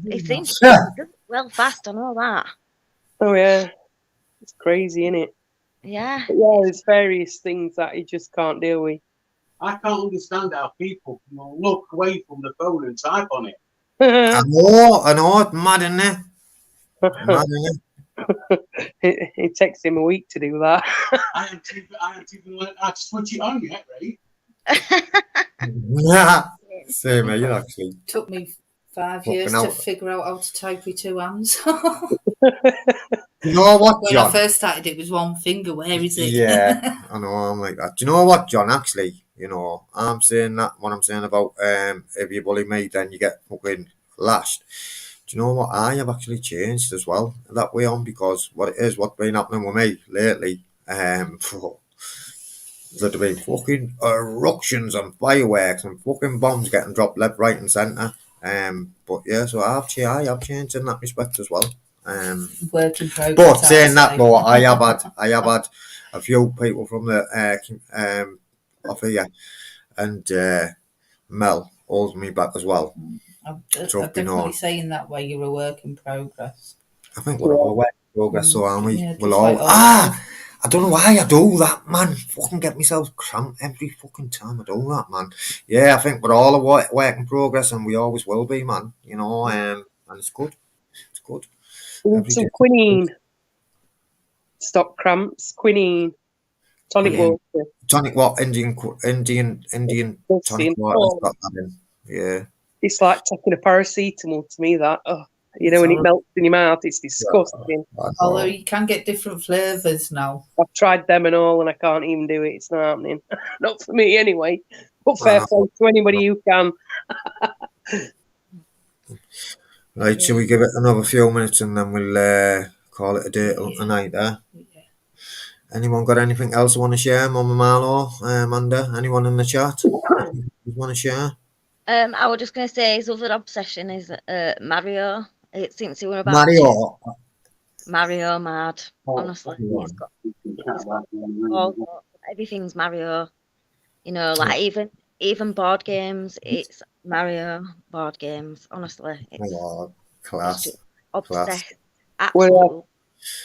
It seems to do well fast. I know that. Oh yeah, it's crazy, isn't it? Yeah. But yeah, there's various things that he just can't deal with. I can't understand how people can look away from the phone and type on it. I know, it's mad, isn't it? Mad, isn't it? It takes him a week to do that. I haven't even learned how to switch it on yet, right? Yeah, same here, actually. Took me 5 years to figure out how to type with 2 hands. You know what, when John? I first started, it was 1 finger. Where is it? Yeah, I know, I'm like that. Do you know what, John? Actually, I'm saying that when I'm saying about if you bully me, then you get fucking lashed. Do you know what? I have actually changed as well that way on, because what's been happening with me lately, there'd been fucking eruptions and fireworks and fucking bombs getting dropped left, right, and centre. But yeah, so I have changed in that respect as well. Work in progress. But saying that, though, I have had a few people from the off here, and Mel holds me back as well. I'm definitely saying that way. You're a work in progress. I think we're all a work in progress, so aren't we? Yeah, we'll all. I don't know why I do that, man. Fucking get myself cramped every fucking time I do that, man. Yeah, I think we're all a work in progress, and we always will be, man. And it's good. It's good. Some quinine. Stop cramps. Quinine. Tonic water. Tonic what? Indian tonic water. Got that in. Yeah. It's like taking a paracetamol to me, that. Oh, when it melts in your mouth, it's disgusting. Although you can get different flavours now. I've tried them and all, and I can't even do it. It's not happening. Not for me, anyway. But fair play to anybody who can. Right, shall we give it another few minutes and then we'll call it a day tonight there? Anyone got anything else you want to share, Mama Marlo, Amanda? Anyone in the chat you want to share? I was just going to say his other obsession is Mario. It seems he was about Mario mad. Honestly, he's got everything's Mario. Like even board games, it's Mario board games. Honestly, it's class. Obsessed. Absolutely.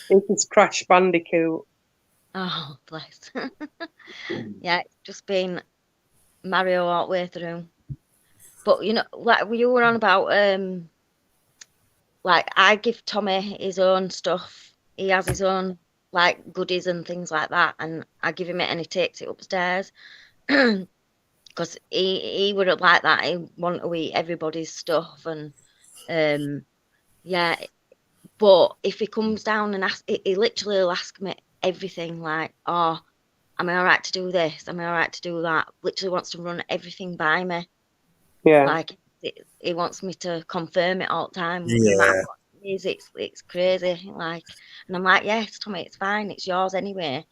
It's Crash Bandicoot. Oh, bless. Yeah, it's just been Mario all the way through. But like you were on about, like I give Tommy his own stuff. He has his own like goodies and things like that, and I give him it and he takes it upstairs because he wouldn't like that. He want to eat everybody's stuff, and yeah. But if he comes down and he literally will ask me everything, like, oh, am I all right to do this? Am I all right to do that? Literally wants to run everything by me. Yeah. Like he wants me to confirm it all the time. Yeah. No matter what it is, it's crazy. Like, and I'm like, yes, Tommy, it's fine. It's yours anyway.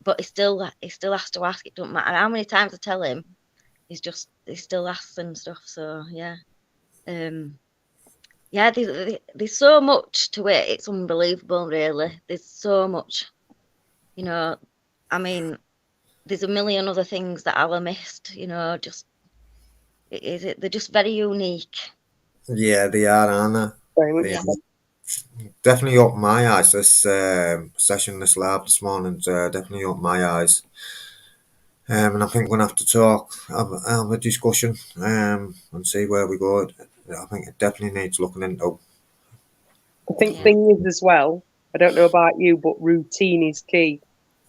But he still has to ask. It doesn't matter how many times I tell him. He still asks and stuff. So yeah. Yeah, there's so much to it. It's unbelievable, really. There's so much. I mean, there's a million other things that I'll have missed. Just they're just very unique. Yeah, they are, aren't they? Yeah. Definitely opened my eyes. This session, this lab this morning, definitely opened my eyes. And I think we're going to have to talk, have a discussion, and see where we go. I think it definitely needs looking into. I think Yeah. thing is as well, I don't know about you, but routine is key.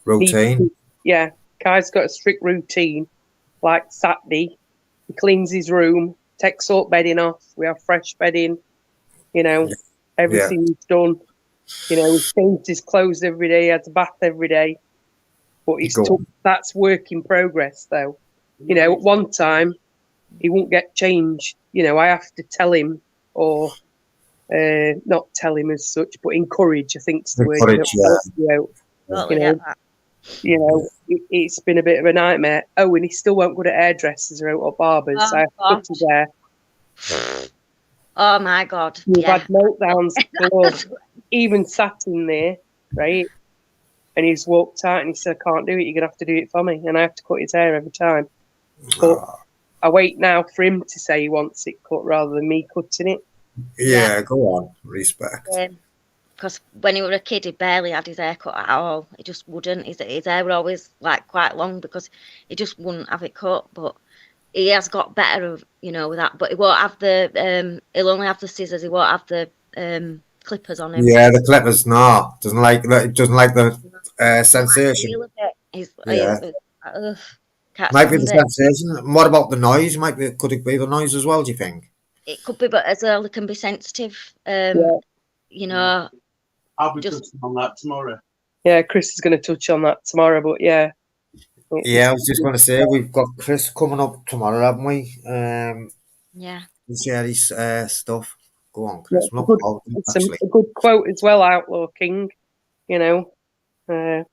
Routine. Yeah, Kai's got a strict routine. Like Saturday, he cleans his room, takes all bedding off, we have fresh bedding, you know, everything's done. You know, he changes his clothes every day, he has a bath every day. But that's work in progress, though. You know, at one time, he won't get change. You know, I have to tell him, or not tell him as such, but encourage, I think is the word. Encourage, Totally you know, get that. you know, it's been a bit of a nightmare. Oh, and he still won't go to hairdressers or barbers. Oh, I have to put him there. Oh my God. We've Yeah. had meltdowns galore. Even sat in there, right? And he's walked out and he said, I can't do it, you're going to have to do it for me. And I have to cut his hair every time. But I wait now for him to say he wants it cut rather than me cutting it. Yeah, go on. Respect. Because when he was a kid, he barely had his hair cut at all. He just wouldn't. His hair was always like quite long because he just wouldn't have it cut. But he has got better of, you know, with that. But he won't have the he'll only have the scissors. He won't have the clippers on him. Yeah, the clippers, no. Doesn't like the sensation. Feel a bit. He's, Yeah. can't Might be the stand it. sensation. And what about the noise? Could it be the noise as well, do you think? It could be, but as well, it can be sensitive. You know. I'll be touching on that tomorrow. Yeah, Chris is going to touch on that tomorrow, but yeah. Yeah, I was just going to say, we've got Chris coming up tomorrow, haven't we? Yeah. To share his stuff. Go on, Chris. Yeah, it's a good quote as well, Outlaw King. You know, a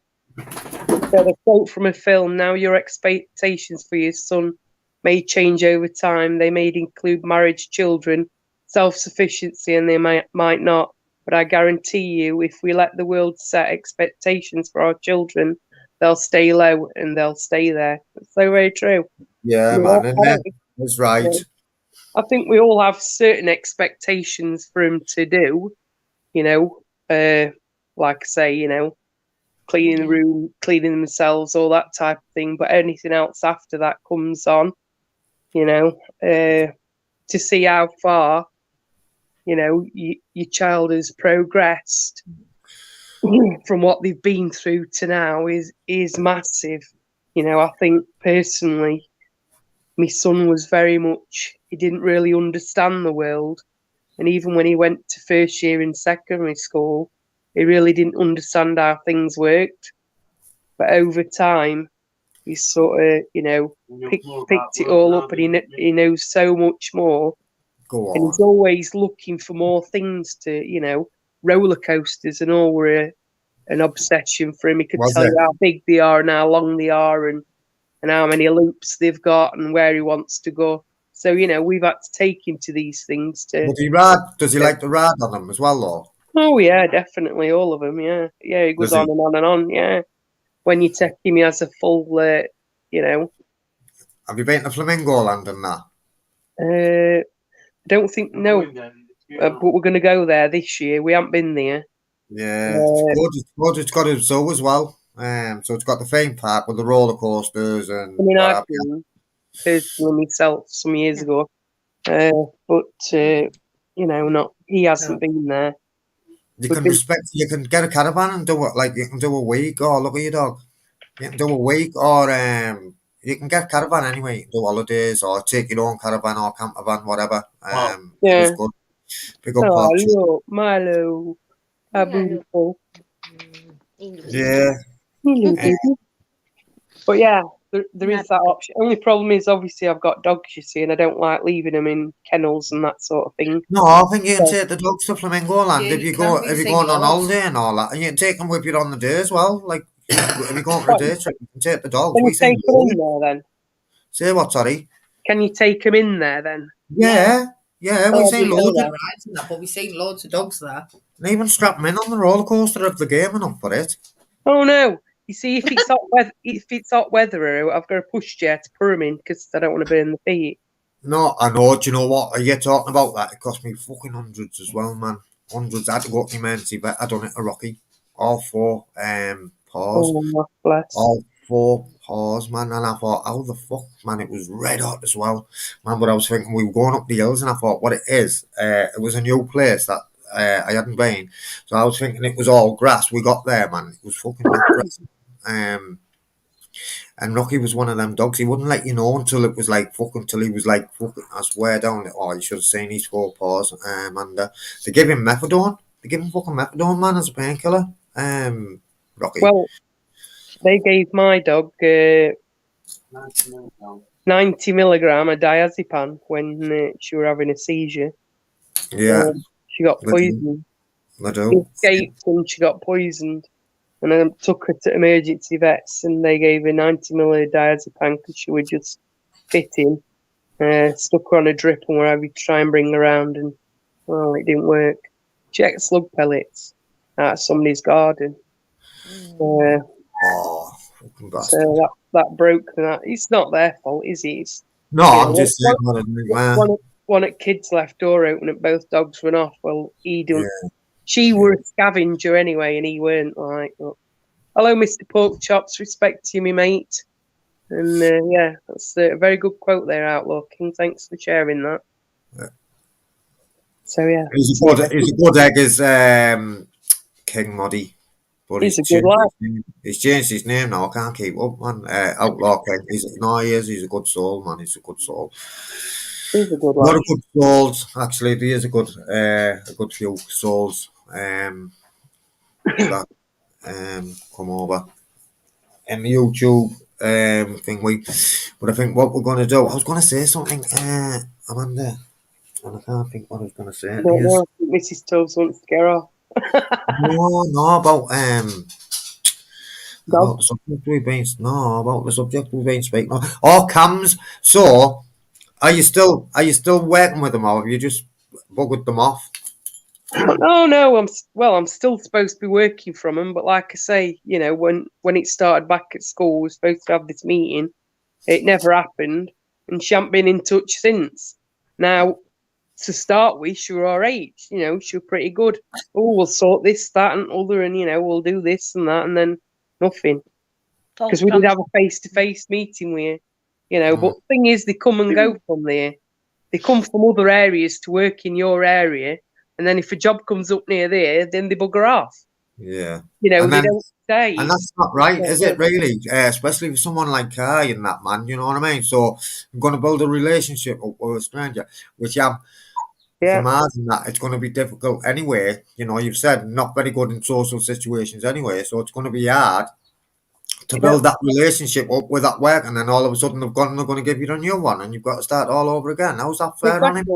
quote from a film. Now your expectations for your son may change over time. They may include marriage, children, self-sufficiency, and they might not. But I guarantee you, if we let the world set expectations for our children, they'll stay low and they'll stay there. It's so very true. Yeah, man, isn't it? That's right. Yeah. I think we all have certain expectations for him to do, you know, like I say, you know, cleaning the room, cleaning themselves, all that type of thing. But anything else after that comes on, you know, to see how far, you know, your child has progressed from what they've been through to now is massive. You know, I think personally, my son was very much, he didn't really understand the world. And even when he went to first year in secondary school, he really didn't understand how things worked. But over time, he sort of, you know, picked it all up, and he knows so much more. Go on. And he's always looking for more things to, you know, roller coasters and all were an obsession for him. He could tell you how big they are and how long they are and how many loops they've got and where he wants to go. So, you know, we've had to take him to these things to... Does he like to ride on them as well, though? Oh, yeah, definitely. All of them, yeah. Yeah, he goes on and on and on, yeah. When you take him, he has a full, you know... Have you been to Flamingo Land and that? I don't think, no. But we're going to go there this year. We haven't been there. Yeah, it's good. It's got a zoo as well. So it's got the theme park with the roller coasters and... I mean, I've been personally myself some years ago. But, you know, he hasn't been there. You can get a caravan and do it, like, you can do a week. Oh, look at your dog. You can do a week, or you can get caravan anyway. You can do holidays, or take your own caravan or camper van, whatever. Yeah. It's good. Pick up options. Look, Milo. How beautiful. Yeah. But yeah, there is that option. Only problem is, obviously, I've got dogs, you see, and I don't like leaving them in kennels and that sort of thing. No, I think you can take the dogs to Flamingo Land Yeah, if you're going on holiday and all that, and you can take them with you on the day as well. Like, if you're going for a day trip, you can take the dogs. Can you take them in there then? Say what, sorry? Can you take them in there then? Yeah, we've seen loads of rides and that, but we've seen loads of dogs there. And even strap them in on the roller coaster of the game and up for it. Oh no! You see, if it's hot weather, I've got a pushchair to put them in because I don't want to burn the feet. No, I know. Do you know what? Are you talking about that? It cost me fucking hundreds as well, man. Hundreds. I had to go to emergency vet. I done it to Rocky. All four paws. Oh, bless. All four paws, man, and I thought, how the fuck, man, it was red hot as well, man. But I was thinking we were going up the hills, and I thought, what it is, it was a new place that I hadn't been, so I was thinking it was all grass. We got there, man, it was fucking depressing. And Rocky was one of them dogs. He wouldn't let you know until it was like fucking, till he was like fucking, I swear down. Oh, you should have seen his 4 paws. And they give him methadone. They give him fucking methadone, man, as a painkiller. Rocky. Well, they gave my dog 90 milligram of diazepam when she were having a seizure. Yeah, she got poisoned. I She do. escaped and she got poisoned. And I took her to emergency vets, and they gave her 90 ml of diazepam because she was just fitting. Stuck her on a drip and whatever to try and bring her around, and well, it didn't work. She ate slug pellets out of somebody's garden. Oh, fucking bastard. So that broke that. It's not their fault, is it? It's, No, I'm just saying what I think, man. one at kids left door open and both dogs went off. Well, he done. Yeah. She were a scavenger anyway, and he weren't. Like, well, hello, Mr. Pork Chops. Respect to you, me mate. And yeah, that's a very good quote there, Outlaw King. Thanks for sharing that. Yeah. So yeah, he's a good egg as King Moddy. But he's a good lad. He's changed his name now. I can't keep up, man. Outlaw King. He's a good soul, man. He's a good soul. He's a good lad. A lot of good souls, actually. There is a good few souls that come over in the YouTube thing. But I think what we're going to do, I was going to say something, Amanda, and I can't think what I was going to say. No, Mrs. Tubbs wants to get off. No, about the subject we've been speaking of. Oh, cams. So, are you still working with them, or have you just buggered them off? Oh no, I'm still supposed to be working from them, but like I say, you know, when it started back at school, we were supposed to have this meeting. It never happened, and she hasn't been in touch since. Now, to start with, she was our age, you know, she was pretty good. Oh, we'll sort this, that, and other, and you know, we'll do this and that, and then nothing. Because we did have a face-to-face meeting with her, you know. But the thing is, they come and go from there. They come from other areas to work in your area. And then if a job comes up near there, then they bugger off. Yeah. You know, they don't stay. And that's not right, is it, really? Especially with someone like Kai and that, man, you know what I mean? So I'm going to build a relationship with a stranger, which I'm imagine that it's going to be difficult anyway. You know, you've said not very good in social situations anyway, so it's going to be hard to build that relationship up with that work, and then all of a sudden they're going to give you a new one, and you've got to start all over again. How's that fair on him?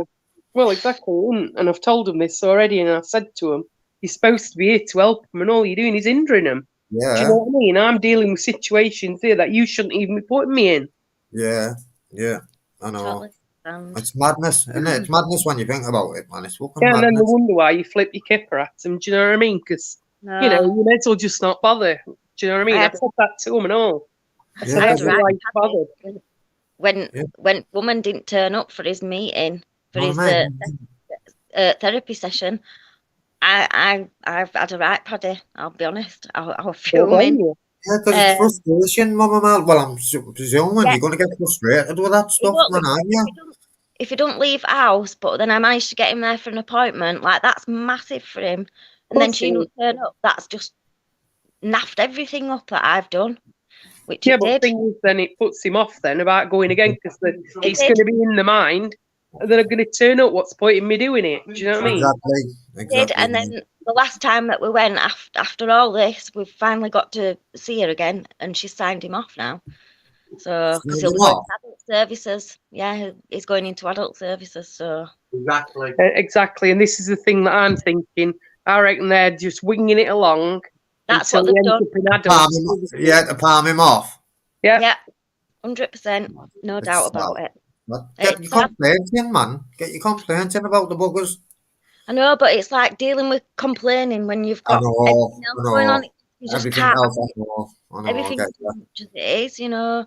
Well, exactly, and I've told him this already, and I've said to him, you're supposed to be here to help him, and all you're doing is hindering him. Yeah. Do you know what I mean? I'm dealing with situations here that you shouldn't even be putting me in. Yeah, I know. It's madness, isn't it? It's madness when you think about it, man. It's fucking madness. And then they wonder why you flip your kipper at them, do you know what I mean? Because, you know, you might as well just not bother. Do you know what I mean? I said that to them and all. I said, that's why you bothered. When woman didn't turn up for his meeting, for his therapy session, I've had a right paddy. I'll be honest. I was fuming. Yeah, because it's frustration, Mama Mal. Well, I'm presuming you're going to get frustrated with that stuff, man, aren't you? If he don't leave house, but then I managed to get him there for an appointment, like that's massive for him. And then she don't turn up. That's just naffed everything up that I've done. Which but the thing is, then it puts him off then about going again because it's going to be in the mind. And then I'm going to turn up. What's the point in me doing it? Do you know what I mean? Exactly. And then the last time that we went, after all this, we've finally got to see her again, and she's signed him off now. So, because he'll be going to adult services. Yeah, he's going into adult services. So exactly. And this is the thing that I'm thinking. I reckon they're just winging it along. That's what they've done. To palm him off. Yeah, 100%. No doubt about it. Get your complaints in, man. Get your complaints in about the buggers. I know, but it's like dealing with complaining when you've got everything else going on. You just can't. Everything just is, you know.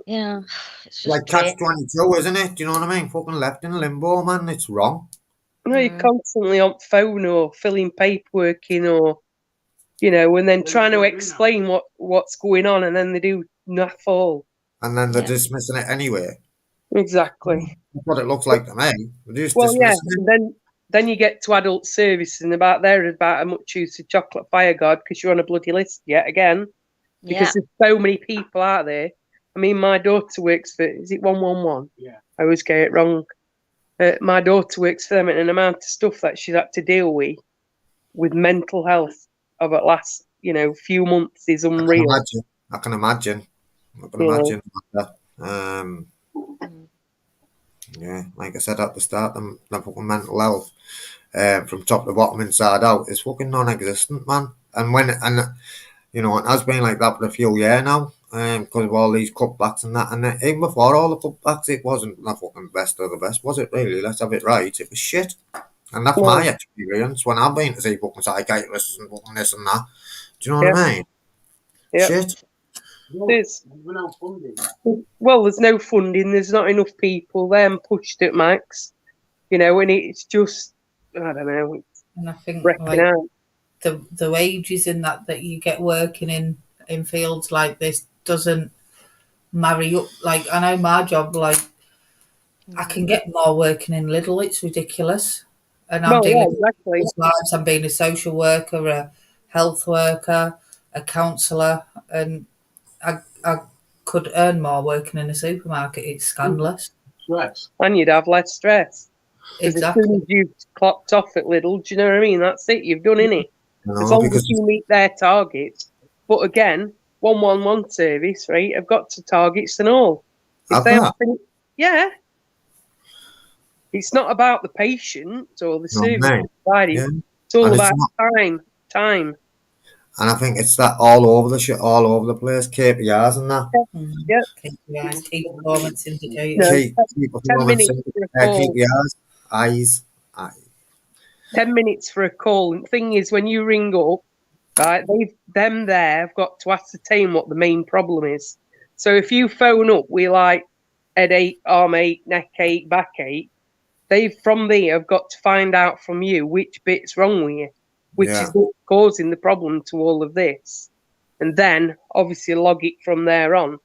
Yeah, it's just like catch-22, isn't it? Do you know what I mean? Fucking left in limbo, man. It's wrong. No, you're constantly on phone or filling paperwork in, or you know, and then trying to explain what's going on, and then they do naff all. and then they're Yeah. dismissing it anyway. Exactly. That's what it looks like to me. They're just Well, yeah. dismissing it. And then you get to adult services and about how much use of chocolate fire guard because you're on a bloody list yet again. Because Yeah. there's so many people out there. I mean, my daughter works for, is it 111? Yeah. I always get it wrong. My daughter works for them, and an amount of stuff that she's had to deal with mental health over the last, few months is unreal. I can imagine. Yeah. Um, Mm. yeah, like I said at the start, the fucking mental health, from top to bottom, inside out, is fucking non-existent, man. And it has been like that for a few years now, because of all these cutbacks and that. And even before all the cutbacks, it wasn't the fucking best of the best, was it? Really? Let's have it right. It was shit. And that's my experience when I've been to see fucking psychiatrists and fucking this and that. Do you know what I mean? Yeah. Shit. There's no funding. Well, there's no funding. There's not enough people. They're pushed at max, and it's just, I don't know, And I think wrecking like out. the wages in that you get working in fields like this doesn't marry up. Like, I know my job, like, I can get more working in Lidl. It's ridiculous. And I'm Well, yeah, dealing with exactly. people's lives. I'm being a social worker, a health worker, a counsellor, and I could earn more working in a supermarket. It's scandalous. Stress. And you'd have less stress. 'Cause Exactly. as soon as you've clocked off at Lidl, do you know what I mean? That's it. You've done it. As long as you meet their targets. But again, 111 service, right? I've got to targets and all. Have that? Yeah. It's not about the patient or the service mate. provided. Yeah. It's all And it's about time. And I think it's that all over the place, KPIs and that. Yeah. KPIs, key performance indicators. No, Key 10 performance minutes indicators, for a call. KPIs, eyes. 10 minutes for a call. And the thing is, when you ring up, right, them there have got to ascertain what the main problem is. So if you phone up, we like headache, arm ache, neck ache, backache, they've from there have got to find out from you which bit's wrong with you, which is what's causing the problem to all of this. And then obviously log it from there on.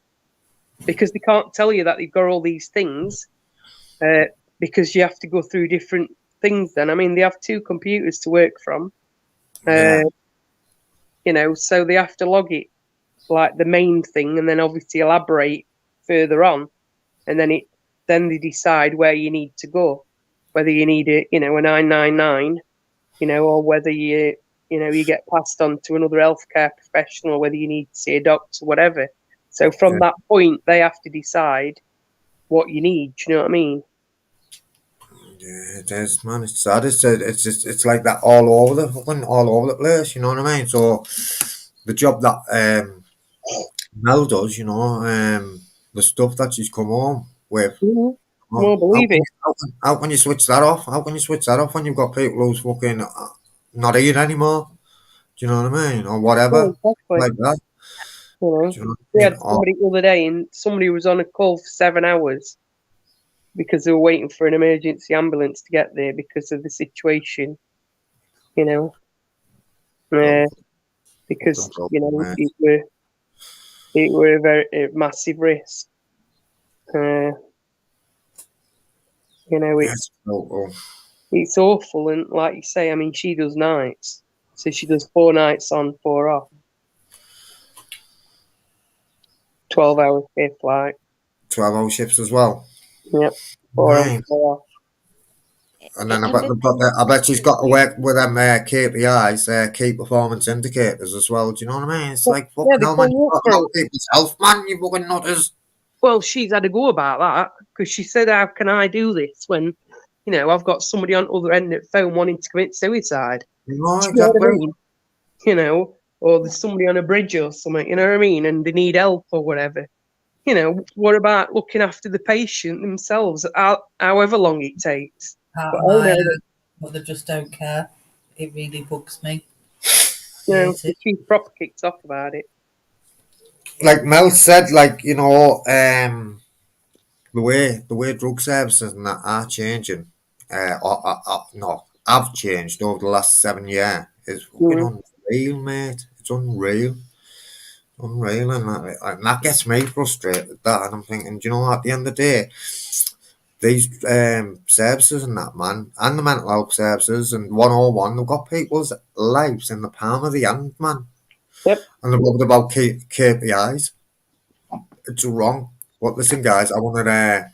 Because they can't tell you that they've got all these things, because you have to go through different things then. I mean, they have 2 computers to work from. So they have to log it like the main thing and then obviously elaborate further on. And then they decide where you need to go. Whether you need a 999, or whether you get passed on to another healthcare professional, whether you need to see a doctor, whatever. So from that point, they have to decide what you need. Do you know what I mean? Yeah, it is, man. It's sad. It's like that all over the place. You know what I mean? So the job that Mel does, the stuff that she's come home with. Well, believe it. How can you switch that off? How can you switch that off when you've got people who's fucking not here anymore? Do you know what I mean? Or whatever, exactly. like that. We had somebody the other day, and somebody was on a call for 7 hours because they were waiting for an emergency ambulance to get there because of the situation. Because it were a very massive risk. It's awful, and like you say, I mean, she does nights, so she does 4 nights on, 4 off, 12-hour shift, like 12-hour shifts as well. Yep, 4 on, 4 off. And then I bet she's got to work with them KPIs, key performance indicators as well. Do you know what I mean? It's like fucking hell, man. You've got people's health, man. You fucking nutters. Well, she's had a go about that because she said, "How can I do this when, I've got somebody on the other end of the phone wanting to commit suicide?" No, exactly. You know what I mean? Or there's somebody on a bridge or something. You know what I mean? And they need help or whatever. What about looking after the patient themselves, however long it takes? But they just don't care. It really bugs me. She's proper kicked off about it. Like Mel said, the way drug services and that are changing, have changed over the last 7 years. It's fucking unreal, mate. It's unreal. Unreal, and that gets me frustrated. That, and I'm thinking, do you know, at the end of the day, these services and that, man, and the mental health services and 101, they've got people's lives in the palm of the hand, man. Yep. And they're worried about KPIs. It's wrong. But listen, guys, I want to.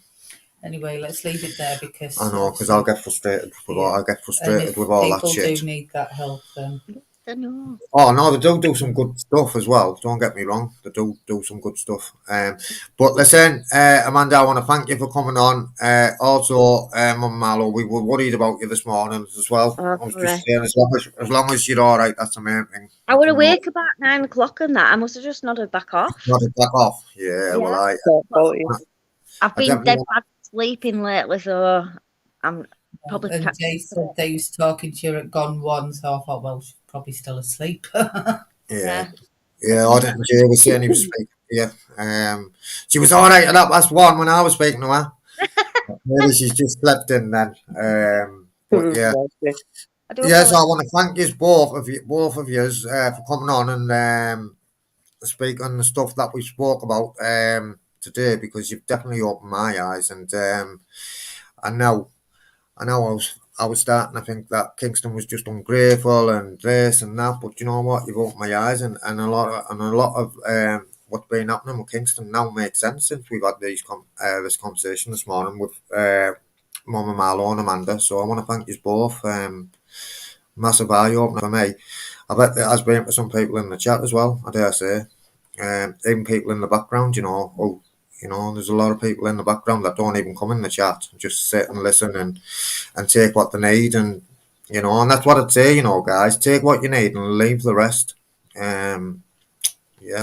Anyway, let's leave it there because I know, because I'll get frustrated with all. I get and frustrated if with all that people shit. do need that help, then I know. Oh no, they do some good stuff as well. Don't get me wrong, they do some good stuff. But listen, Amanda, I want to thank you for coming on. Also, Mum Mallow, we were worried about you this morning as well. Oh, I was sorry. just saying, as long as you're all right, that's the main thing. I was awake about 9 o'clock and that. I must have just nodded back off. Not back off. Yeah, well, Yeah. I've been definitely dead bad sleeping lately, so I'm probably and they said they was talking to you at gone one, so I thought, well, she's probably still asleep. yeah. I didn't. Jay was saying he was speaking to you. She was all right at 1:30 when I was speaking to her. Maybe she's just slept in then. But yeah. Yes, I want to thank you both of you for coming on and speak on the stuff that we spoke about today, because you've definitely opened my eyes, and I know I was starting to think that Kingston was just ungrateful and this and that, but you know what? You've opened my eyes, and a lot of what's been happening with Kingston now makes sense since we've had this conversation this morning with Mama Marlo and Amanda. So I want to thank you both. Massive eye opener for me. I bet there has been for some people in the chat as well, I dare say. Even people in the background, there's a lot of people in the background that don't even come in the chat, just sit and listen and take what they need, and and that's what I'd say, guys, take what you need and leave the rest. Yeah,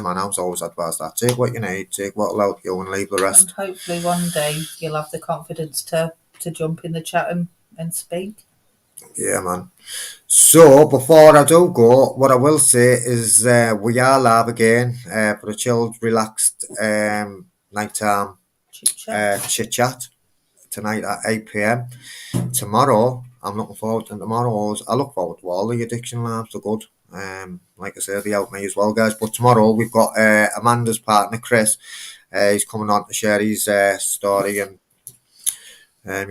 man, I was always advised that. Take what you need, take what'll help you, and leave the And rest. hopefully one day you'll have the confidence to jump in the chat and speak. Yeah, man. So before I do go, what I will say is we are live again for a chilled, relaxed nighttime chit chat tonight at 8 p.m. Tomorrow, I'm looking forward to tomorrow's. I look forward to all the addiction labs. They're good. Like I said, they help me as well, guys. But tomorrow we've got Amanda's partner Chris. He's coming on to share his story, and I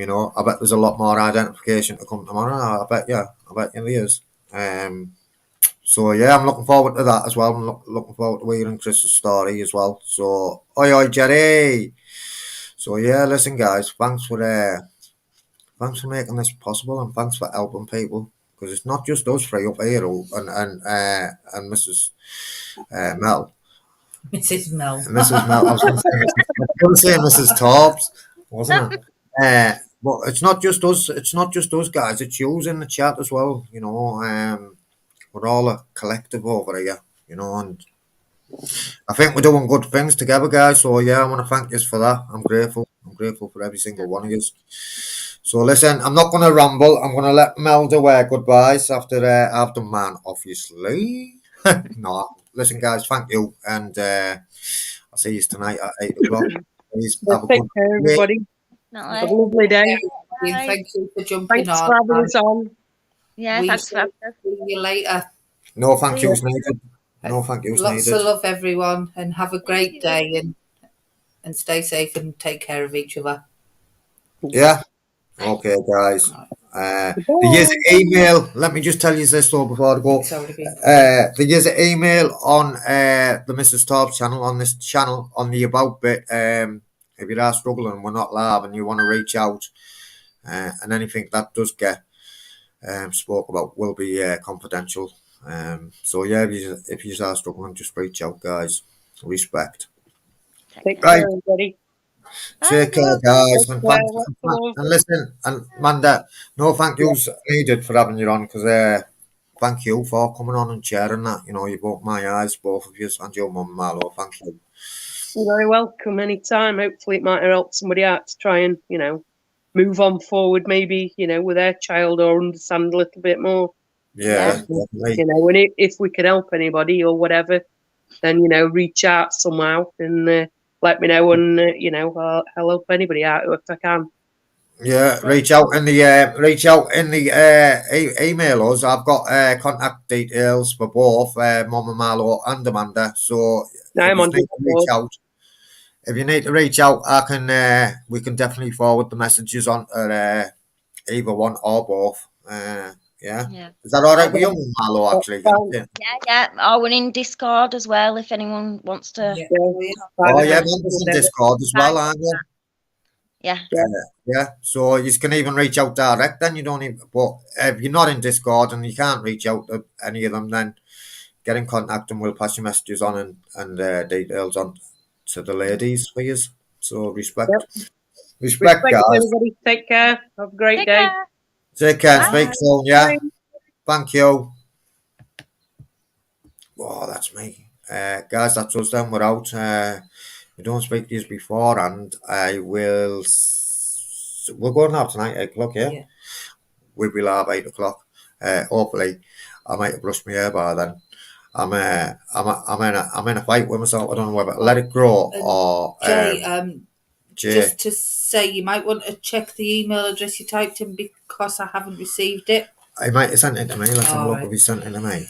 bet there's a lot more identification to come tomorrow. I bet there is. So yeah, I'm looking forward to that as well. I'm looking forward to hearing Chris's story as well. So oi Jerry. So yeah, listen guys, thanks for making this possible, and thanks for helping people, because it's not just us three up here and Mrs. Mel. Mrs. Mel. Mrs. Mel. I was going to say Mrs. Tobbs, wasn't it? But it's not just us. It's not just us guys. It's you in the chat as well. We're all a collective over here. And I think we're doing good things together, guys. So yeah, I want to thank you for that. I'm grateful. I'm grateful for every single one of you. So listen, I'm not going to ramble. I'm going to let Mel do goodbyes after I've done mine, obviously. No, listen, guys, thank you, and I'll see you tonight at 8 o'clock. Please have a Take good care, day. everybody. Have a lovely day. Thank you for jumping Thanks on. for having us on. Yeah, We thanks for having us. see you later. No thank yous needed. No thank yous Lots needed. of love, everyone, and have a great day, and stay safe and take care of each other. Yeah. Okay, guys. The year's email. Let me just tell you this though before I go. The year's email on the Mrs. Tobbs channel, on this channel, on the about bit. If you are struggling and we're not live and you want to reach out, and anything that does get spoke about will be confidential. So yeah, if you are struggling, just reach out, guys. Respect. Take care, everybody. Take care, guys. And listen, and Amanda, no thank yous needed for having you on, because thank you for coming on and sharing that. You've opened my eyes, both of you, and your mum, Marlo. Thank you. You're very welcome anytime. Hopefully it might help somebody out to try and, move on forward, maybe, with their child, or understand a little bit more. Yeah, definitely. And if we can help anybody or whatever, then, reach out somehow and let me know, and, I'll help anybody out if I can. Yeah, reach out in the email us. I've got contact details for both Mama Marlo and Amanda. So if I'm you on need to reach Discord. out, I can we can definitely forward the messages on to either one or both. Yeah, Yeah. is that all right with you, Okay. Marlo? Actually, Thanks. Yeah. Oh, we're in Discord as well if anyone wants to. Yeah. Yeah. we- oh yeah, Private Amanda's in message. Discord as well, aren't you? Yeah. Yeah, so you can even reach out direct. Then you don't even. But if you're not in Discord and you can't reach out to any of them, then get in contact and we'll pass your messages on and details on to the ladies for you. So respect, Yep. respect, Respect guys. everybody. Take care. Have a great Take day. care. Take care. Bye. Speak soon. Yeah. Bye. Thank you. Oh, that's me. Guys, that's us then. We're out. We don't speak to you before, and I will. We're going out tonight, 8 o'clock. Yeah. Yeah. We'll be live 8 o'clock. Hopefully, I might have brushed my hair by then. I'm in a fight with myself. I don't know whether to let it grow or Jay, Jay. just to say, you might want to check the email address you typed in because I haven't received it. I might have sent it to me. Let's have a look Alright. if he sent it to me.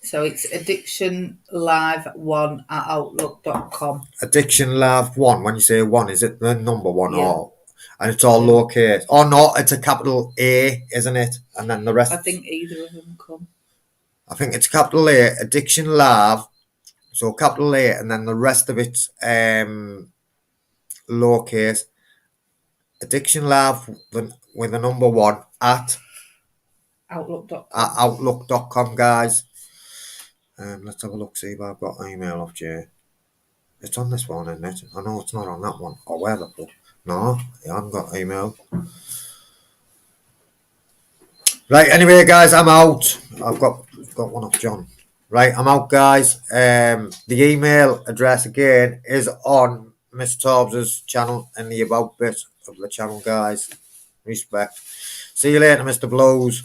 So it's addictionlive1@outlook.com. Addiction Love 1. When you say 1, is it the number 1 Yeah. or? And it's all lowercase. Oh no, it's a capital A, isn't it? And then the rest. I think either of them come. I think it's capital A, Addiction Love. So capital A, and then the rest of it's lowercase. Addiction Love with the number 1 at Outlook.com. outlook.com, guys. Let's have a look, see if I've got an email off Jay. It's on this one, isn't it? I know it's not on that one. Or where the fuck? No, I haven't got email. Right, anyway, guys, I'm out. I've got one off John. Right, I'm out, guys. The email address again is on Miss Tobbs's channel in the about bit of the channel, guys. Respect. See you later, Mr. Blows.